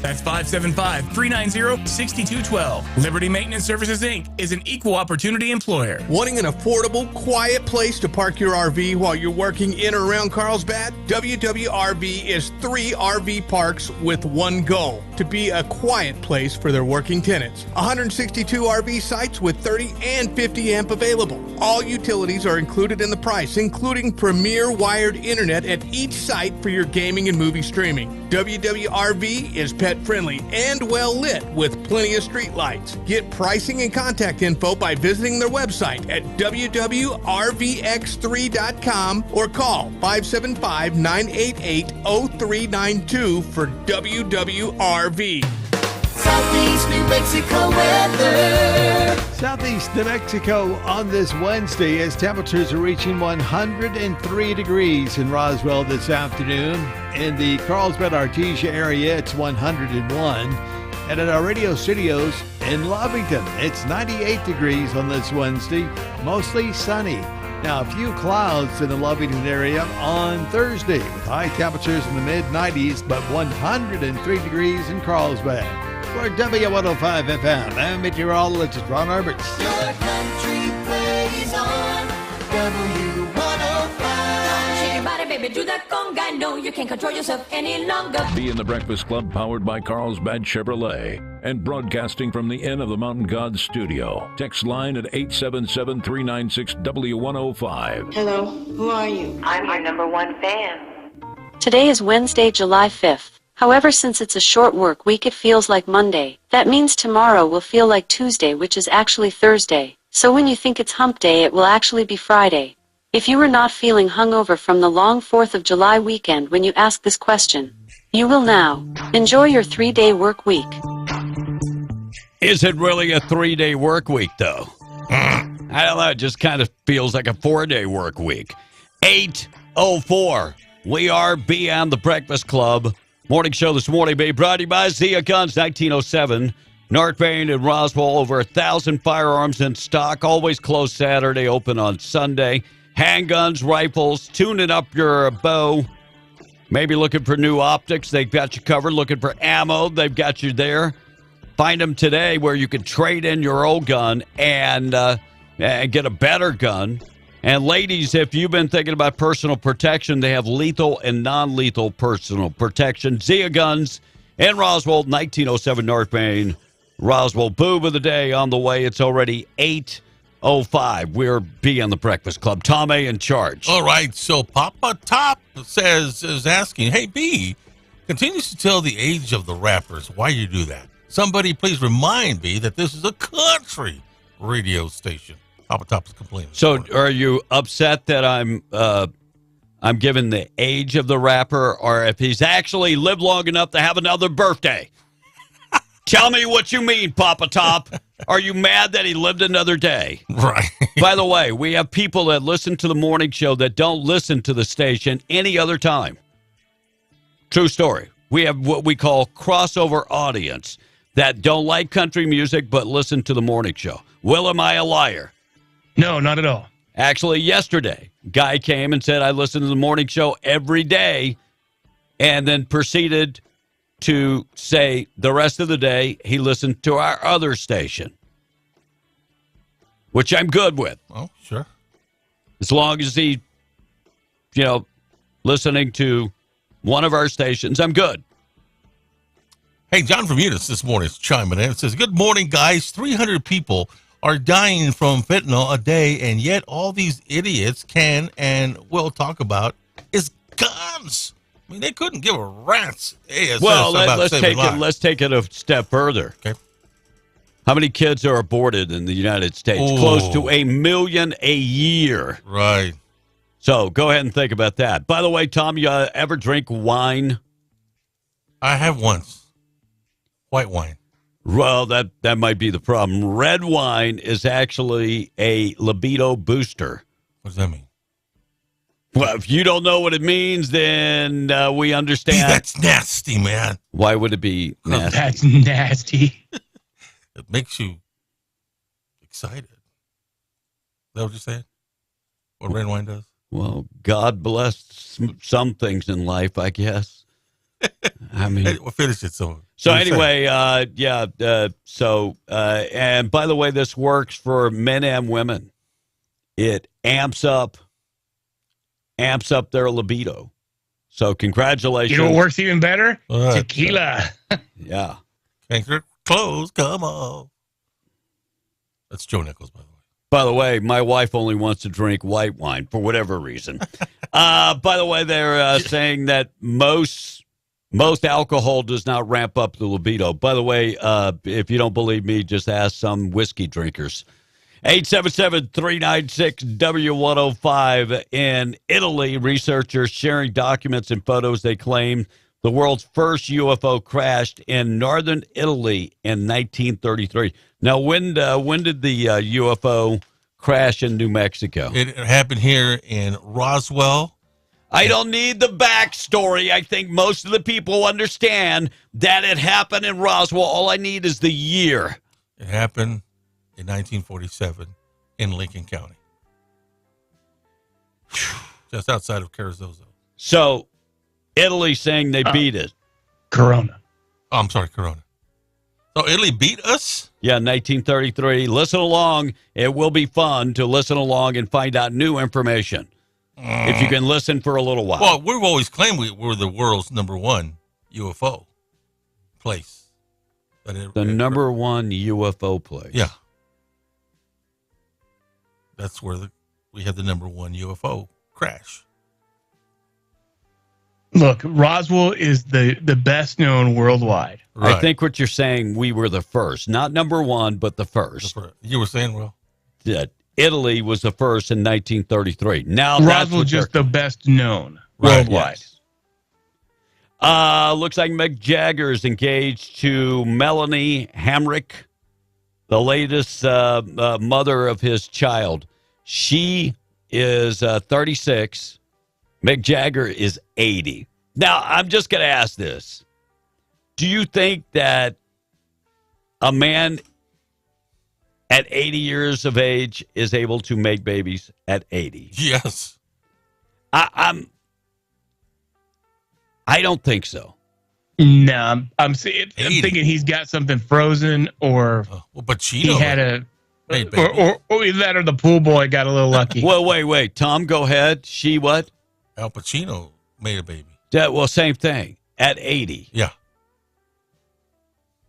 That's 575-390-6212. Liberty Maintenance Services, Inc. is an equal opportunity employer. Wanting an affordable, quiet place to park your RV while you're working in or around Carlsbad? WWRV is 3 RV parks with one goal: to be a quiet place for their working tenants. 162 RV sites with 30 and 50 amp available. All utilities are included in the price, including premier wired internet at each site for your gaming and movie streaming. WWRV is pet friendly and well lit with plenty of street lights. Get pricing and contact info by visiting their website at www.rvx3.com or call 575-988-0392 for WWRV. Southeast New Mexico weather. Southeast New Mexico on this Wednesday as temperatures are reaching 103 degrees in Roswell this afternoon. In the Carlsbad Artesia area, it's 101. And at our radio studios in Lovington, it's 98 degrees on this Wednesday, mostly sunny. Now, a few clouds in the Lovington area on Thursday with high temperatures in the mid-90s, but 103 degrees in Carlsbad. For W105 FM, I'm meteorologist Ron Alberts. Your country plays on W105. Shake your body, baby, do that conga. No, you can't control yourself any longer. Be in the Breakfast Club, powered by Carlsbad Chevrolet, and broadcasting from the Inn of the Mountain God studio. Text line at 877-396-W105. Hello, who are you? I'm your number one fan. Today is Wednesday, July 5th. However, since it's a short work week, it feels like Monday. That means tomorrow will feel like Tuesday, which is actually Thursday. So when you think it's hump day, it will actually be Friday. If you were not feeling hungover from the long 4th of July weekend when you ask this question, you will now. Enjoy your 3-day work week. Is it really a 3-day work week, though? I don't know. It just kind of feels like a 4-day work week. 8:04. We are Beyond the Breakfast Club. Morning show this morning, being brought to you by Zia Guns, 1907. North Bend and Roswell, over 1,000 firearms in stock. Always closed Saturday, open on Sunday. Handguns, rifles, tuning up your bow. Maybe looking for new optics, they've got you covered. Looking for ammo, they've got you there. Find them today where you can trade in your old gun and get a better gun And ladies, if you've been thinking about personal protection, they have lethal and non-lethal personal protection. Zia Guns in Roswell, 1907 North Main. Roswell, boob of the day on the way. It's already 8:05. We're B on the Breakfast Club. Tom A. in charge. All right, so Papa Top is asking, hey, B, continues to tell the age of the rappers. Why you do that? Somebody please remind me that this is a country radio station. Papa Top is complaining. So are you upset that I'm giving the age of the rapper, or if he's actually lived long enough to have another birthday? Tell me what you mean, Papa Top. Are you mad that he lived another day? Right. By the way, we have people that listen to the morning show that don't listen to the station any other time. True story. We have what we call crossover audience that don't like country music but listen to the morning show. Will, am I a liar? No, not at all. Actually, yesterday, guy came and said, I listen to the morning show every day, and then proceeded to say the rest of the day he listened to our other station, which I'm good with. Oh, sure. As long as he, listening to one of our stations, I'm good. Hey, John from Eunice this morning is chiming in. It says, good morning, guys. 300 people are dying from fentanyl a day, and yet all these idiots can and will talk about is guns. I mean, they couldn't give a rat's ass. Well, let's take it a step further. Okay. How many kids are aborted in the United States? Ooh. Close to 1 million a year. Right. So go ahead and think about that. By the way, Tom, you ever drink wine? I have once. White wine. Well, that might be the problem. Red wine is actually a libido booster. What does that mean? Well, if you don't know what it means, then we understand. That's nasty, man. Why would it be nasty? That's nasty. It makes you excited. Is that what you're saying? What red wine does? Well, God bless some things in life, I guess. I mean, hey, we'll finish it. So anyway, and by the way, this works for men and women. It amps up their libido. So congratulations. You know what works even better? What? Tequila. Yeah. Can't your clothes come off. That's Joe Nichols, by the way. By the way, my wife only wants to drink white wine for whatever reason. By the way, they're saying that most alcohol does not ramp up the libido. By the way, if you don't believe me, just ask some whiskey drinkers. 877-396-W105. In Italy, researchers sharing documents and photos. They claim the world's first UFO crashed in northern Italy in 1933. Now, when did the UFO crash in New Mexico? It happened here in Roswell. I don't need the backstory. I think most of the people understand that it happened in Roswell. All I need is the year. It happened in 1947 in Lincoln County, just outside of Carrizozo. So, Italy saying they beat it. Corona. Oh, I'm sorry, Corona. So Italy beat us? Yeah, 1933. Listen along. It will be fun to listen along and find out new information. If you can listen for a little while. Well, we've always claimed we're the world's number one UFO place. The number one UFO place. Yeah. That's where we had the number one UFO crash. Look, Roswell is the best known worldwide. Right. I think what you're saying, we were the first. Not number one, but the first. You were saying, Will? That Italy was the first in 1933. Now Roswell just the best known worldwide. Yes. Looks like Mick Jagger is engaged to Melanie Hamrick, the latest mother of his child. She is 36. Mick Jagger is 80. Now, I'm just going to ask this. Do you think that a man at 80 years of age is able to make babies at 80? Yes. I don't think so. No, I'm thinking he's got something frozen, or but he had Hey, baby. Or either that or the pool boy got a little lucky. Well, wait. Tom, go ahead. She what? Al Pacino made a baby. Well, same thing. At 80. Yeah.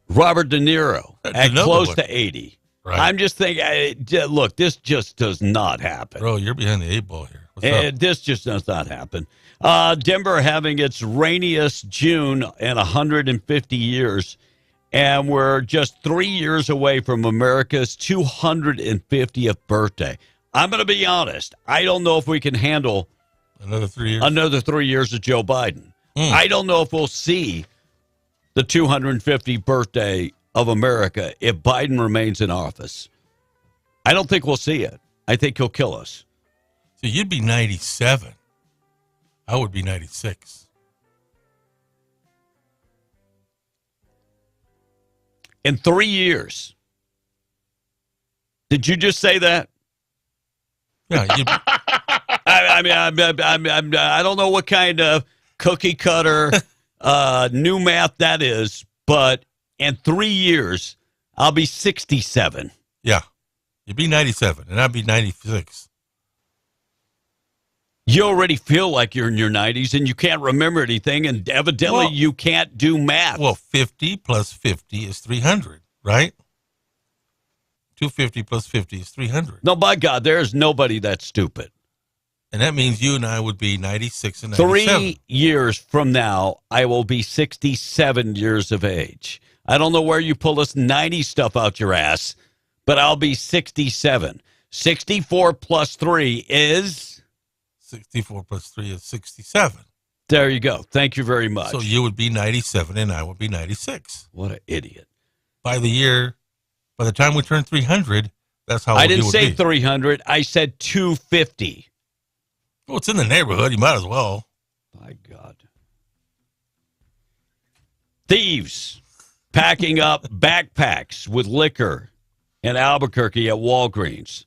Robert De Niro at close one. to 80. Right. I'm just thinking, look, this just does not happen. Bro, you're behind the 8 ball here. What's up? This just does not happen. Denver having its rainiest June in 150 years, and we're just 3 years away from America's 250th birthday. I'm going to be honest. I don't know if we can handle another 3 years. Another 3 years of Joe Biden. I don't know if we'll see the 250th birthday of America if Biden remains in office. I don't think we'll see it. I think he'll kill us. So you'd be 97. I would be 96. In 3 years. Did you just say that? Yeah. I mean, I don't know what kind of cookie cutter new math that is, but in 3 years, I'll be 67. Yeah. You'd be 97, and I'd be 96. You already feel like you're in your 90s, and you can't remember anything, and evidently you can't do math. Well, 50 plus 50 is 300, right? 250 plus 50 is 300. No, by God, there's nobody that stupid. And that means you and I would be 96 and 97. 3 years from now, I will be 67 years of age. I don't know where you pull this 90 stuff out your ass, but I'll be 67. 64 plus 3 is? 64 plus 3 is 67. There you go. Thank you very much. So you would be 97 and I would be 96. What an idiot. By the time we turn 300, that's how old I didn't you would say be. 300. I said 250. Well, it's in the neighborhood. You might as well. My God. Thieves packing up backpacks with liquor in Albuquerque at Walgreens.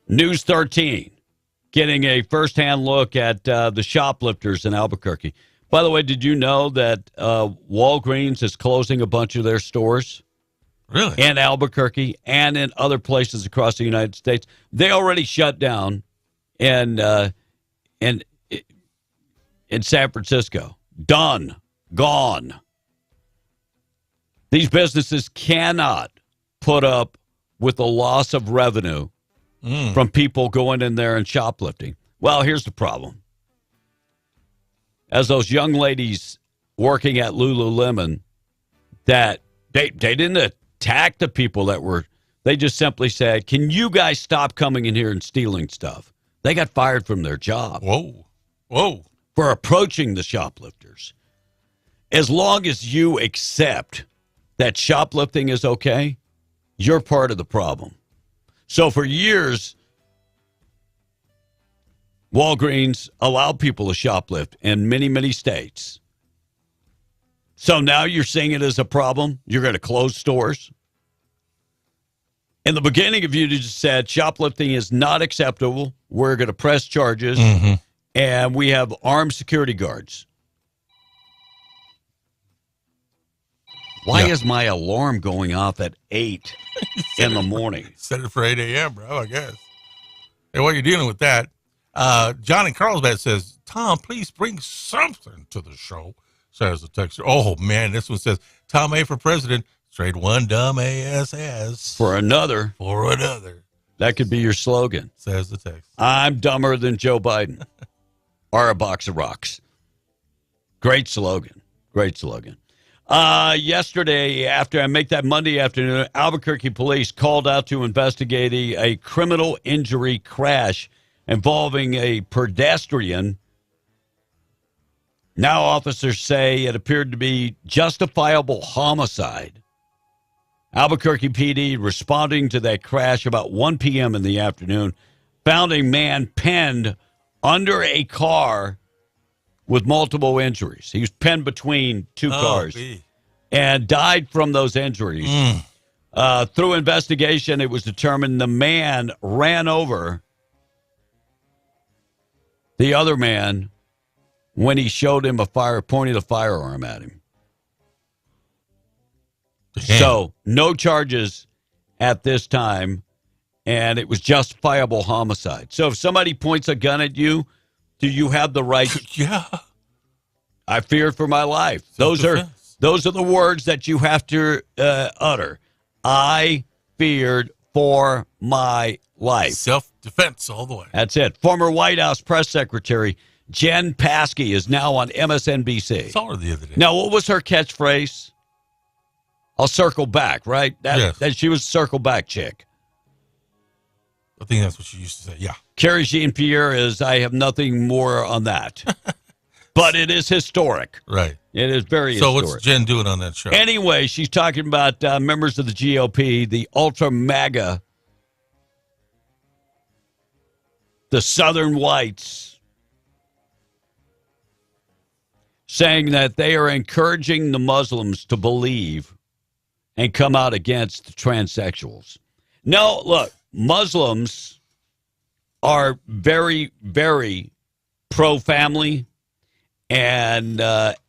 News 13 getting a firsthand look at the shoplifters in Albuquerque. By the way, did you know that Walgreens is closing a bunch of their stores? Really? In Albuquerque and in other places across the United States. They already shut down in San Francisco. Done. Gone. These businesses cannot put up with the loss of revenue from people going in there and shoplifting. Well, here's the problem. As those young ladies working at Lululemon, that they didn't attack the people that were, they just simply said, can you guys stop coming in here and stealing stuff? They got fired from their job. Whoa. For approaching the shoplifters. As long as you accept that shoplifting is okay, you're part of the problem. So for years, Walgreens allowed people to shoplift in many, many states. So now you're seeing it as a problem? You're going to close stores? In the beginning of you just said shoplifting is not acceptable. We're going to press charges. And we have armed security guards. Why is my alarm going off at 8 in the morning? Set it for 8 a.m., bro, I guess. Hey, while you're dealing with that, John in Carlsbad says, Tom, please bring something to the show, says the texter. Oh, man, this one says, Tom A. for president, trade one dumb ASS. For another. For another. That could be your slogan. Says the text. I'm dumber than Joe Biden. Or a box of rocks. Great slogan. Great slogan. Yesterday, after I make that Monday afternoon, Albuquerque police called out to investigate a criminal injury crash involving a pedestrian. Now officers say it appeared to be justifiable homicide. Albuquerque PD responding to that crash about 1 p.m. in the afternoon found a man penned under a car with multiple injuries. He was penned between two cars and died from those injuries. Through investigation, it was determined the man ran over the other man when he showed him pointed a firearm at him. Damn. So, no charges at this time. and it was justifiable homicide. So if somebody points a gun at you, do you have the right? Yeah. I feared for my life. Those are the words that you have to utter. I feared for my life. Self-defense all the way. That's it. Former White House press secretary Jen Psaki is now on MSNBC. Saw her the other day. Now, what was her catchphrase? I'll circle back, right? That she was a circle back chick. I think that's what she used to say, yeah. Carrie Jean-Pierre is, I have nothing more on that. But it is historic. Right. It is very historic. So what's Jen doing on that show? Anyway, she's talking about members of the GOP, the ultra MAGA, the Southern whites, saying that they are encouraging the Muslims to believe and come out against the transsexuals. No, look, Muslims are very, very pro-family and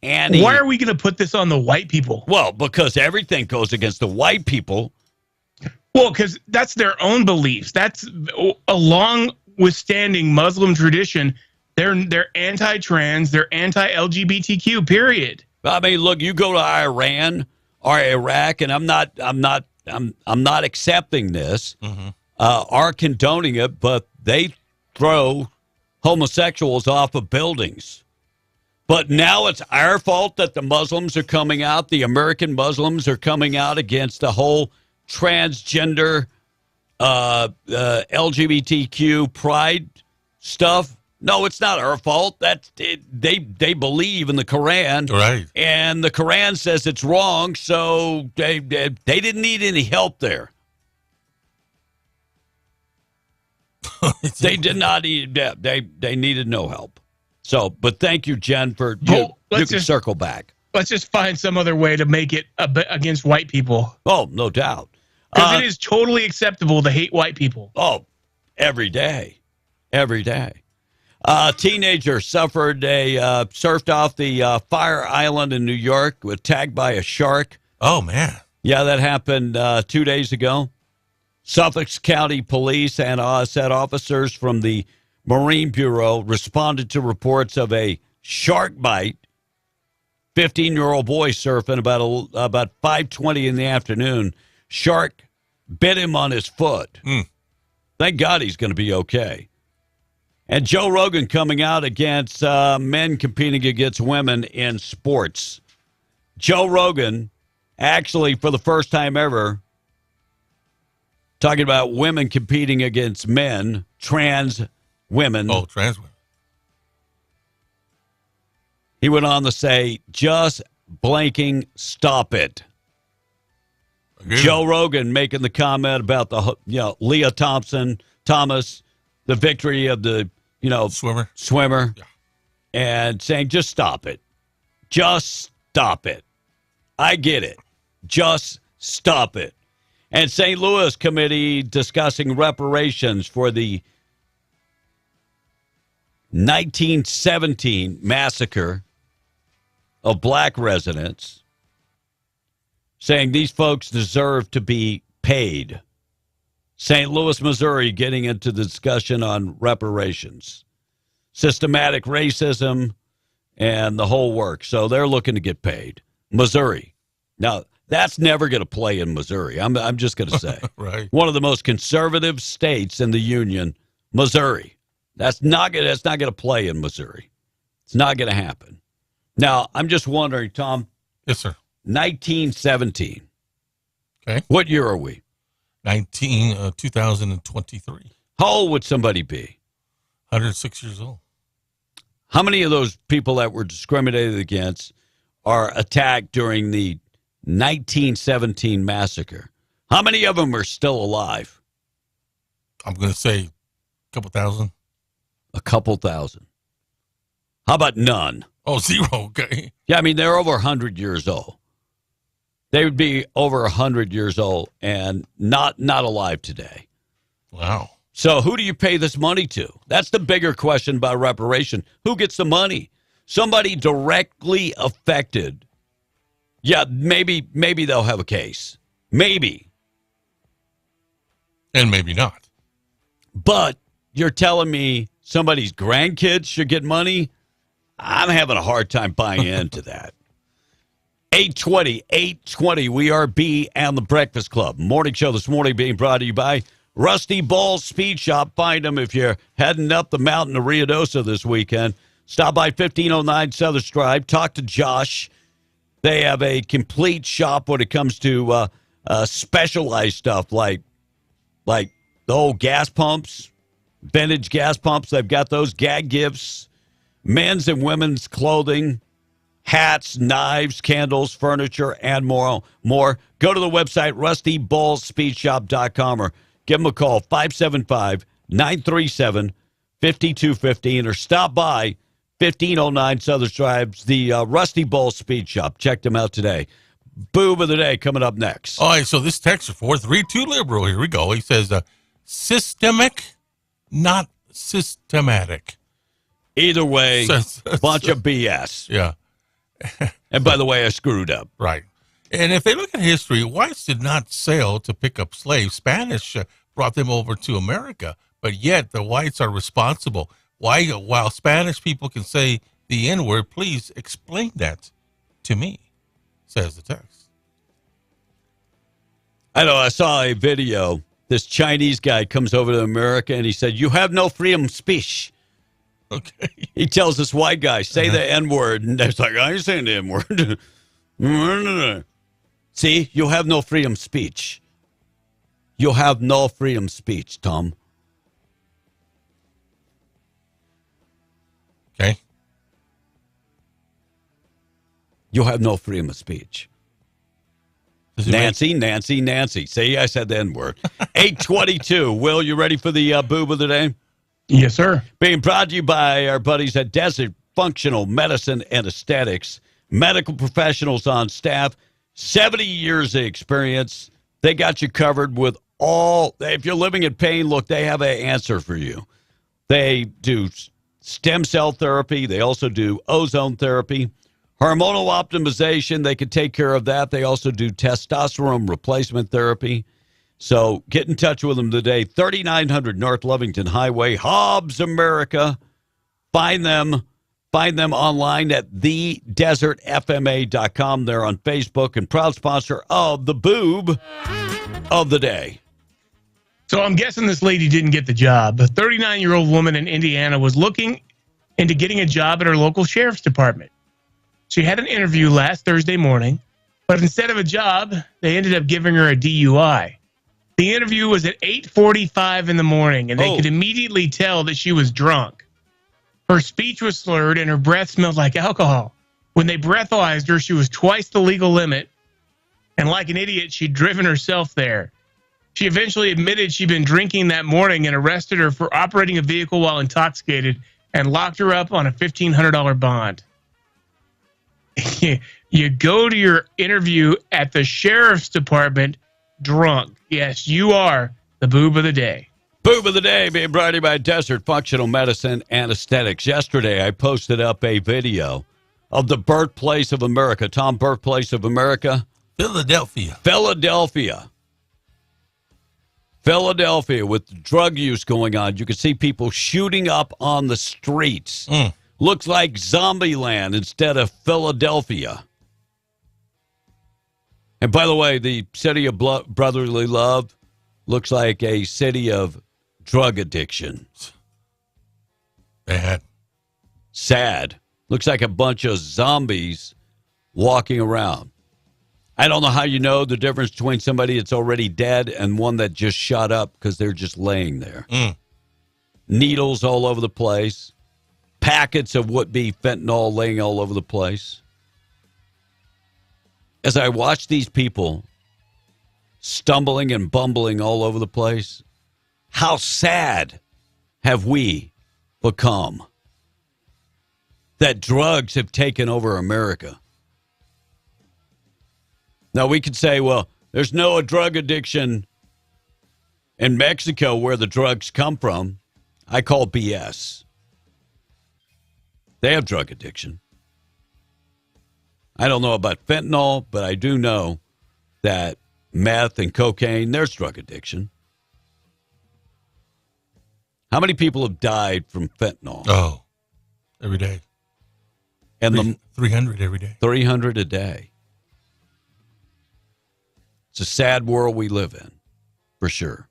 anti. Why are we going to put this on the white people? Well, because everything goes against the white people. Well, because that's their own beliefs. That's a long-withstanding Muslim tradition. They're anti-trans. They're anti-LGBTQ. Period. I mean, look, you go to Iran or Iraq, and I'm not accepting this, are condoning it, but they throw homosexuals off of buildings. But now it's our fault that the Muslims are coming out, the American Muslims are coming out against the whole transgender LGBTQ pride stuff. No, it's not our fault. That's they believe in the Quran, right? And the Quran says it's wrong, so they didn't need any help there. They did not need. They needed no help. So, but thank you, Jen, for you can circle back. Let's just find some other way to make it against white people. Oh, no doubt. Because it is totally acceptable to hate white people. Oh, every day. Every day. Teenager suffered surfed off the Fire Island in New York, was tagged by a shark. Oh, man. Yeah, that happened 2 days ago. Suffolk County Police and said officers from the Marine Bureau responded to reports of a shark bite. 15-year-old boy surfing about 5:20 in the afternoon. Shark bit him on his foot. Thank God he's going to be okay. And Joe Rogan coming out against men competing against women in sports. Joe Rogan, actually, for the first time ever, talking about women competing against men, trans women. Oh, trans women. He went on to say, just blanking stop it. Joe Rogan making the comment about the Leah Thomas, the victory of the swimmer, yeah. And saying just stop it. Just stop it. I get it. Just stop it. And St. Louis committee discussing reparations for the 1917 massacre of black residents, saying these folks deserve to be paid. St. Louis, Missouri, getting into the discussion on reparations, systematic racism, and the whole work. So they're looking to get paid. Missouri. Now, that's never going to play in Missouri. I'm just going to say. Right. One of the most conservative states in the union, Missouri. That's not going to play in Missouri. It's not going to happen. Now, I'm just wondering, Tom. Yes, sir. 1917. Okay. What year are we? 2023. How old would somebody be? 106 years old. How many of those people that were discriminated against are attacked during the 1917 massacre? How many of them are still alive? I'm going to say a couple thousand. A couple thousand. How about none? Oh, zero. Okay. Yeah, I mean, they're over 100 years old. They would be over 100 years old and not alive today. Wow. So who do you pay this money to? That's the bigger question about reparation. Who gets the money? Somebody directly affected. Yeah, maybe they'll have a case. Maybe. And maybe not. But you're telling me somebody's grandkids should get money? I'm having a hard time buying into that. 820, we are B and the Breakfast Club. Morning show this morning being brought to you by Rusty Ball's Speed Shop. Find them if you're heading up the mountain to Ruidoso this weekend. Stop by 1509 Southern Drive. Talk to Josh. They have a complete shop when it comes to specialized stuff like the old gas pumps, vintage gas pumps. They've got those, gag gifts, men's and women's clothing, hats, knives, candles, furniture, and more. Go to the website, rustyballspeedshop.com, or give them a call, 575-937-5215, or stop by 1509 Southern Drive, the Rusty Ball Speed Shop. Check them out today. Boob of the day coming up next. All right, so this text is 432 Liberal. Here we go. He says, systemic, not systematic. Either way, bunch of BS. Yeah. And by the way, I screwed up. Right. And if they look at history, whites did not sail to pick up slaves. Spanish brought them over to America, but yet the whites are responsible. Why, while Spanish people can say the N-word, please explain that to me, says the text. I know, I saw a video. This Chinese guy comes over to America and he said, "You have no freedom of speech." Okay. He tells this white guy, say the N-word. And it's like, I ain't saying the N-word. See, you have no freedom of speech. You have no freedom of speech, Tom. Okay. You have no freedom of speech. Nancy. Say I said the N-word. 822. Will, you ready for the boob of the day? Yes, sir. Being brought to you by our buddies at Desert Functional Medicine and Aesthetics. Medical professionals on staff, 70 years of experience. They got you covered with all. If you're living in pain, look, they have an answer for you. They do stem cell therapy. They also do ozone therapy. Hormonal optimization, they can take care of that. They also do testosterone replacement therapy. So get in touch with them today, 3900 North Lovington Highway, Hobbs, America. Find them online at thedesertfma.com. They're on Facebook and proud sponsor of the boob of the day. So I'm guessing this lady didn't get the job. A 39-year-old woman in Indiana was looking into getting a job at her local sheriff's department. She had an interview last Thursday morning, but instead of a job, they ended up giving her a DUI. The interview was at 8:45 in the morning, and they could immediately tell that she was drunk. Her speech was slurred, and her breath smelled like alcohol. When they breathalyzed her, she was twice the legal limit, and like an idiot, she'd driven herself there. She eventually admitted she'd been drinking that morning and arrested her for operating a vehicle while intoxicated and locked her up on a $1,500 bond. You go to your interview at the sheriff's department drunk. Yes, you are the boob of the day. Boob of the day being brought to you by Desert Functional Medicine and Aesthetics. Yesterday, I posted up a video of the birthplace of America. Tom, birthplace of America? Philadelphia. Philadelphia, with drug use going on. You can see people shooting up on the streets. Looks like Zombieland instead of Philadelphia. And by the way, the city of brotherly love looks like a city of drug addiction. Sad. Looks like a bunch of zombies walking around. I don't know how you know the difference between somebody that's already dead and one that just shot up because they're just laying there. Needles all over the place. Packets of would-be fentanyl laying all over the place. As I watch these people stumbling and bumbling all over the place, how sad have we become that drugs have taken over America? Now, we could say, well, there's no drug addiction in Mexico where the drugs come from. I call BS. They have drug addiction. I don't know about fentanyl, but I do know that meth and cocaine, there's drug addiction. How many people have died from fentanyl? Oh, every day. And 300 every day. 300 a day. It's a sad world we live in, for sure.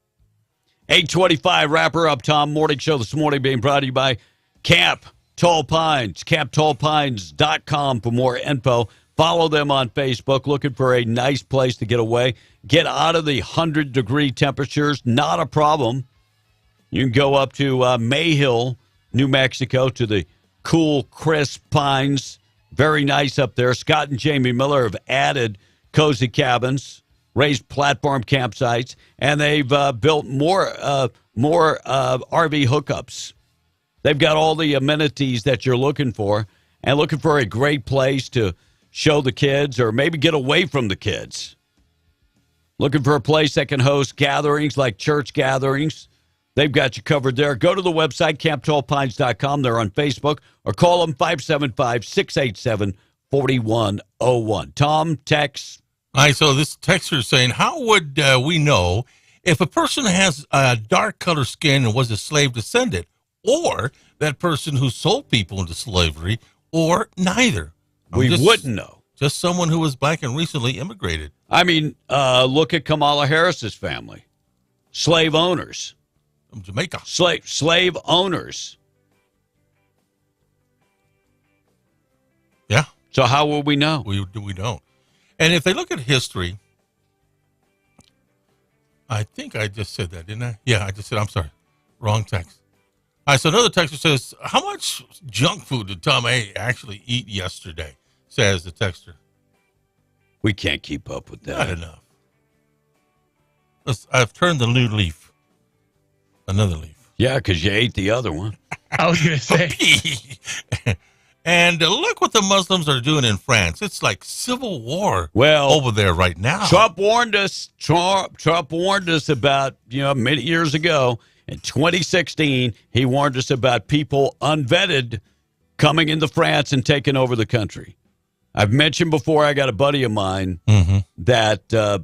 8:25, wrap her up, Tom. Morning show this morning being brought to you by Camp Tall Pines. CampTallPines.com for more info. Follow them on Facebook, looking for a nice place to get away. Get out of the 100-degree temperatures. Not a problem. You can go up to Mayhill, New Mexico, to the cool, crisp pines. Very nice up there. Scott and Jamie Miller have added cozy cabins, raised platform campsites, and they've built more RV hookups. They've got all the amenities that you're looking for, and looking for a great place to show the kids or maybe get away from the kids. Looking for a place that can host gatherings like church gatherings. They've got you covered there. Go to the website, camptallpines.com. They're on Facebook, or call them 575-687-4101. Tom, text. All right, so this texter is saying, how would we know if a person has a dark color skin and was a slave descendant, or that person who sold people into slavery, or neither? We wouldn't know. Just someone who was black and recently immigrated. I mean, look at Kamala Harris's family. Slave owners. From Jamaica. Slave owners. Yeah. So how will we know? We don't. And if they look at history, I think I just said that, didn't I? Yeah, I just said, I'm sorry. Wrong text. All right, so another texter says, how much junk food did Tom A. actually eat yesterday? Says the texter. We can't keep up with that. Not enough. I've turned the new leaf. Another leaf. Yeah, because you ate the other one. I was going to say. And look what the Muslims are doing in France. It's like civil war over there right now. Trump warned us. Trump warned us about, many years ago. In 2016, he warned us about people unvetted coming into France and taking over the country. I've mentioned before, I got a buddy of mine that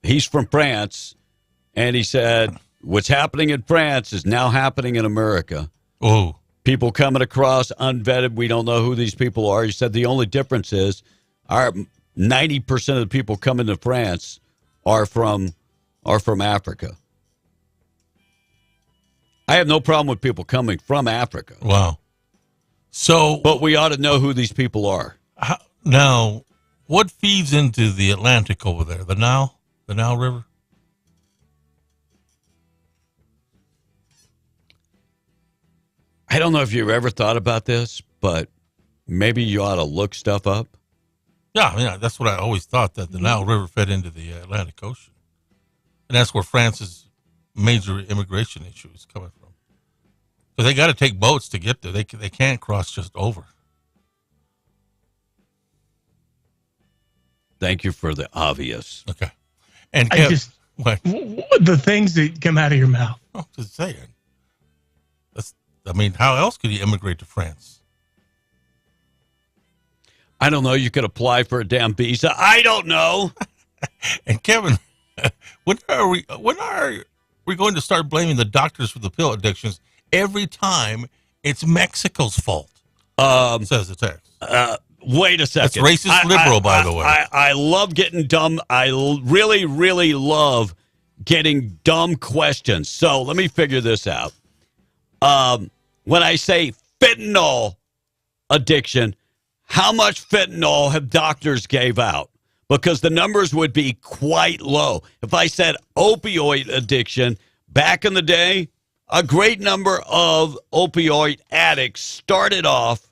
he's from France, and he said, what's happening in France is now happening in America. Oh. People coming across unvetted. We don't know who these people are. He said the only difference is 90% of the people coming to France are from Africa. I have no problem with people coming from Africa. Wow. But we ought to know who these people are. Now, what feeds into the Atlantic over there? The Nile River? I don't know if you've ever thought about this, but maybe you ought to look stuff up. Yeah, that's what I always thought, that the Nile River fed into the Atlantic Ocean. And that's where France's major immigration issue is coming from. So they got to take boats to get there. They can't cross just over. Thank you for the obvious. Okay. And the things that come out of your mouth. I'm just saying. How else could you immigrate to France? I don't know. You could apply for a damn visa. I don't know. And Kevin, when are we going to start blaming the doctors for the pill addictions every time it's Mexico's fault? Says the text. Wait a second. That's racist liberal, by the way. I love getting dumb. I really, really love getting dumb questions. So let me figure this out. When I say fentanyl addiction, how much fentanyl have doctors gave out? Because the numbers would be quite low. If I said opioid addiction, back in the day, a great number of opioid addicts started off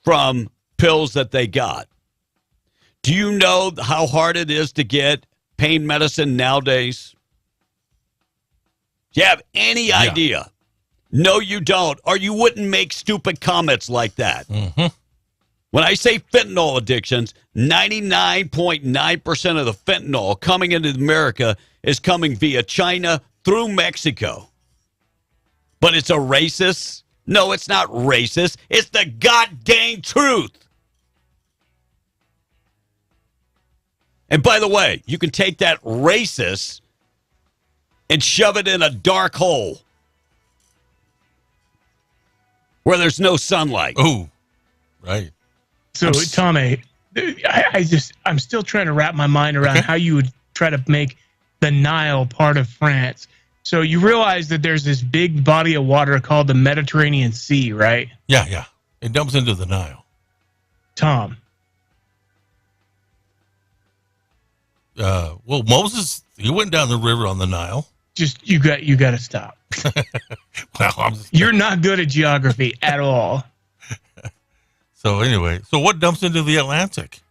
from pills that they got. Do you know how hard it is to get pain medicine nowadays? Do you have any idea? No, you don't, or you wouldn't make stupid comments like that. Mm-hmm. When I say fentanyl addictions, 99.9% of the fentanyl coming into America is coming via China through Mexico. But it's a racist? No, it's not racist. It's the goddamn truth. And by the way, you can take that racist and shove it in a dark hole. where there's no sunlight. Oh, right. So, Tommy, I'm still trying to wrap my mind around how you would try to make the Nile part of France. So you realize that there's this big body of water called the Mediterranean Sea, right? Yeah. It dumps into the Nile. Tom. Well, Moses, he went down the river on the Nile. Just you got to stop. Well, you're not good at geography at all. So anyway, so what dumps into the Atlantic?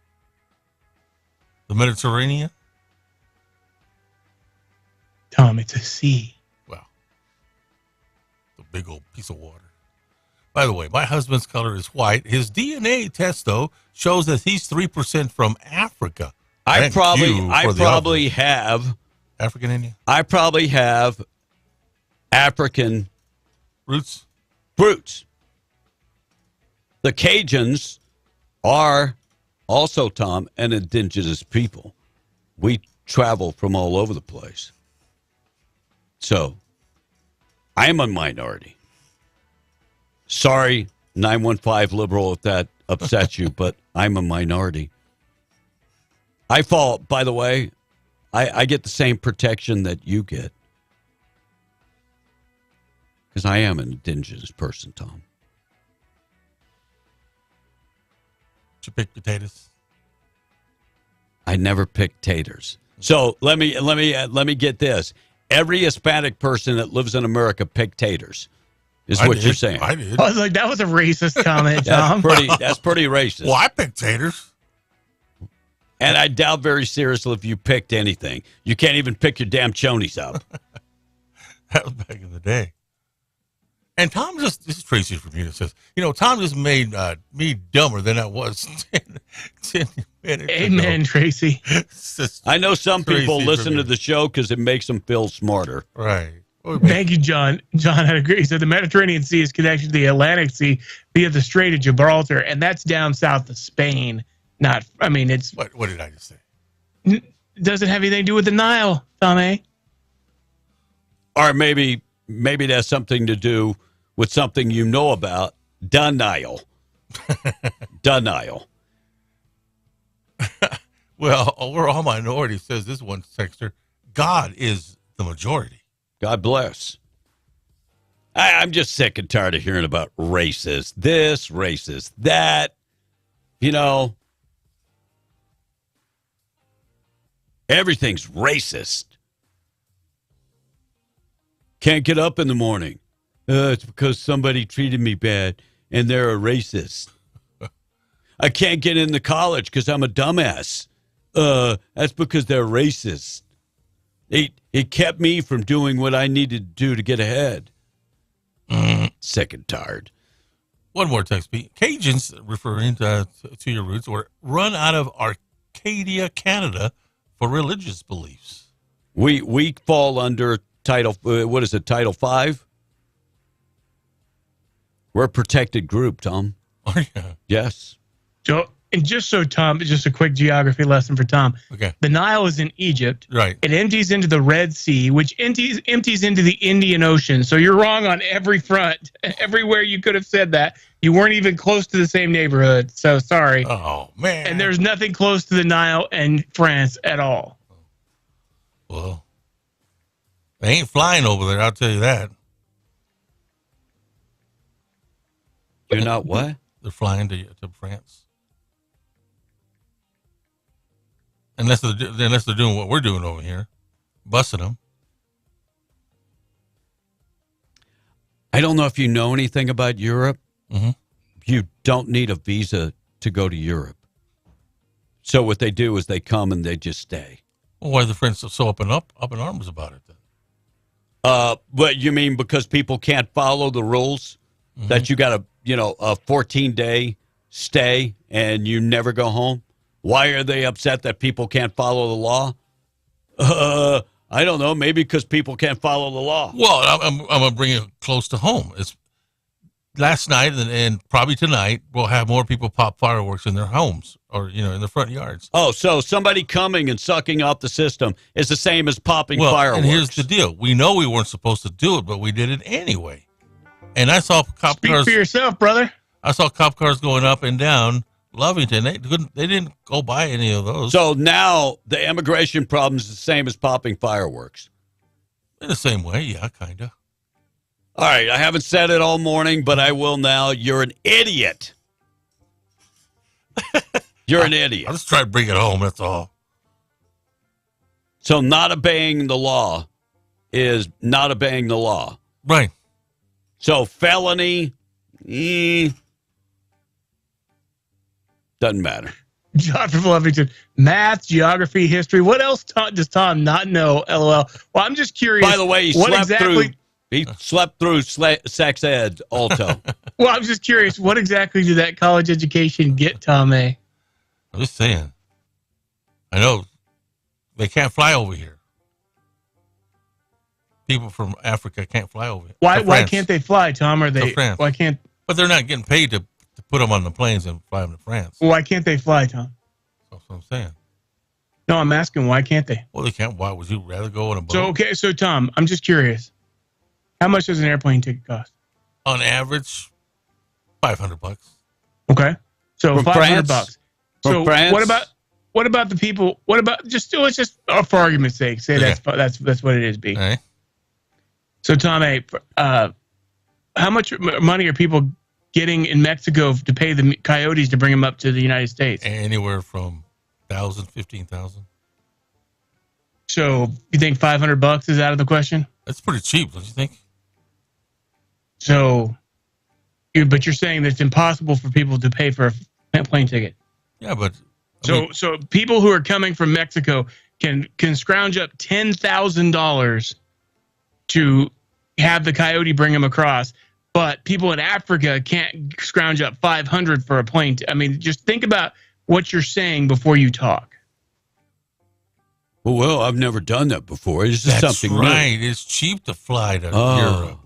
The Mediterranean? Tom, it's a sea. Well, the big old piece of water. By the way, my husband's color is white. His DNA test, though, shows that he's 3% from Africa. I probably have African Indian. I probably have African roots. The Cajuns are also, Tom, an indigenous people. We travel from all over the place. So, I am a minority. Sorry, 915 liberal, if that upsets you, but I'm a minority. I fall, by the way, I get the same protection that you get. Because I am an indigenous person, Tom. Did you pick potatoes? I never picked taters. So let me get this. Every Hispanic person that lives in America picked taters. Is what you're saying. I did. I was like, that was a racist comment, Tom. That's pretty racist. Well, I picked taters. And I doubt very seriously if you picked anything. You can't even pick your damn chonies up. That was back in the day. And Tom this is Tracy from Unit says, Tom just made me dumber than I was 10 minutes Amen, ago. Tracy. I know some people Tracy listen to the show because it makes them feel smarter. Right. Thank you, John. John had agreed. He said the Mediterranean Sea is connected to the Atlantic Sea via the Strait of Gibraltar, and that's down south of Spain. It's... What did I just say? Doesn't have anything to do with the Nile, Tommy. Or maybe that's something to do with something you know about, denial. Denial. Well, we're all minorities, says this one texter. God is the majority. God bless. I'm just sick and tired of hearing about racist this, racist that. Everything's racist. Can't get up in the morning. It's because somebody treated me bad and they're a racist. I can't get into college because I'm a dumbass. That's because they're racist. It kept me from doing what I needed to do to get ahead. Sick and tired. One more text, Pete. Cajuns, referring to your roots, were run out of Arcadia, Canada, for religious beliefs. We fall under Title, what is it, Title 5? We're a protected group, Tom. Oh, yeah. Yes. So, and just a quick geography lesson for Tom. Okay. The Nile is in Egypt. Right. It empties into the Red Sea, which empties into the Indian Ocean. So you're wrong on every front. Everywhere you could have said that. You weren't even close to the same neighborhood. So sorry. Oh, man. And there's nothing close to the Nile and France at all. Well, they ain't flying over there, I'll tell you that. You're not what? They're flying to France. Unless they're doing what we're doing over here, busting them. I don't know if you know anything about Europe. Mm-hmm. You don't need a visa to go to Europe. So what they do is they come and they just stay. Well, why are the French so up in arms about it then? But you mean because people can't follow the rules? Mm-hmm. That you got a 14-day stay and you never go home? Why are they upset that people can't follow the law? I don't know. Maybe because people can't follow the law. Well, I'm going to bring it close to home. It's last night and probably tonight we'll have more people pop fireworks in their homes or, in their front yards. Oh, so somebody coming and sucking off the system is the same as popping fireworks. And here's the deal. We know we weren't supposed to do it, but we did it anyway. And I saw cop Speak cars. for yourself, brother. I saw cop cars going up and down Lovington. They didn't go by any of those. So now the immigration problem is the same as popping fireworks. In the same way, yeah, kind of. All right, I haven't said it all morning, but I will now. You're an idiot. You're an idiot. I'll just try to bring it home, that's all. So not obeying the law is not obeying the law. Right. So felony, doesn't matter. John from Lovington, math, geography, history. What else does Tom not know? LOL. Well, I'm just curious. By the way, he slept through sex ed also. Well, I'm just curious. What exactly did that college education get Tom A? I'm just saying. I know they can't fly over here. People from Africa can't fly over here. Why can't they fly, Tom? Are they? Why can't? But they're not getting paid to put them on the planes and fly them to France. Why can't they fly, Tom? That's what I'm saying. No, I'm asking why can't they? Well, they can't. Why would you rather go on a boat? So Tom, I'm just curious. How much does an airplane ticket cost? On average, $500. Okay, so $500. So France? what about the people? What about let's just for argument's sake say that's what it is. B. All right. So Tom A, how much money are people getting in Mexico to pay the coyotes to bring them up to the United States? Anywhere from $1,000, $15,000. So you think $500 is out of the question? That's pretty cheap, don't you think? So, but you're saying that it's impossible for people to pay for a plane ticket. Yeah, but so people who are coming from Mexico can scrounge up $10,000 to have the coyote bring them across, but people in Africa can't scrounge up $500 for a plane. I mean, just think about what you're saying before you talk. Well, I've never done that before. It's just something right. new. It's cheap to fly to Europe.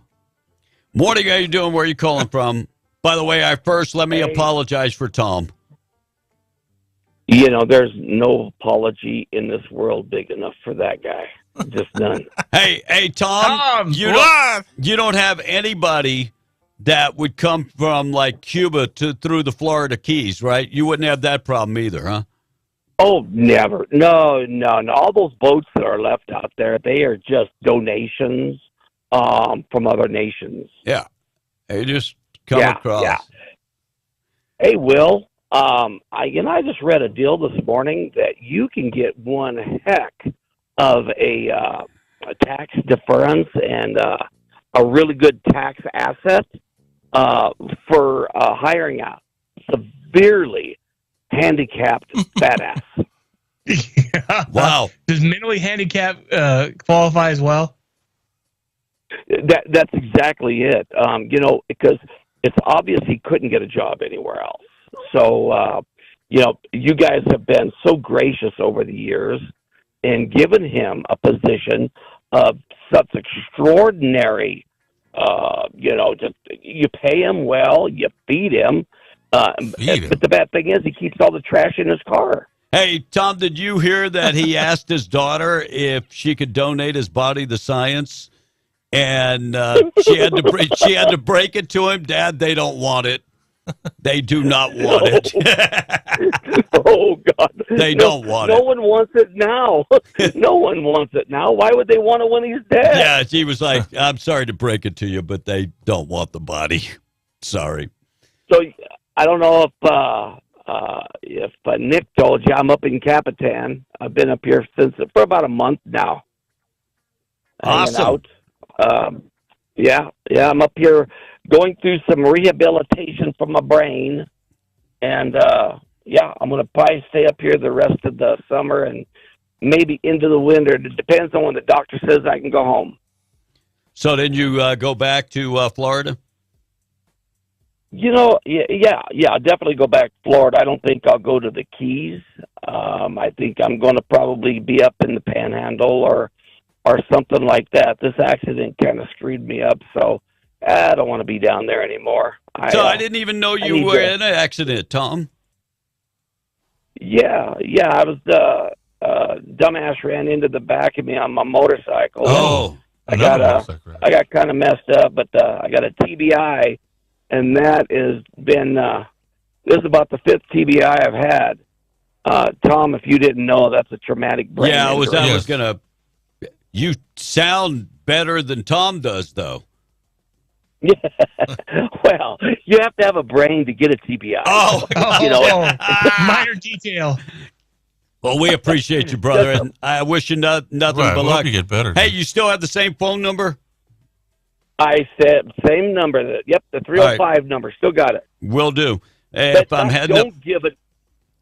Morning, how you doing? Where are you calling from? By the way, let me apologize for Tom. You know, there's no apology in this world big enough for that guy. Just none. Hey, Tom, you don't have anybody that would come from like Cuba through the Florida Keys, right? You wouldn't have that problem either, huh? Oh, never. No. All those boats that are left out there, they are just donations from other nations. Yeah. They just come across. Yeah. Hey, Will, I just read a deal this morning that you can get one heck of a tax deference and a really good tax asset for hiring a severely handicapped badass. Yeah. Wow. Does mentally handicapped qualify as well? That's exactly it. Because it's obvious he couldn't get a job anywhere else. So, you guys have been so gracious over the years and given him a position of such extraordinary, just you pay him well, you feed him. But the bad thing is he keeps all the trash in his car. Hey, Tom, did you hear that he asked his daughter if she could donate his body to science? And she had to break it to him. Dad, they don't want it. They do not want it. Oh, God. They don't want it. No one wants it now. No one wants it now. Why would they want it when he's dead? Yeah, she was like, I'm sorry to break it to you, but they don't want the body. Sorry. So I don't know if Nick told you, I'm up in Capitan. I've been up here for about a month now. Awesome. Yeah, I'm up here going through some rehabilitation for my brain. And, I'm going to probably stay up here the rest of the summer and maybe into the winter. It depends on when the doctor says I can go home. So then you go back to Florida? Yeah, I'll definitely go back to Florida. I don't think I'll go to the Keys. I think I'm going to probably be up in the Panhandle or something like that. This accident kind of screwed me up, so I don't want to be down there anymore. I didn't even know you were in an accident, Tom. Yeah, I was dumbass ran into the back of me on my motorcycle. Oh. I got kind of messed up, but I got a TBI, and that has been this is about the 5th TBI I've had. Tom, if you didn't know, that's a traumatic brain injury. I was gonna. You sound better than Tom does, though. Yeah. Well, you have to have a brain to get a TBI. Minor detail. Well, we appreciate you, brother, and I wish you nothing but luck. You get better. Hey, you still have the same phone number? I said same number. The 305 number. Still got it. Will do. If I'm heading don't give it.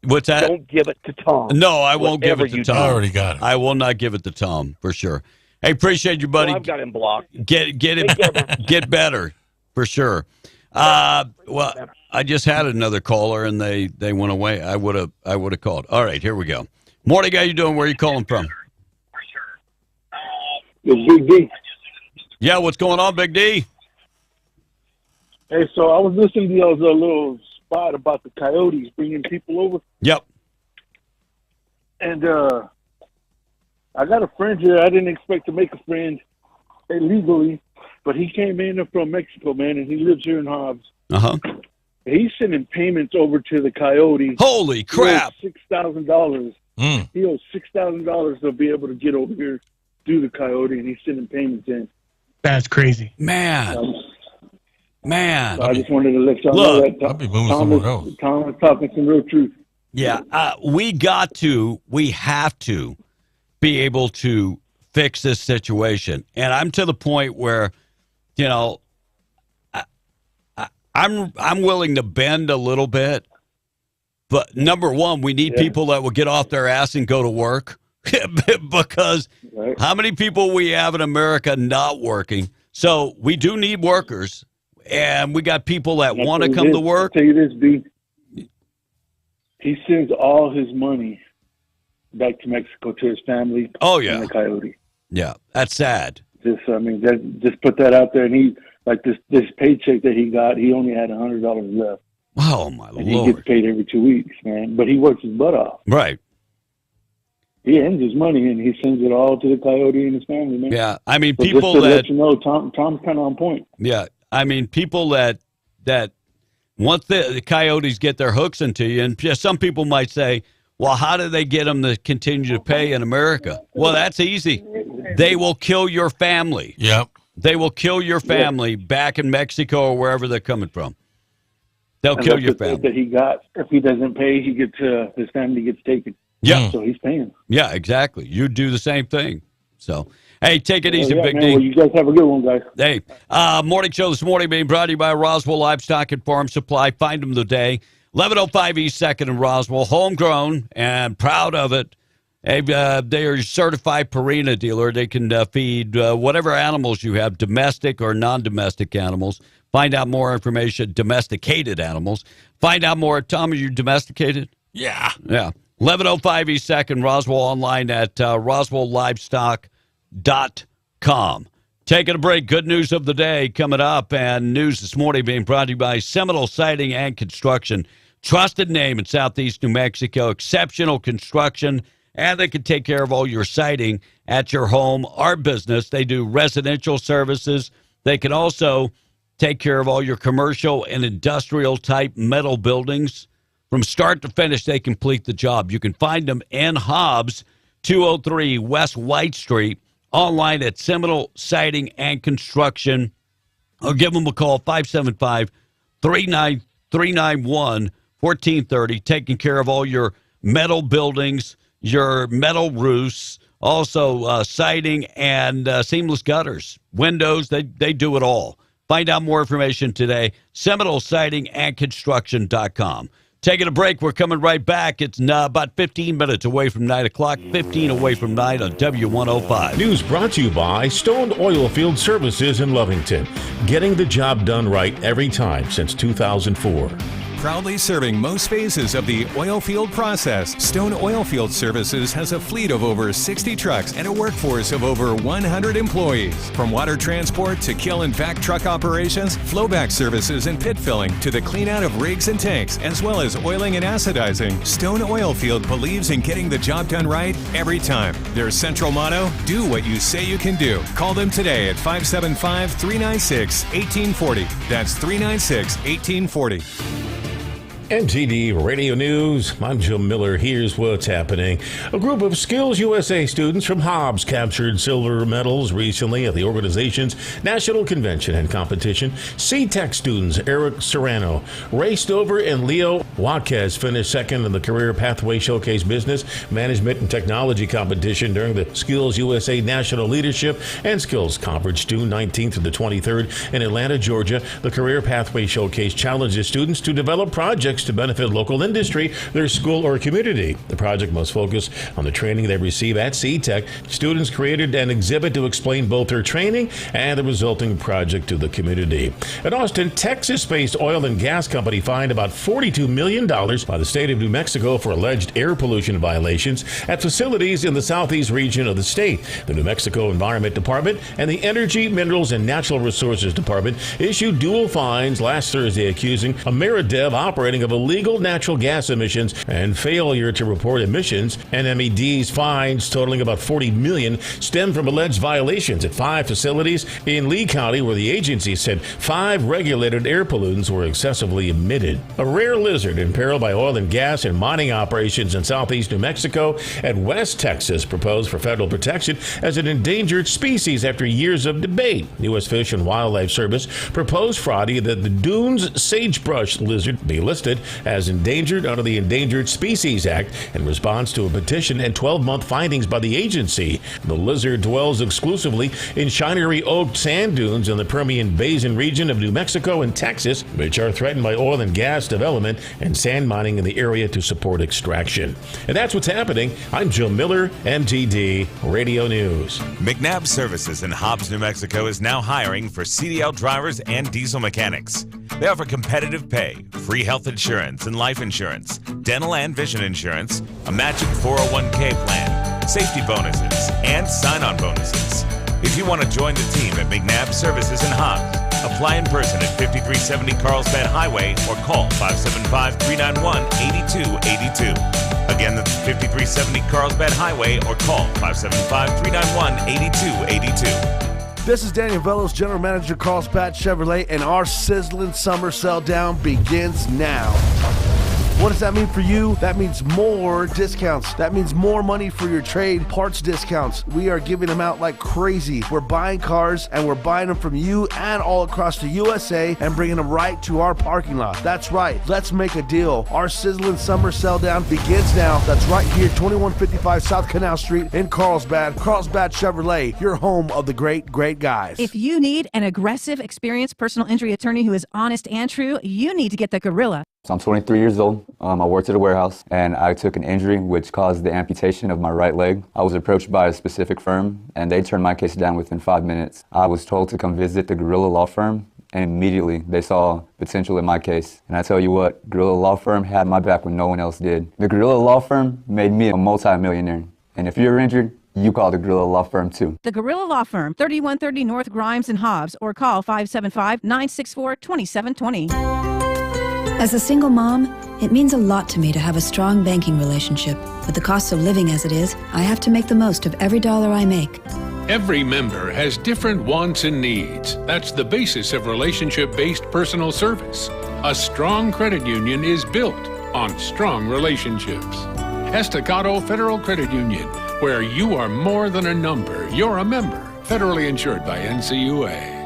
What's that? Don't give it to Tom. No, I won't give it to Tom. I already got it. I will not give it to Tom for sure. Hey, appreciate you, buddy. Well, I've got him blocked. Get get better for sure. Well, I just had another caller and they went away. I would have called. All right, here we go. Morning, how you doing? Where are you calling from? It's Big D. Yeah, what's going on, Big D? Hey, so I was listening to y'all's little spot about the coyotes bringing people over. Yep. And I got a friend here. I didn't expect to make a friend illegally, but he came in from Mexico, man, and he lives here in Hobbs. Uh-huh. He's sending payments over to the coyote. Holy crap. He owes $6,000. He owes $6,000 to be able to get over here, do the coyote, and he's sending payments in. That's crazy. Man. So I just wanted to let y'all know that I'll be moving somewhere else. Tom is talking some real truth. Yeah, we have to be able to fix this situation. And I'm to the point where, you know, I'm willing to bend a little bit. But number one, we need people that will get off their ass and go to work. Because how many people we have in America not working? So we do need workers. And we got people that want to come to work. I'll tell you this, B. He sends all his money back to Mexico to his family. Oh, yeah. And the coyote. Yeah, that's sad. Just put that out there. And he, like this paycheck that he got, he only had $100 left. Oh, my and Lord. He gets paid every 2 weeks, man. But he works his butt off. Right. He earns his money, and he sends it all to the coyote and his family, man. Yeah, I mean, so people just to that... let you know, Tom's kind of on point. Yeah, I mean, people that once the coyotes get their hooks into you, and some people might say, well, how do they get them to continue to pay in America? Well, that's easy. They will kill your family. Yep. They will kill your family back in Mexico or wherever they're coming from. They'll kill your family. That he got, if he doesn't pay, he gets his family gets taken. Yeah. So he's paying. Yeah, exactly. You do the same thing. So, hey, take it easy, Big man, D. well, you guys have a good one, guys. Hey, morning show this morning being brought to you by Roswell Livestock and Farm Supply. Find them today. 1105 East 2nd in Roswell. Homegrown and proud of it. They are a certified Purina dealer. They can feed whatever animals you have, domestic or non-domestic animals. Find out more information, domesticated animals. Find out more. Tom, are you domesticated? Yeah. Yeah. 1105 East 2nd, Roswell, online at roswelllivestock.com. Taking a break. Good news of the day coming up, and news this morning being brought to you by Seminole Siding and Construction. Trusted name in Southeast New Mexico. Exceptional construction, and they can take care of all your siding at your home or business. They do residential services. They can also take care of all your commercial and industrial type metal buildings. From start to finish, they complete the job. You can find them in Hobbs, 203 West White Street, online at Seminole Siding and Construction, or give them a call, 575-391-1430, taking care of all your metal buildings, your metal roofs, also siding and seamless gutters, windows. They do it all. Find out more information today, Seminole Siding and Construction.com. Taking a break. We're coming right back. It's about 15 minutes away from 9 o'clock, 15 away from 9 on W105. News brought to you by Stone Oilfield Services in Lovington. Getting the job done right every time since 2004. Proudly serving most phases of the oil field process, Stone Oilfield Services has a fleet of over 60 trucks and a workforce of over 100 employees. From water transport to kill and vac truck operations, flowback services and pit filling to the clean out of rigs and tanks, as well as oiling and acidizing, Stone Oilfield believes in getting the job done right every time. Their central motto, do what you say you can do. Call them today at 575-396-1840. That's 396-1840. MTD Radio News. I'm Joe Miller. Here's what's happening. A group of Skills USA students from Hobbs captured silver medals recently at the organization's national convention and competition. CTech students Eric Serrano raced over and Leo Watkes finished second in the Career Pathway Showcase Business, Management, and Technology competition during the Skills USA National Leadership and Skills Conference, June 19th to the 23rd in Atlanta, Georgia. The Career Pathway Showcase challenges students to develop projects to benefit local industry, their school, or community. The project must focus on the training they receive at CTech. Students created an exhibit to explain both their training and the resulting project to the community. An Austin, Texas-based oil and gas company fined about $42 million by the state of New Mexico for alleged air pollution violations at facilities in the southeast region of the state. The New Mexico Environment Department and the Energy, Minerals, and Natural Resources Department issued dual fines last Thursday accusing Ameridev operating of illegal natural gas emissions and failure to report emissions. NMED's fines totaling about $40 million stem from alleged violations at 5 facilities in Lee County, where the agency said 5 regulated air pollutants were excessively emitted. A rare lizard imperiled by oil and gas and mining operations in southeast New Mexico and West Texas proposed for federal protection as an endangered species after years of debate. U.S. Fish and Wildlife Service proposed Friday that the Dunes sagebrush lizard be listed as endangered under the Endangered Species Act in response to a petition and 12-month findings by the agency. The lizard dwells exclusively in shinery oak sand dunes in the Permian Basin region of New Mexico and Texas, which are threatened by oil and gas development and sand mining in the area to support extraction. And that's what's happening. I'm Joe Miller, MTD Radio News. McNabb Services in Hobbs, New Mexico is now hiring for CDL drivers and diesel mechanics. They offer competitive pay, free health insurance and life insurance, dental and vision insurance, a matching 401k plan, safety bonuses, and sign-on bonuses. If you want to join the team at McNabb Services in Hobbs, apply in person at 5370 Carlsbad Highway or call 575-391-8282. Again, that's 5370 Carlsbad Highway or call 575-391-8282. This is Daniel Velos, General Manager, Carlsbad Chevrolet, and our sizzling summer sell down begins now. What does that mean for you? That means more discounts. That means more money for your trade, parts discounts. We are giving them out like crazy. We're buying cars and we're buying them from you and all across the USA and bringing them right to our parking lot. That's right. Let's make a deal. Our sizzling summer sell down begins now. That's right here, 2155 South Canal Street in Carlsbad. Carlsbad Chevrolet, your home of the great, great guys. If you need an aggressive, experienced personal injury attorney who is honest and true, you need to get the Gorilla. So I'm 23 years old. I worked at a warehouse and I took an injury which caused the amputation of my right leg. I was approached by a specific firm and they turned my case down within 5 minutes. I was told to come visit the Gorilla Law Firm and immediately they saw potential in my case. And I tell you what, Gorilla Law Firm had my back when no one else did. The Gorilla Law Firm made me a multi-millionaire. And if you're injured, you call the Gorilla Law Firm too. The Gorilla Law Firm, 3130 North Grimes and Hobbs, or call 575-964-2720. As a single mom, it means a lot to me to have a strong banking relationship. With the cost of living as it is, I have to make the most of every dollar I make. Every member has different wants and needs. That's the basis of relationship-based personal service. A strong credit union is built on strong relationships. Estacado Federal Credit Union, where you are more than a number. You're a member. Federally insured by NCUA.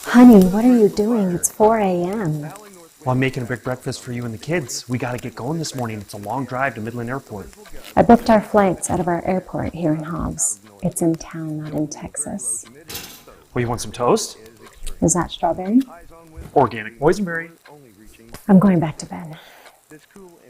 Honey, what are you doing? It's 4 a.m. Well, I'm making a big breakfast for you and the kids. We gotta get going this morning. It's a long drive to Midland Airport. I booked our flights out of our airport here in Hobbs. It's in town, not in Texas. Well, you want some toast? Is that strawberry? Organic boysenberry. I'm going back to bed.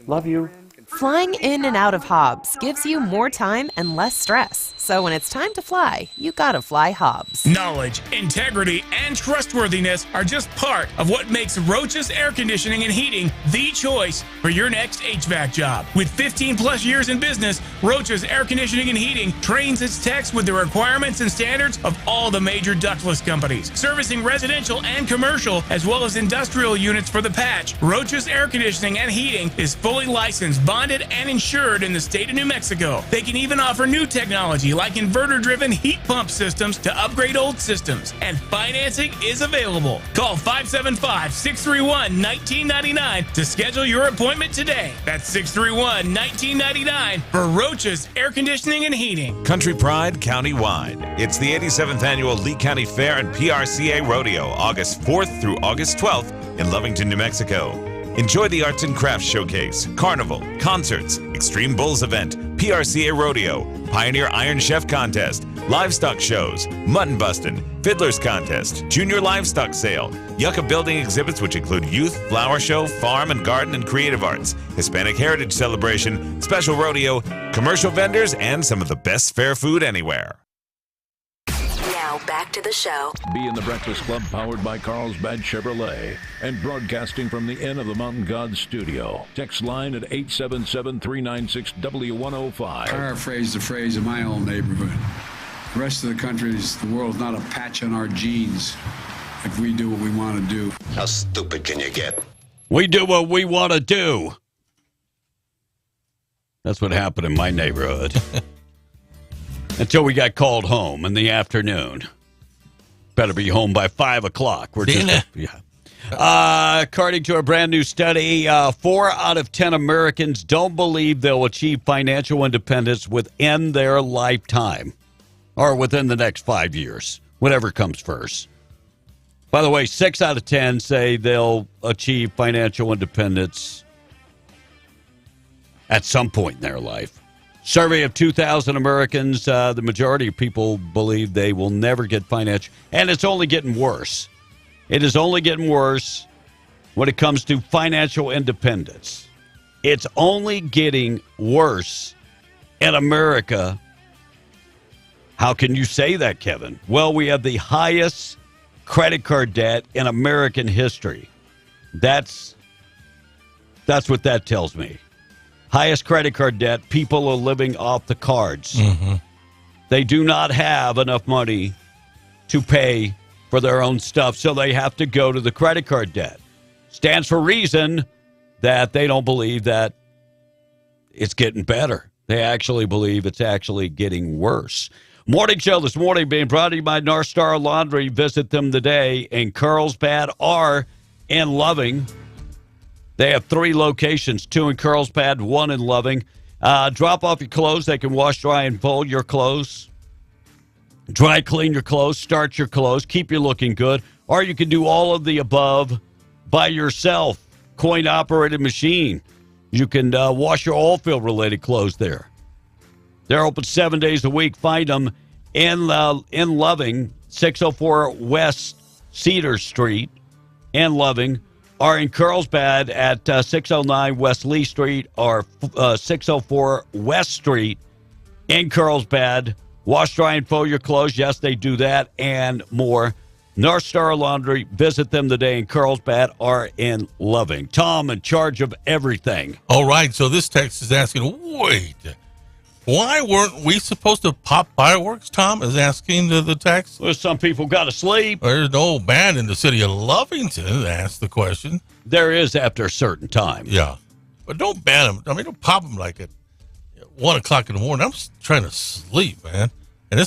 Love you. Flying in and out of Hobbs gives you more time and less stress. So when it's time to fly, you gotta fly Hobbs. Knowledge, integrity, and trustworthiness are just part of what makes Roach's Air Conditioning and Heating the choice for your next HVAC job. With 15 plus years in business, Roach's Air Conditioning and Heating trains its techs with the requirements and standards of all the major ductless companies, servicing residential and commercial as well as industrial units for the patch. Roach's Air Conditioning and Heating is fully licensed, bonded, and insured in the state of New Mexico. They can even offer new technology like inverter-driven heat pump systems to upgrade old systems, and financing is available. Call 575-631-1999 to schedule your appointment today. That's 631-1999 for Roach's Air Conditioning and Heating. Country Pride County-wide. It's the 87th Annual Lee County Fair and PRCA Rodeo, August 4th through August 12th in Lovington, New Mexico. Enjoy the Arts and Crafts Showcase, Carnival, concerts, Extreme Bulls event, PRCA Rodeo, Pioneer Iron Chef Contest, livestock shows, mutton bustin', fiddlers contest, junior livestock sale, Yucca building exhibits which include youth, flower show, farm and garden and creative arts, Hispanic Heritage Celebration, special rodeo, commercial vendors, and some of the best fair food anywhere. Now back to the show. Be in the Breakfast Club, powered by Carlsbad Chevrolet, and broadcasting from the Inn of the Mountain God studio. Text line at 877-396-W105. Paraphrase the phrase of my own neighborhood. The rest of the country's, the world's not a patch on our genes if we do what we want to do. How stupid can you get? We do what we want to do. That's what happened in my neighborhood. Until we got called home in the afternoon. Better be home by 5 o'clock. We're just, according to a brand new study, 4 out of 10 Americans don't believe they'll achieve financial independence within their lifetime or within the next 5 years, whatever comes first. By the way, 6 out of 10 say they'll achieve financial independence at some point in their life. Survey of 2,000 Americans, the majority of people believe they will never get financial, and it's only getting worse. It is only getting worse when it comes to financial independence. It's only getting worse in America. How can you say that, Kevin? Well, we have the highest credit card debt in American history. That's what that tells me. Highest credit card debt, people are living off the cards. Mm-hmm. They do not have enough money to pay for their own stuff, so they have to go to the credit card debt. Stands for reason that they don't believe that it's getting better. They actually believe it's actually getting worse. Morning show this morning being brought to you by North Star Laundry. Visit them today in Carlsbad or in Loving. They have 3 locations, 2 in Carlsbad, 1 in Loving. Drop off your clothes. They can wash, dry, and fold your clothes. Dry clean your clothes, starch your clothes, keep you looking good. Or you can do all of the above by yourself. Coin-operated machine. You can wash your oil field-related clothes there. They're open 7 days a week. Find them in Loving, 604 West Cedar Street in Loving, or in Carlsbad at 609 West Lee Street or 604 West Street in Carlsbad. Wash, dry, and fold your clothes. Yes, they do that and more. North Star Laundry. Visit them today in Carlsbad or in Loving. Tom, in charge of everything. All right, so this text is asking, wait, why weren't we supposed to pop fireworks, Tom, is asking the text? Well, some people got to sleep. There's no band in the city of Lovington that asked the question. There is after a certain time. Yeah. But don't ban them. I mean, don't pop them like at 1 o'clock in the morning. I'm just trying to sleep, man. And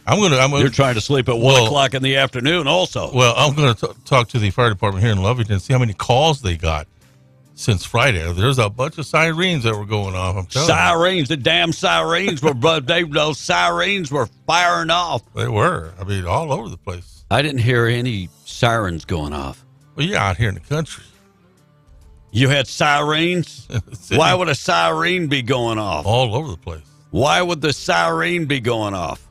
You're trying to sleep at 1 o'clock in the afternoon also. Well, I'm going to talk to the fire department here in Lovington and see how many calls they got since Friday. There's a bunch of sirens that were going off. I'm telling you. The damn sirens were, those sirens were firing off. They were. I mean, all over the place. I didn't hear any sirens going off. Well, yeah, out here in the country. You had sirens? Why would a siren be going off? All over the place. Why would the siren be going off?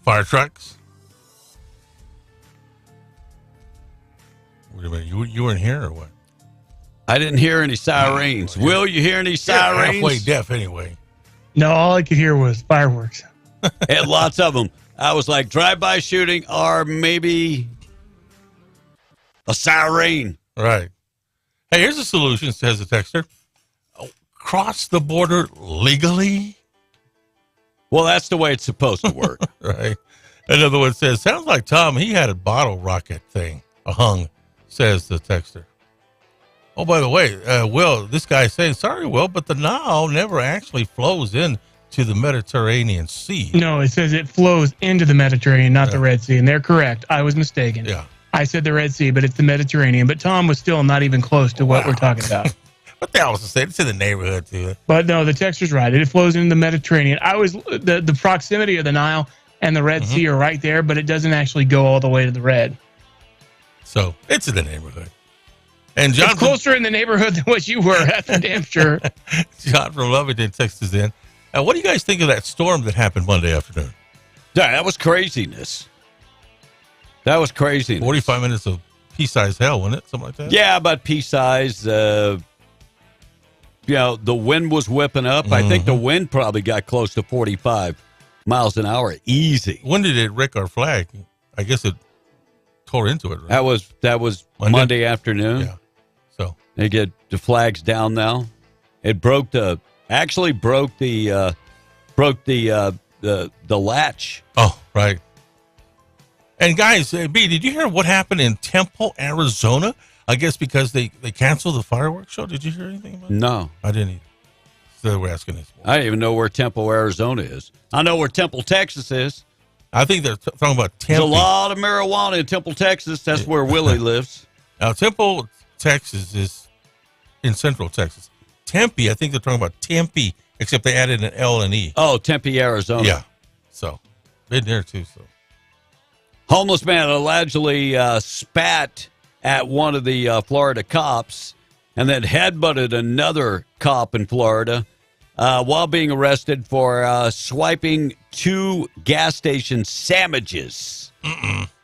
Fire trucks. Wait a minute, you weren't here or what? I didn't hear any sirens. Will you hear any sirens? Halfway deaf anyway. No, all I could hear was fireworks. And lots of them. I was like, drive-by shooting or maybe a siren. Right. Hey, here's a solution, says the texter. Cross the border legally? Well, that's the way it's supposed to work. Right. Another one says, sounds like Tom, he had a bottle rocket thing, a hung, says the texter. Oh, by the way, Will, this guy saying, sorry, Will, but the Nile never actually flows into the Mediterranean Sea. No, it says it flows into the Mediterranean, not the Red Sea. And they're correct. I was mistaken. Yeah. I said the Red Sea, but it's the Mediterranean. But Tom was still not even close to what we're talking about. What the hell was it say? It's in the neighborhood, too. But no, the texter's right. It flows into the Mediterranean. The proximity of the Nile and the Red Sea are right there, but it doesn't actually go all the way to the Red. So it's in the neighborhood. And John, it's closer in the neighborhood than what you were. That's for damn sure. John from Lovington texts us in. What do you guys think of that storm that happened Monday afternoon? Yeah, that was craziness. 45 minutes of pea-sized hell, wasn't it? Something like that? Yeah, about pea-sized. The wind was whipping up. I think the wind probably got close to 45 miles an hour. Easy. When did it wreck our flag? I guess it tore into it, right? That was Monday afternoon. Yeah. So they get the flags down now. It broke the latch. Oh, right. And guys, B, did you hear what happened in Temple, Arizona? I guess because they canceled the fireworks show. Did you hear anything about that? No. I didn't either. So we're asking this. I don't even know where Temple, Arizona is. I know where Temple, Texas is. I think they're talking about Tempe. There's a lot of marijuana in Temple, Texas. That's where Willie lives. Now, Temple, Texas is in central Texas. Tempe, I think they're talking about Tempe, except they added an L and E. Oh, Tempe, Arizona. Yeah. So, been there too. So, homeless man allegedly spat at one of the Florida cops and then headbutted another cop in Florida while being arrested for swiping 2 gas station sandwiches.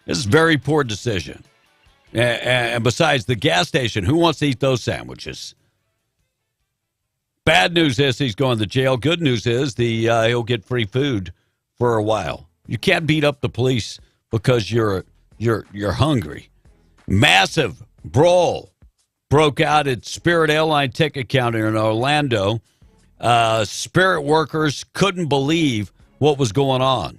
This is a very poor decision. And besides the gas station, who wants to eat those sandwiches? Bad news is he's going to jail. Good news is he'll get free food for a while. You can't beat up the police because you're hungry. Massive brawl broke out at Spirit Airline ticket counter in Orlando. Spirit workers couldn't believe what was going on.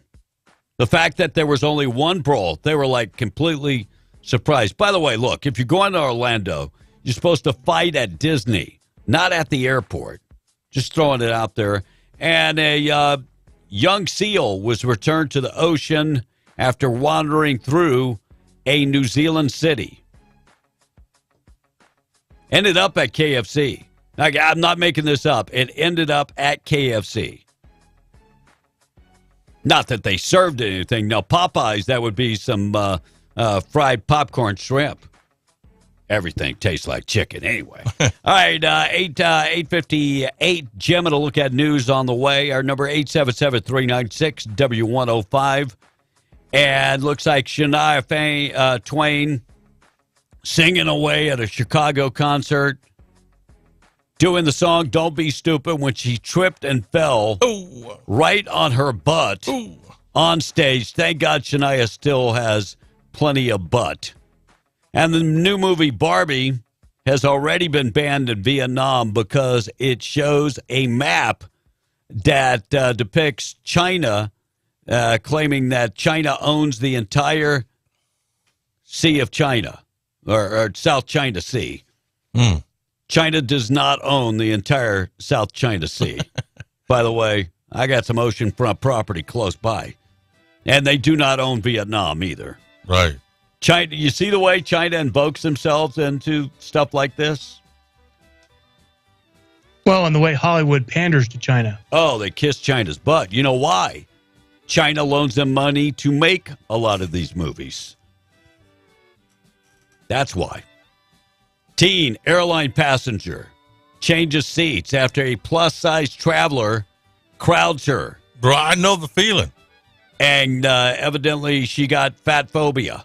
The fact that there was only one brawl, they were like completely surprised. By the way, look, if you're going to Orlando, you're supposed to fight at Disney, not at the airport. Just throwing it out there. And a young seal was returned to the ocean after wandering through a New Zealand city. Ended up at KFC. I'm not making this up. It ended up at KFC. Not that they served anything. Now, Popeyes, that would be some fried popcorn shrimp. Everything tastes like chicken anyway. All right, 8:58. Jim, to look at news on the way. Our number 877-396-W105. And looks like Shania Twain singing away at a Chicago concert, doing the song Don't Be Stupid when she tripped and fell right on her butt on stage. Thank God Shania still has plenty of butt. And the new movie Barbie has already been banned in Vietnam because it shows a map that depicts China, claiming that China owns the entire Sea of China, or South China Sea. China does not own the entire South China Sea. By the way, I got some oceanfront property close by. And they do not own Vietnam either. Right. China, you see the way China invokes themselves into stuff like this? Well, and the way Hollywood panders to China. Oh, they kiss China's butt. You know why? China loans them money to make a lot of these movies. That's why. Teen airline passenger changes seats after a plus-size traveler crowds her. Bro, I know the feeling. And evidently she got fat phobia.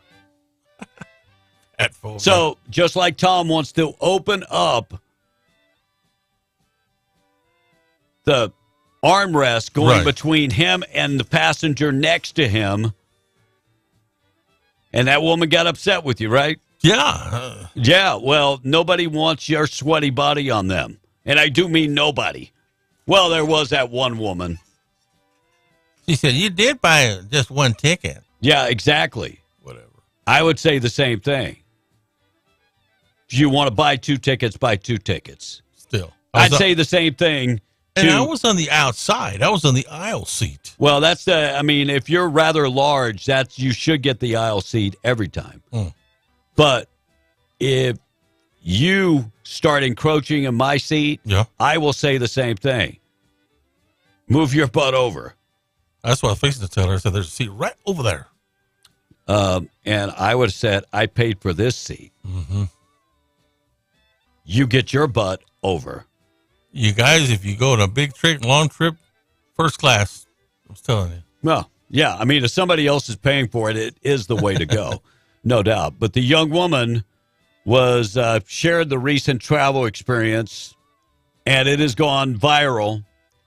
So, just like Tom wants to open up the armrest going between him and the passenger next to him. And that woman got upset with you, right? Yeah. Yeah, well, nobody wants your sweaty body on them. And I do mean nobody. Well, there was that one woman. She said, you did buy just one ticket. Yeah, exactly. Whatever. I would say the same thing. If you want to buy 2 tickets, buy 2 tickets. Still. I'd say the same thing. And I was on the outside. I was on the aisle seat. Well, that's if you're rather large, you should get the aisle seat every time. But if you start encroaching in my seat, I will say the same thing. Move your butt over. That's what I was fixing to tell her. I said, there's a seat right over there. And I would have said, I paid for this seat. Mm-hmm. You get your butt over. You guys, if you go on a big trip, long trip, first class, I'm telling you. Well, yeah. I mean, if somebody else is paying for it, it is the way to go. No doubt. But the young woman was shared the recent travel experience, and it has gone viral,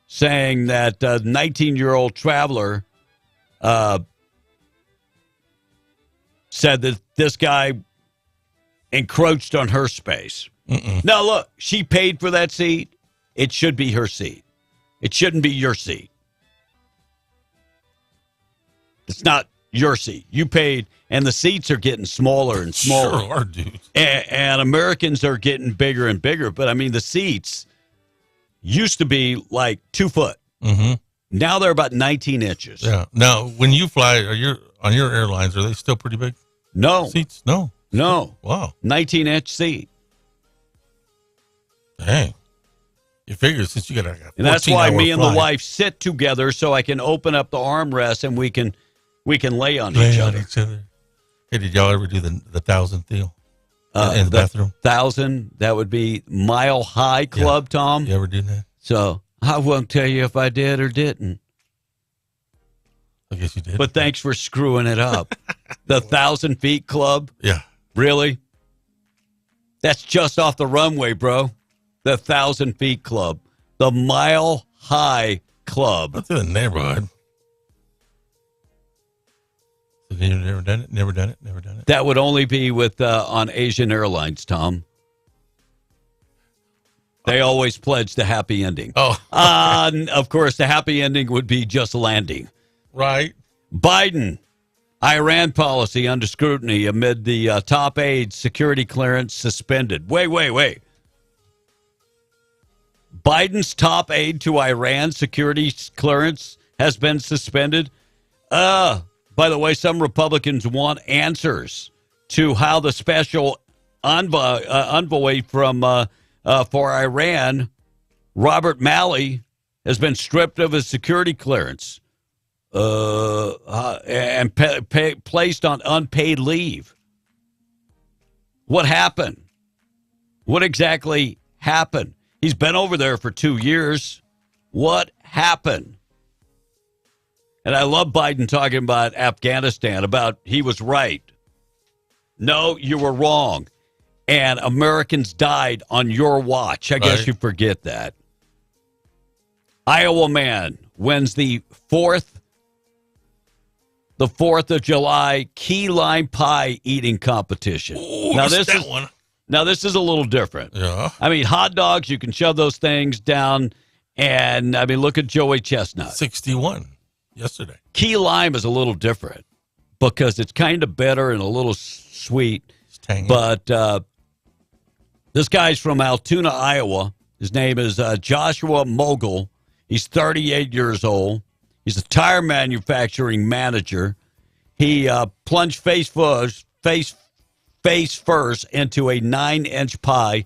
saying that 19-year-old traveler said that this guy encroached on her space. Now, look, she paid for that seat. It should be her seat. It shouldn't be your seat. It's not your seat. You paid, and the seats are getting smaller and smaller. Sure are, dude. And Americans are getting bigger and bigger. But, I mean, the seats used to be like 2 foot. Mm-hmm. Now they're about 19 inches. Yeah. Now, when you fly, on your airlines, are they still pretty big? No. Seats? No. Wow. 19-inch seat. Dang. You figure since you got a and that's why me and the wife sit together so I can open up the armrest and we can lay on each other. Hey, did y'all ever do the 1,000 deal in the bathroom? 1,000, that would be Mile High Club, Tom. You ever do that? So I won't tell you if I did or didn't. I guess you did. But thanks for screwing it up. The 1,000 Feet Club? Yeah. Really? That's just off the runway, bro. The 1,000 Feet Club. The Mile High Club. That's in the neighborhood. So you've never done it? Never done it? That would only be with on Asian Airlines, Tom. They always pledge the happy ending. Oh. Of course, the happy ending would be just landing. Right. Biden, Iran policy under scrutiny amid the top aide security clearance suspended. Wait. Biden's top aide to Iran security clearance has been suspended. By the way, some Republicans want answers to how the special envoy from for Iran, Robert Malley, has been stripped of his security clearance and placed on unpaid leave. What happened? What exactly happened? He's been over there for 2 years. What happened? And I love Biden talking about Afghanistan, about he was right. No, you were wrong. And Americans died on your watch. I guess you forget that. Iowa man wins the 4th of July key lime pie eating competition. Ooh, now this is one. Now this is a little different. Yeah. I mean, hot dogs, you can shove those things down, and I mean, look at Joey Chestnut. 61 yesterday. Key lime is a little different because it's kind of bitter and a little sweet. It's tangy. But this guy's from Altoona, Iowa. His name is Joshua Mogul. He's 38 years old. He's a tire manufacturing manager. He plunged face first into a 9-inch pie,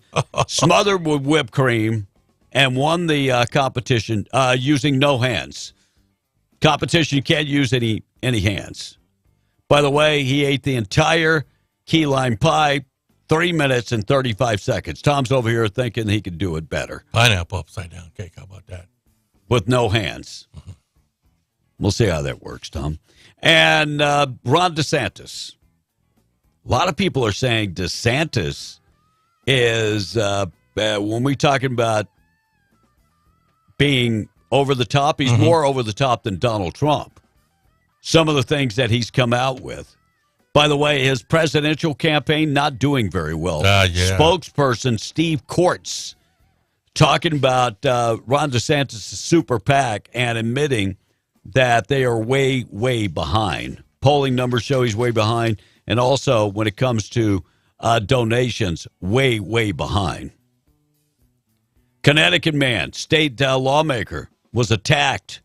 smothered with whipped cream, and won the competition using no hands. Competition, you can't use any hands. By the way, he ate the entire key lime pie, 3 minutes and 35 seconds. Tom's over here thinking he could do it better. Pineapple upside down cake, how about that? With no hands. We'll see how that works, Tom. And Ron DeSantis. A lot of people are saying DeSantis is, when we're talking about being over the top. He's more over the top than Donald Trump. Some of the things that he's come out with. By the way, his presidential campaign not doing very well. Spokesperson Steve Kortz talking about Ron DeSantis' super PAC and admitting that they are way, way behind. Polling numbers show he's way behind. And also, when it comes to donations, way, way behind. Connecticut man, state lawmaker, was attacked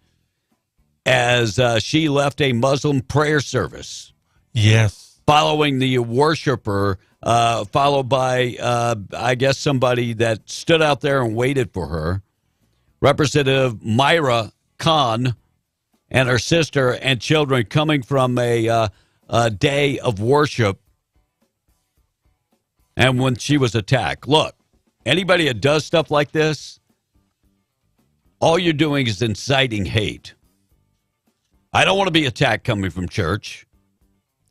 as she left a Muslim prayer service. Yes. Following the worshiper, followed by, I guess, somebody that stood out there and waited for her. Representative Myra Khan and her sister and children coming from a day of worship. And when she was attacked, look, anybody that does stuff like this, all you're doing is inciting hate. I don't want to be attacked coming from church.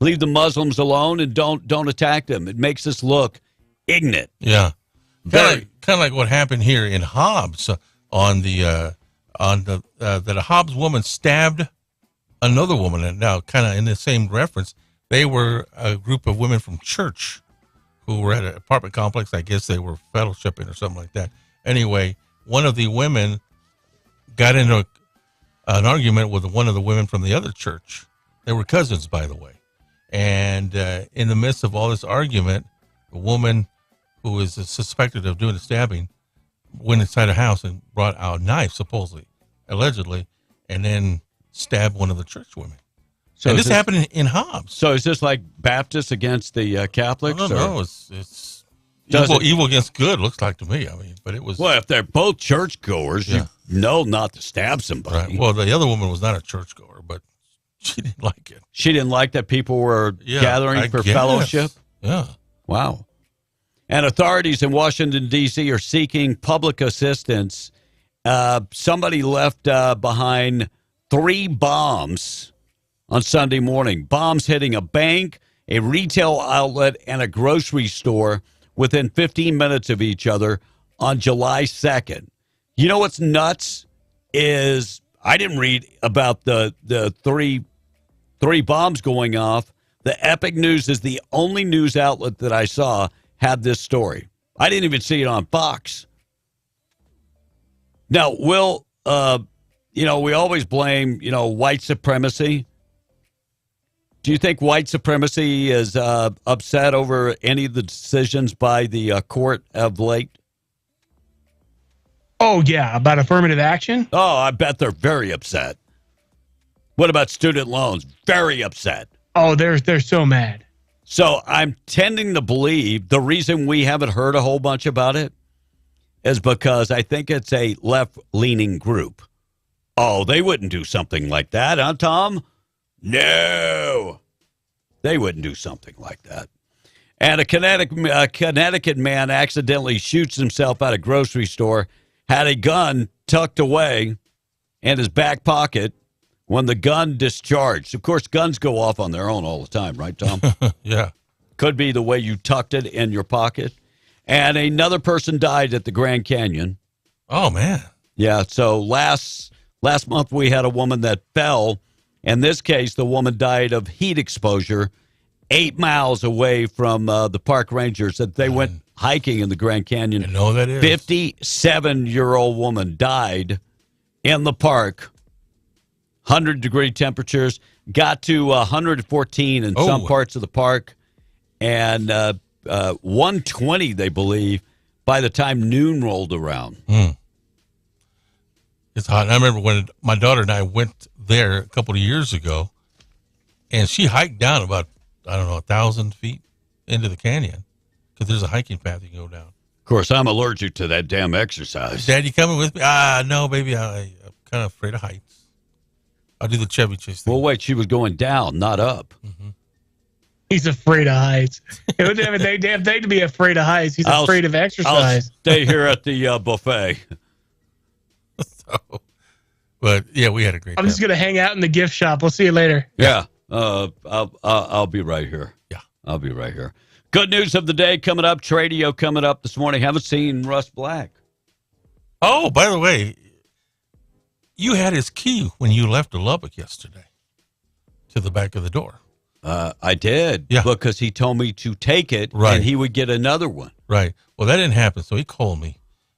Leave the Muslims alone and don't attack them. It makes us look ignorant. Yeah, kind of like what happened here in Hobbs that a Hobbs woman stabbed another woman, and now kind of in the same reference, they were a group of women from church who were at an apartment complex. I guess they were fellowshipping or something like that. Anyway, one of the women got into an argument with one of the women from the other church. They were cousins, by the way. And in the midst of all this argument, the woman who was suspected of doing the stabbing went inside a house and brought out a knife, supposedly, allegedly, and then stabbed one of the church women. So and this happened in Hobbs. So is this like Baptists against the Catholics? I don't know. It's evil against good, looks like to me. I mean, but it was. Well, if they're both churchgoers, you know not to stab somebody. Right. Well, the other woman was not a churchgoer, but she didn't like it. She didn't like that people were gathering for fellowship? Yeah. Wow. And authorities in Washington, D.C. are seeking public assistance. Somebody left behind 3 bombs on Sunday morning. Bombs hitting a bank, a retail outlet, and a grocery store within 15 minutes of each other on July 2nd. You know what's nuts is I didn't read about the three bombs going off. The Epic News is the only news outlet that I saw had this story. I didn't even see it on Fox. Now, Will, we always blame, white supremacy. Do you think white supremacy is upset over any of the decisions by the court of late? Oh, yeah, about affirmative action? Oh, I bet they're very upset. What about student loans? Very upset. Oh, they're so mad. So I'm tending to believe the reason we haven't heard a whole bunch about it is because I think it's a left-leaning group. Oh, they wouldn't do something like that, huh, Tom? No. They wouldn't do something like that. And a Connecticut man accidentally shoots himself at a grocery store, had a gun tucked away in his back pocket when the gun discharged. Of course, guns go off on their own all the time, right, Tom? Yeah. Could be the way you tucked it in your pocket. And another person died at the Grand Canyon. Oh, man. Yeah, so last month we had a woman that fell. In this case, the woman died of heat exposure 8 miles away from the park rangers that they went hiking in the Grand Canyon. I know that is. 57-year-old woman died in the park. 100-degree temperatures. Got to 114 in some parts of the park. And 120, they believe, by the time noon rolled around. It's hot. And I remember when my daughter and I went there a couple of years ago, and she hiked down about, 1,000 feet into the canyon because there's a hiking path you can go down. Of course, I'm allergic to that damn exercise. Dad, you coming with me? No, baby. I'm kind of afraid of heights. I'll do the Chevy Chase thing. Well, wait, she was going down, not up. Mm-hmm. He's afraid of heights. It would have a damn thing to be afraid of heights. He's afraid of exercise. I'll stay here at the buffet. But yeah, we had a great time. I'm just gonna hang out in the gift shop. We'll see you later. Yeah, I'll be right here. Yeah, I'll be right here. Good news of the day coming up. Tradio coming up this morning. Haven't seen Russ Black. Oh, by the way, You had his key when you left to Lubbock yesterday to the back of the door. I did. Yeah. Because he told me to take it and he would get another one. Right. Well, that didn't happen. So he called me,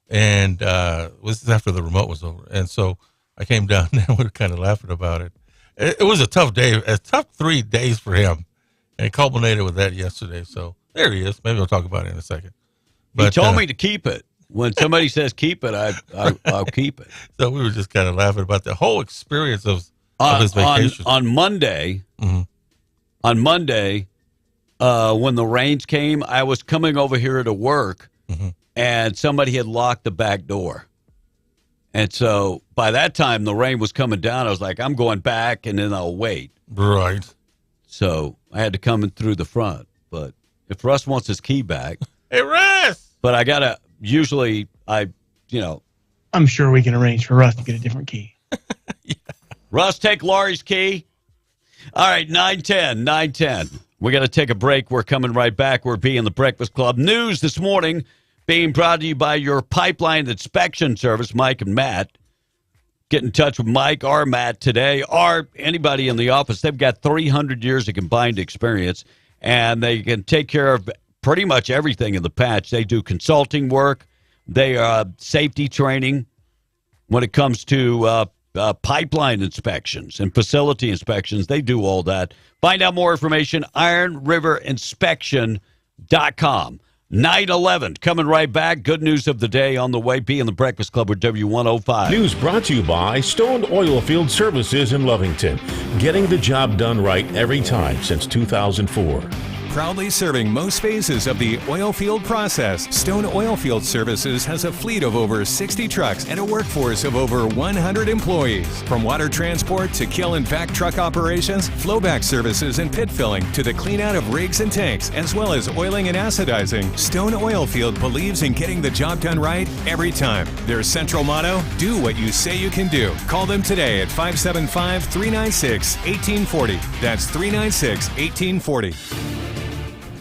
and this is after the remote was over. And so I came down and we were kind of laughing about it. It was a tough day, a tough 3 days for him. And it culminated with that yesterday. So there he is. Maybe we'll talk about it in a second. But, he told me to keep it. When somebody says keep it, I'll keep it. So we were just kind of laughing about the whole experience of his vacation. On Monday, when the rains came, I was coming over here to work, and somebody had locked the back door. And so by that time, the rain was coming down. I was like, I'm going back, and then I'll wait. Right. So I had to come in through the front. But if Russ wants his key back. Hey, Russ! But I got to, usually, I'm sure we can arrange for Russ to get a different key. Yeah. Russ, take Laurie's key. All right, 9:10. We're going to take a break. We're coming right back. We're being the Breakfast Club. News this morning being brought to you by your pipeline inspection service, Mike and Matt. Get in touch with Mike or Matt today or anybody in the office. They've got 300 years of combined experience, and they can take care of pretty much everything in the patch. They do consulting work. They safety training when it comes to pipeline inspections and facility inspections. They do all that. Find out more information, ironriverinspection.com. 9/11 coming right back. Good news of the day on the way. Be in the Breakfast Club with W105. News brought to you by Stone Oilfield Services in Lovington. Getting the job done right every time since 2004. Proudly serving most phases of the oil field process, Stone Oilfield Services has a fleet of over 60 trucks and a workforce of over 100 employees. From water transport to kill and vac truck operations, flowback services and pit filling to the clean out of rigs and tanks, as well as oiling and acidizing, Stone Oilfield believes in getting the job done right every time. Their central motto, do what you say you can do. Call them today at 575-396-1840. That's 396-1840.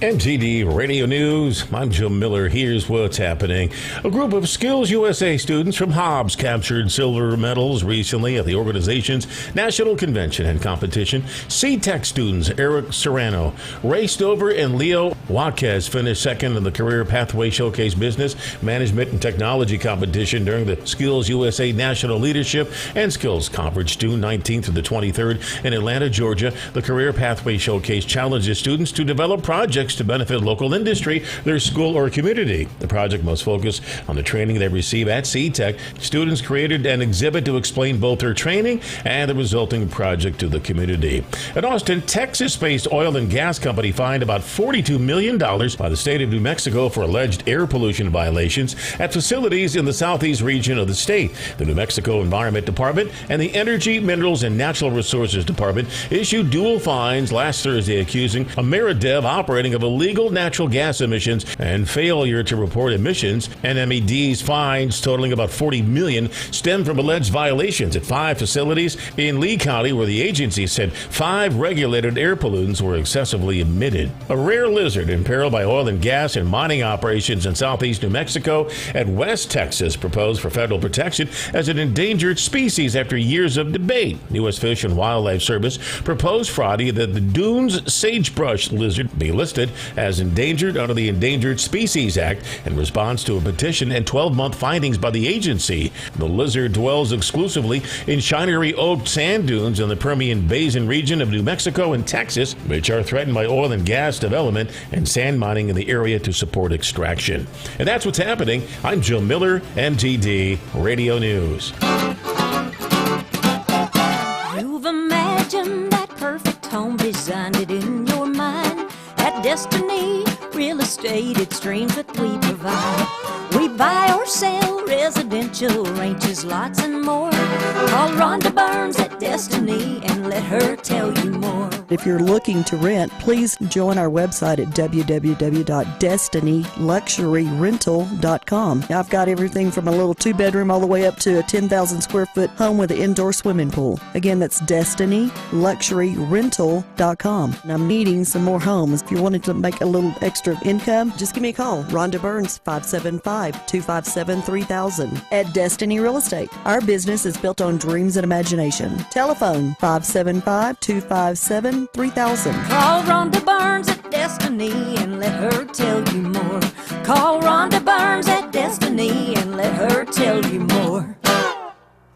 MTD Radio News. I'm Jim Miller. Here's what's happening. A group of Skills USA students from Hobbs captured silver medals recently at the organization's national convention and competition. C-Tech students Eric Serrano raced over, and Leo Jaquez finished second in the Career Pathway Showcase Business, Management, and Technology competition during the Skills USA National Leadership and Skills Conference, June 19th through the 23rd in Atlanta, Georgia. The Career Pathway Showcase challenges students to develop projects to benefit local industry, their school, or community. The project must focus on the training they receive at C-Tech. Students created an exhibit to explain both their training and the resulting project to the community. An Austin, Texas-based oil and gas company fined about $42 million by the state of New Mexico for alleged air pollution violations at facilities in the southeast region of the state. The New Mexico Environment Department and the Energy, Minerals, and Natural Resources Department issued dual fines last Thursday accusing Ameridev operating of illegal natural gas emissions and failure to report emissions. NMED's fines totaling about $40 million stem from alleged violations at 5 facilities in Lee County, where the agency said 5 regulated air pollutants were excessively emitted. A rare lizard imperiled by oil and gas and mining operations in southeast New Mexico and West Texas proposed for federal protection as an endangered species after years of debate. U.S. Fish and Wildlife Service proposed Friday that the Dunes sagebrush lizard be listed as endangered under the Endangered Species Act in response to a petition and 12-month findings by the agency. The lizard dwells exclusively in Shinery Oak sand dunes in the Permian Basin region of New Mexico and Texas, which are threatened by oil and gas development and sand mining in the area to support extraction. And that's what's happening. I'm Joe Miller, MTD Radio News. You've imagined that perfect home, designed it in your mind. At Destiny Real Estate, it's dreams that we provide. We buy or sell residential ranches, lots and more. Call Rhonda Burns at Destiny and let her tell you more. If you're looking to rent, please join our website at www.destinyluxuryrental.com. I've got everything from a little 2-bedroom all the way up to a 10,000 square foot home with an indoor swimming pool. Again, that's destinyluxuryrental.com. And I'm needing some more homes. If you wanted to make a little extra income, just give me a call. Rhonda Burns, 575 575-257-3000. At Destiny Real Estate, our business is built on dreams and imagination. Telephone 575-257-3000. Call Rhonda Burns at Destiny and let her tell you more. Call Rhonda Burns at Destiny and let her tell you more.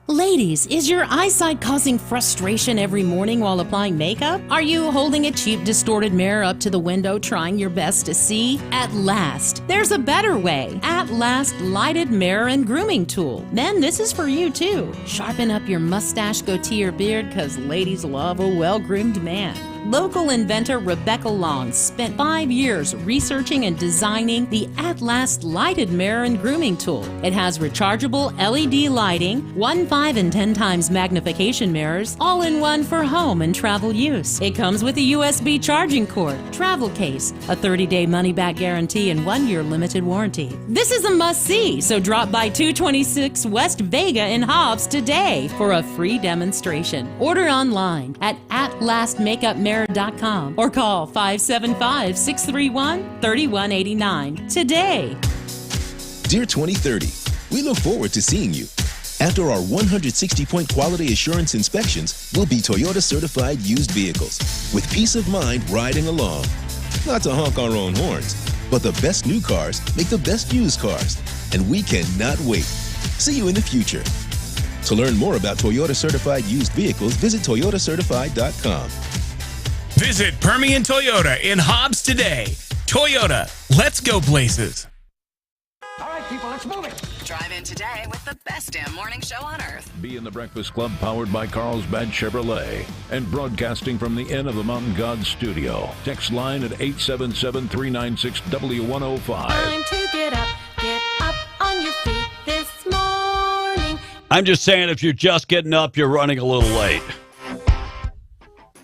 Ladies, is your eyesight causing frustration every morning while applying makeup? Are you holding a cheap, distorted mirror up to the window trying your best to see? At Last, there's a better way. At Last Lighted Mirror and Grooming Tool. Men, this is for you too. Sharpen up your mustache, goatee, or beard because ladies love a well-groomed man. Local inventor Rebecca Long spent 5 years researching and designing the At Last Lighted Mirror and Grooming Tool. It has rechargeable LED lighting, 1, 5, and 10 times magnification mirrors, all in one for home and travel use. It comes with a USB charging cord, travel case, a 30-day money-back guarantee, and 1-year limited warranty. This is a must-see, so drop by 226 West Vega in Hobbs today for a free demonstration. Order online at atlastmakeupmirror.com or call 575-631-3189 today. Dear 2030, we look forward to seeing you. After our 160-point quality assurance inspections, we'll be Toyota certified used vehicles with peace of mind riding along. Not to honk our own horns, but the best new cars make the best used cars, and we cannot wait. See you in the future. To learn more about Toyota certified used vehicles, visit toyotacertified.com. Visit Permian Toyota in Hobbs today. Toyota, let's go places. All right, people, let's move it. Drive in today with the best damn morning show on earth. Be in the Breakfast Club, powered by Carlsbad Chevrolet, and broadcasting from the Inn of the Mountain God studio. Text line at 877-396-W105. Time to get up on your feet this morning. I'm just saying, if you're just getting up, you're running a little late.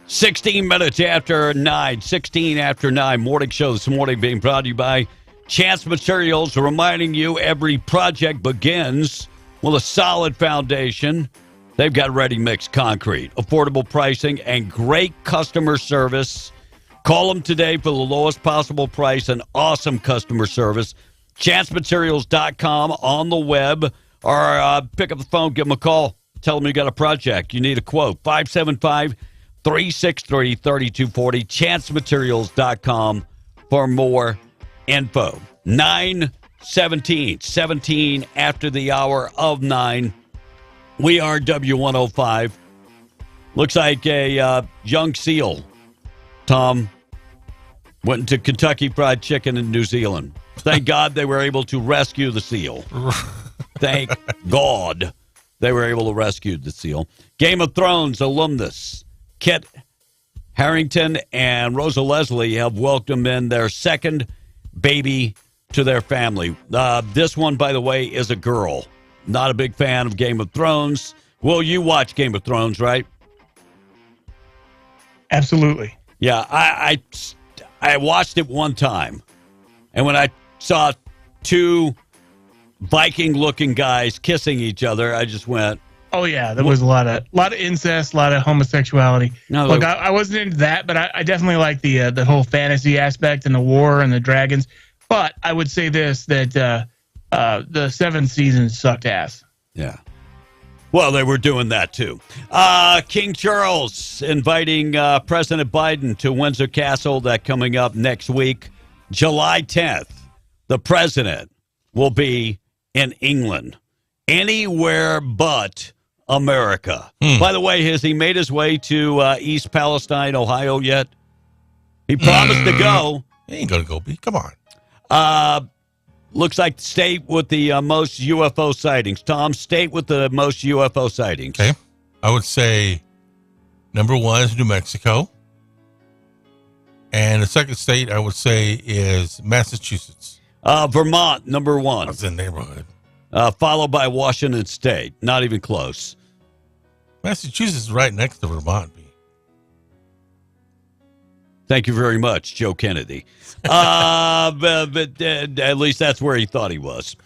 16 minutes after 9, 16 after 9. Morning show this morning being brought to you by Chance Materials, reminding you every project begins with a solid foundation. They've got ready-mix concrete, affordable pricing, and great customer service. Call them today for the lowest possible price and awesome customer service. ChanceMaterials.com on the web, or pick up the phone, give them a call. Tell them you got a project. You need a quote. 575-363-3240. ChanceMaterials.com for more info. 9:17, 17 after the hour of 9. We are W105. Looks like a young seal, Tom, went into Kentucky Fried Chicken in New Zealand. Thank God they were able to rescue the seal. Thank God they were able to rescue the seal. Game of Thrones alumnus Kit Harington and Rosa Leslie have welcomed in their second baby to their family. This one, by the way, is a girl. Not a big fan of Game of Thrones. Will, you watch Game of Thrones, right? Absolutely. Yeah, I watched it one time, and when I saw two Viking-looking guys kissing each other, I just went, "Oh yeah, there was a lot of incest, a lot of homosexuality." No, look, I wasn't into that, but I definitely like the whole fantasy aspect and the war and the dragons. But I would say this, that the 7th season sucked ass. Yeah. Well, they were doing that too. King Charles inviting President Biden to Windsor Castle. That coming up next week, July 10th. The president will be in England, anywhere but America. By the way, has he made his way to East Palestine, Ohio yet? He promised to go. He ain't gonna go. Come on. Looks like the state with the most UFO sightings. Tom, state with the most UFO sightings. Okay. I would say number 1 is New Mexico. And the second state I would say is Massachusetts. Vermont, number 1. That's the neighborhood. Followed by Washington State. Not even close. Massachusetts is right next to Vermont. Thank you very much, Joe Kennedy. But at least that's where he thought he was.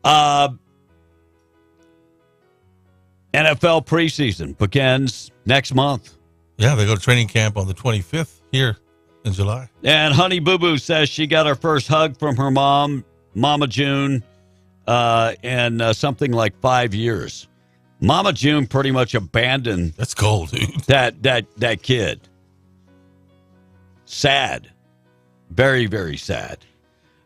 NFL preseason begins next month. Yeah, they go to training camp on the 25th here in July. And Honey Boo Boo says she got her first hug from her mom, Mama June, in something like 5 years. Mama June pretty much abandoned. That's cold, dude. That kid. Sad. Very, very sad.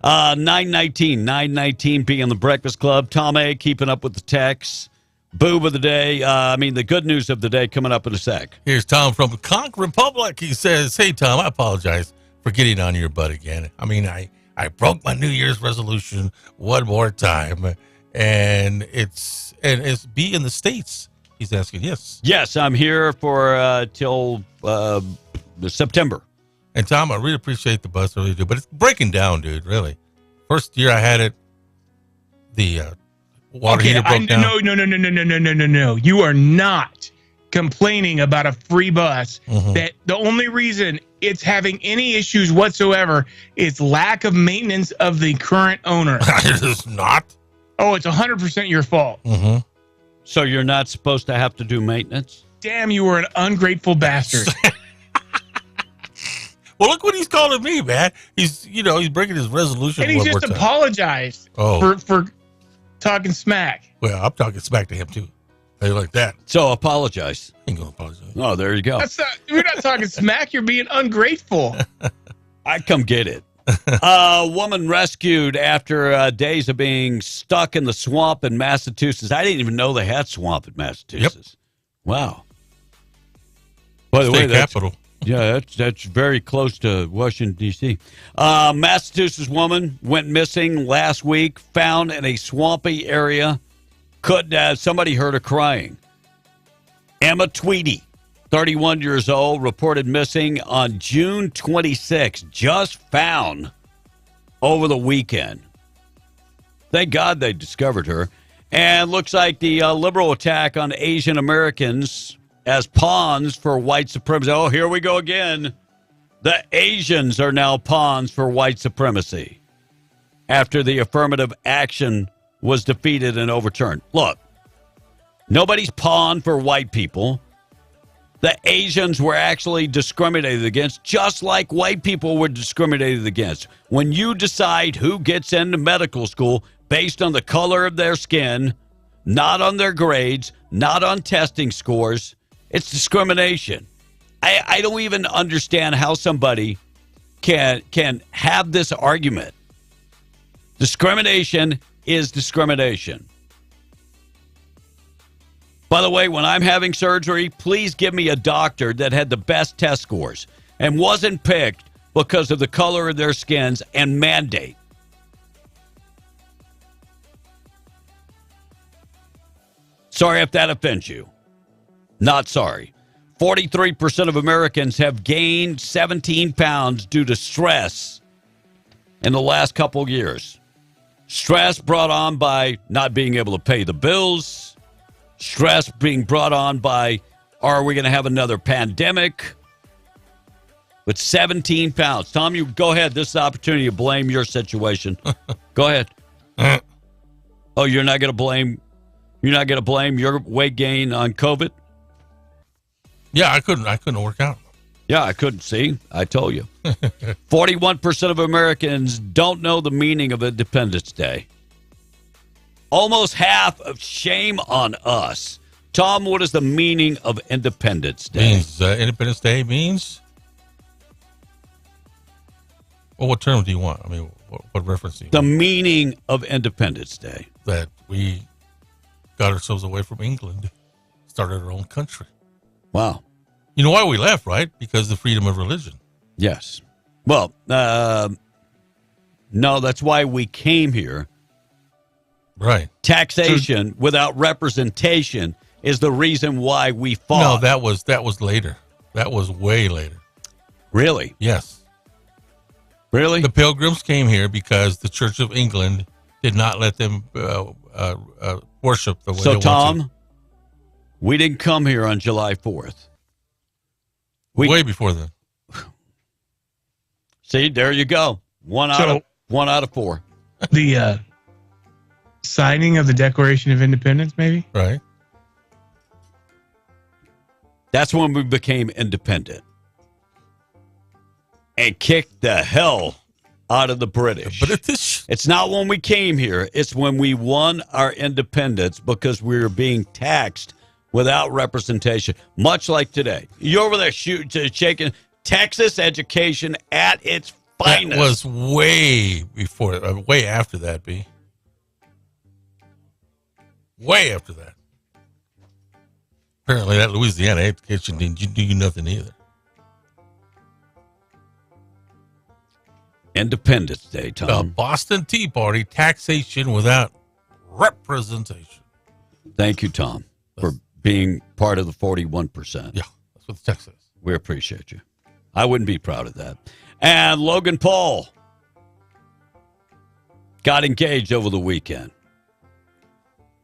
919 being the Breakfast Club. Tom A. keeping up with the texts. Boob of the day. The good news of the day coming up in a sec. Here's Tom from Conch Republic. He says, "Hey, Tom, I apologize for getting on your butt again. I broke my New Year's resolution one more time, and it's be in the States." He's asking, yes. Yes, I'm here for till September. And Tom, I really appreciate the buzz, I really do. But it's breaking down, dude, really. First year I had it, the water heater broke down. No. You are not complaining about a free bus. That the only reason it's having any issues whatsoever is lack of maintenance of the current owner. It is not. Oh, it's 100% your fault. So you're not supposed to have to do maintenance? Damn, you were an ungrateful bastard. Well, look what he's calling me, man. He's breaking his resolution. And he just apologized for talking smack. Well, I'm talking smack to him, too. How you like that? So apologize. Ain't gonna apologize. Oh, there you go. You're not talking smack. You're being ungrateful. I'd come get it. A woman rescued after days of being stuck in the swamp in Massachusetts. I didn't even know they had swamp in Massachusetts. Yep. Wow. By the way, capital. Yeah, that's very close to Washington, D.C. Massachusetts woman went missing last week, found in a swampy area. Somebody heard her crying. Emma Tweedy, 31 years old, reported missing on June 26, just found over the weekend. Thank God they discovered her. And looks like the liberal attack on Asian Americans as pawns for white supremacy. Oh, here we go again. The Asians are now pawns for white supremacy after the affirmative action was defeated and overturned. Look, nobody's pawn for white people. The Asians were actually discriminated against, just like white people were discriminated against. When you decide who gets into medical school based on the color of their skin, not on their grades, not on testing scores, it's discrimination. I don't even understand how somebody can have this argument. Discrimination is discrimination. By the way, when I'm having surgery, please give me a doctor that had the best test scores and wasn't picked because of the color of their skins and mandate. Sorry if that offends you. Not sorry. 43% of Americans have gained 17 pounds due to stress in the last couple years. Stress brought on by not being able to pay the bills. Stress being brought on by, are we going to have another pandemic? With 17 pounds. Tom, you go ahead. This is the opportunity to blame your situation. Go ahead. Oh, you're not going to blame your weight gain on COVID? Yeah, I couldn't work out. Yeah, I couldn't see. I told you. 41% of Americans don't know the meaning of Independence Day. Almost half of shame on us. Tom, what is the meaning of Independence Day? Independence Day means? Well, what term do you want? I mean, what reference do you want? The meaning of Independence Day. That we got ourselves away from England, started our own country. Wow. You know why we left, right? Because of the freedom of religion. Yes. Well, no, that's why we came here. Right. Taxation without representation is the reason why we fought. No, that was later. That was way later. Really? Yes. Really? The Pilgrims came here because the Church of England did not let them worship the way they wanted. So, Tom, we didn't come here on July 4th. Way before then. See, there you go. One out of four. The signing of the Declaration of Independence, maybe? Right. That's when we became independent. And kicked the hell out of the British. It's not when we came here. It's when we won our independence because we were being taxed without representation, much like today. You're over there shaking Texas education at its finest. That was way after that, B. Way after that. Apparently that Louisiana education didn't do nothing either. Independence Day, Tom. The Boston Tea Party, taxation without representation. Thank you, Tom, for being part of the 41%. Yeah, that's what the text says. We appreciate you. I wouldn't be proud of that. And Logan Paul got engaged over the weekend.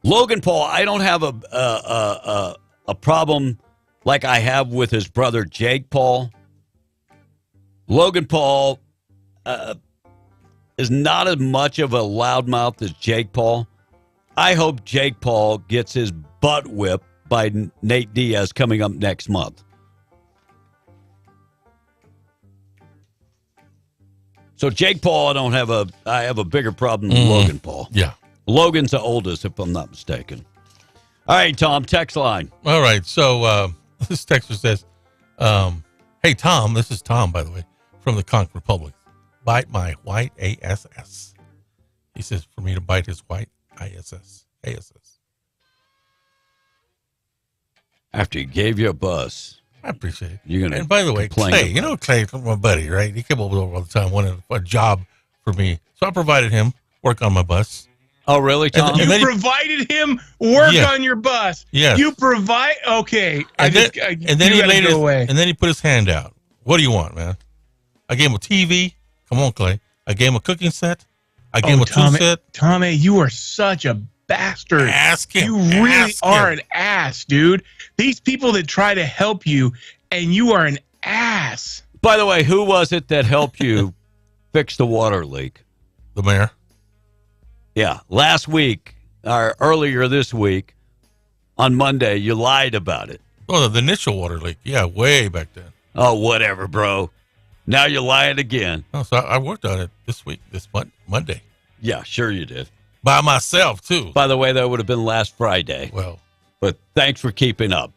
Logan Paul, I don't have a problem like I have with his brother Jake Paul. Logan Paul is not as much of a loudmouth as Jake Paul. I hope Jake Paul gets his butt whipped by Nate Diaz coming up next month. So Jake Paul, I have a bigger problem than Logan Paul. Yeah. Logan's the oldest, if I'm not mistaken. All right, Tom, text line. All right, so this texter says, hey, Tom, this is Tom, by the way, from the Conch Republic. Bite my white ASS. He says for me to bite his white ASS. After he gave you a buzz. I appreciate it. You're gonna. And by the way, Clay, Clay, my buddy, right? He came over all the time, wanted a job for me. So I provided him work on my bus. Oh, really, Tom? You provided him work on your bus. Yeah. You provide. Okay. And then he put his hand out. What do you want, man? I gave him a TV. Come on, Clay. I gave him a cooking set. I gave him a tool set. Tommy, you are such a bastard. Ask him. You really are an ass, dude. These people that try to help you, and you are an ass. By the way, who was it that helped you fix the water leak? The mayor. Yeah. Last week, or earlier this week, on Monday, you lied about it. Oh, the initial water leak. Yeah, way back then. Oh, whatever, bro. Now you're lying again. Oh, so I worked on it this week, this Monday. Yeah, sure you did. By myself, too. By the way, that would have been last Friday. Well. But thanks for keeping up.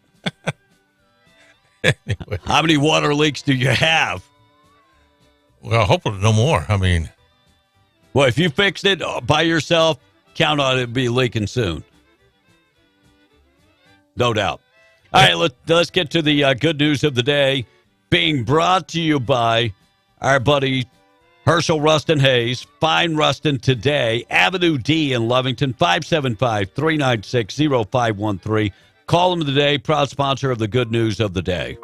Anyway. How many water leaks do you have? Well, hopefully no more. I mean. Well, if you fixed it by yourself, count on it to be leaking soon. No doubt. All right, let's get to the good news of the day. Being brought to you by our buddy Herschel Rustin Hayes. Find Rustin today. Avenue D in Lovington, 575-396-0513. Call him today. Proud sponsor of the good news of the day.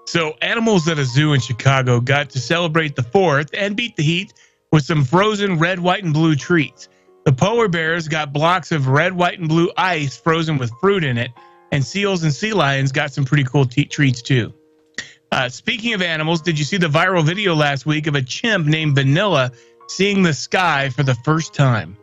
So animals at a zoo in Chicago got to celebrate the 4th and beat the heat with some frozen red, white, and blue treats. The polar bears got blocks of red, white, and blue ice frozen with fruit in it. And seals and sea lions got some pretty cool treats, too. Speaking of animals, did you see the viral video last week of a chimp named Vanilla seeing the sky for the first time?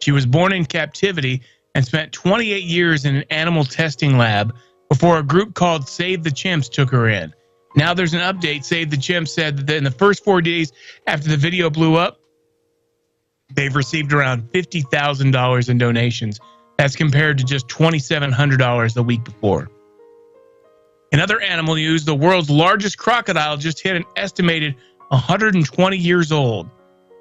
She was born in captivity and spent 28 years in an animal testing lab before a group called Save the Chimps took her in. Now there's an update. Save the Chimps said that in the first 4 days after the video blew up, they've received around $50,000 in donations. That's compared to just $2,700 the week before. In other animal news, the world's largest crocodile just hit an estimated 120 years old.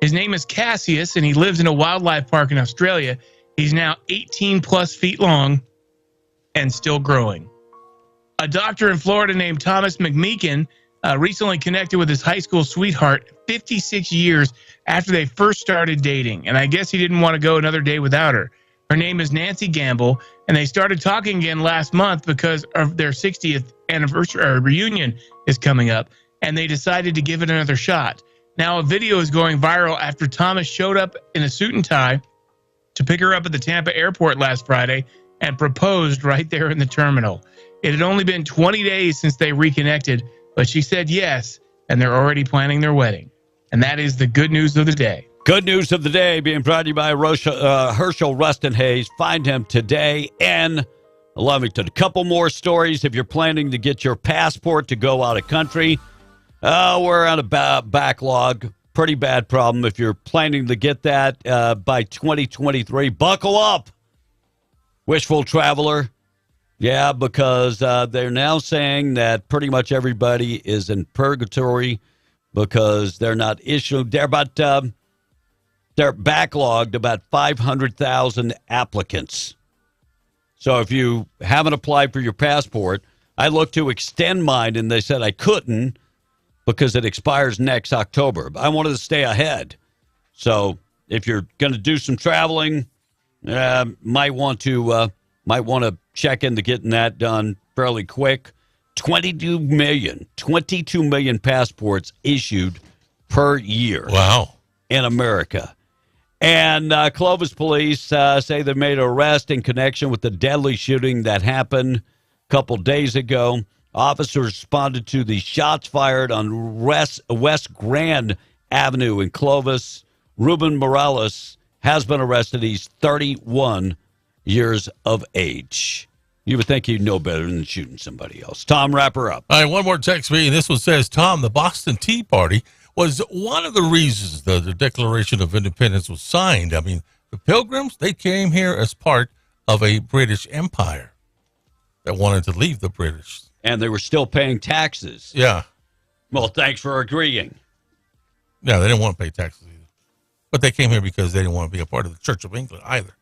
His name is Cassius, and he lives in a wildlife park in Australia. He's now 18 plus feet long and still growing. A doctor in Florida named Thomas McMeekin recently connected with his high school sweetheart 56 years after they first started dating. And I guess he didn't want to go another day without her. Her name is Nancy Gamble, and they started talking again last month because of their 60th anniversary or reunion is coming up, and they decided to give it another shot. Now a video is going viral after Thomas showed up in a suit and tie to pick her up at the Tampa airport last Friday and proposed right there in the terminal. It had only been 20 days since they reconnected, but she said yes, and they're already planning their wedding. And that is the good news of the day. Good news of the day being brought to you by Herschel Rustin Hayes. Find him today in Lovington. A couple more stories if you're planning to get your passport to go out of country. We're on a backlog. pretty bad problem. If you're planning to get that by 2023, buckle up, wishful traveler. Yeah, because they're now saying that pretty much everybody is in purgatory because they're not issued. They're backlogged about 500,000 applicants. So if you haven't applied for your passport, I looked to extend mine, and they said I couldn't because it expires next October. I wanted to stay ahead. So if you're going to do some traveling, might want to check into getting that done fairly quick. 22 million passports issued per year. Wow. In America. And Clovis police say they made an arrest in connection with the deadly shooting that happened a couple days ago. Officers responded to the shots fired on West Grand Avenue in Clovis. Ruben Morales has been arrested. He's 31 years of age. You would think he'd know better than shooting somebody else. Tom, wrap her up. All right, one more text for you. This one says, Tom, the Boston Tea Party was one of the reasons the Declaration of Independence was signed. I mean, the Pilgrims, they came here as part of a British Empire that wanted to leave the British. And they were still paying taxes. Yeah. Well, thanks for agreeing. Yeah, they didn't want to pay taxes either. But they came here because they didn't want to be a part of the Church of England either.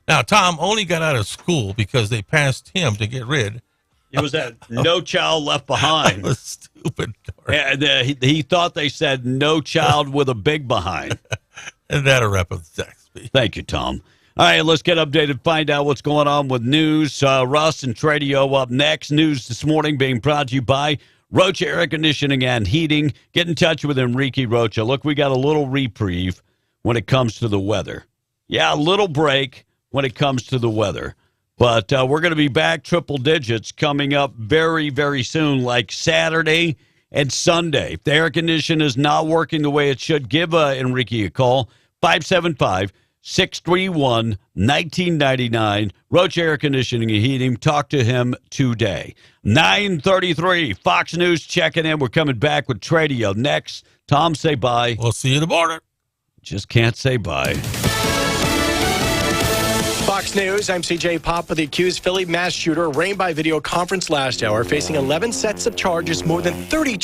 Now, Tom only got out of school because they passed him to get rid. It was that No Child Left Behind. Stupid. And he thought they said no child with a big behind. And that'll wrap up the text. Thank you, Tom. All right, let's get updated, find out what's going on with news. Russ and Tradio up next. News this morning being brought to you by Rocha Air Conditioning and Heating. Get in touch with Enrique Rocha. Look, we got a little reprieve when it comes to the weather. Yeah, a little break when it comes to the weather. But we're going to be back triple digits coming up very, very soon, like Saturday and Sunday. If the air conditioner is not working the way it should, give Enrique a call, 575-631-1999. Rocha Air Conditioning and Heating. Talk to him today. 9:33, Fox News checking in. We're coming back with Tradio next. Tom, say bye. We'll see you in the border. Just can't say bye. Fox News, I'm CJ Papa. The accused Philly mass shooter arraigned by video conference last hour, facing 11 sets of charges, more than 30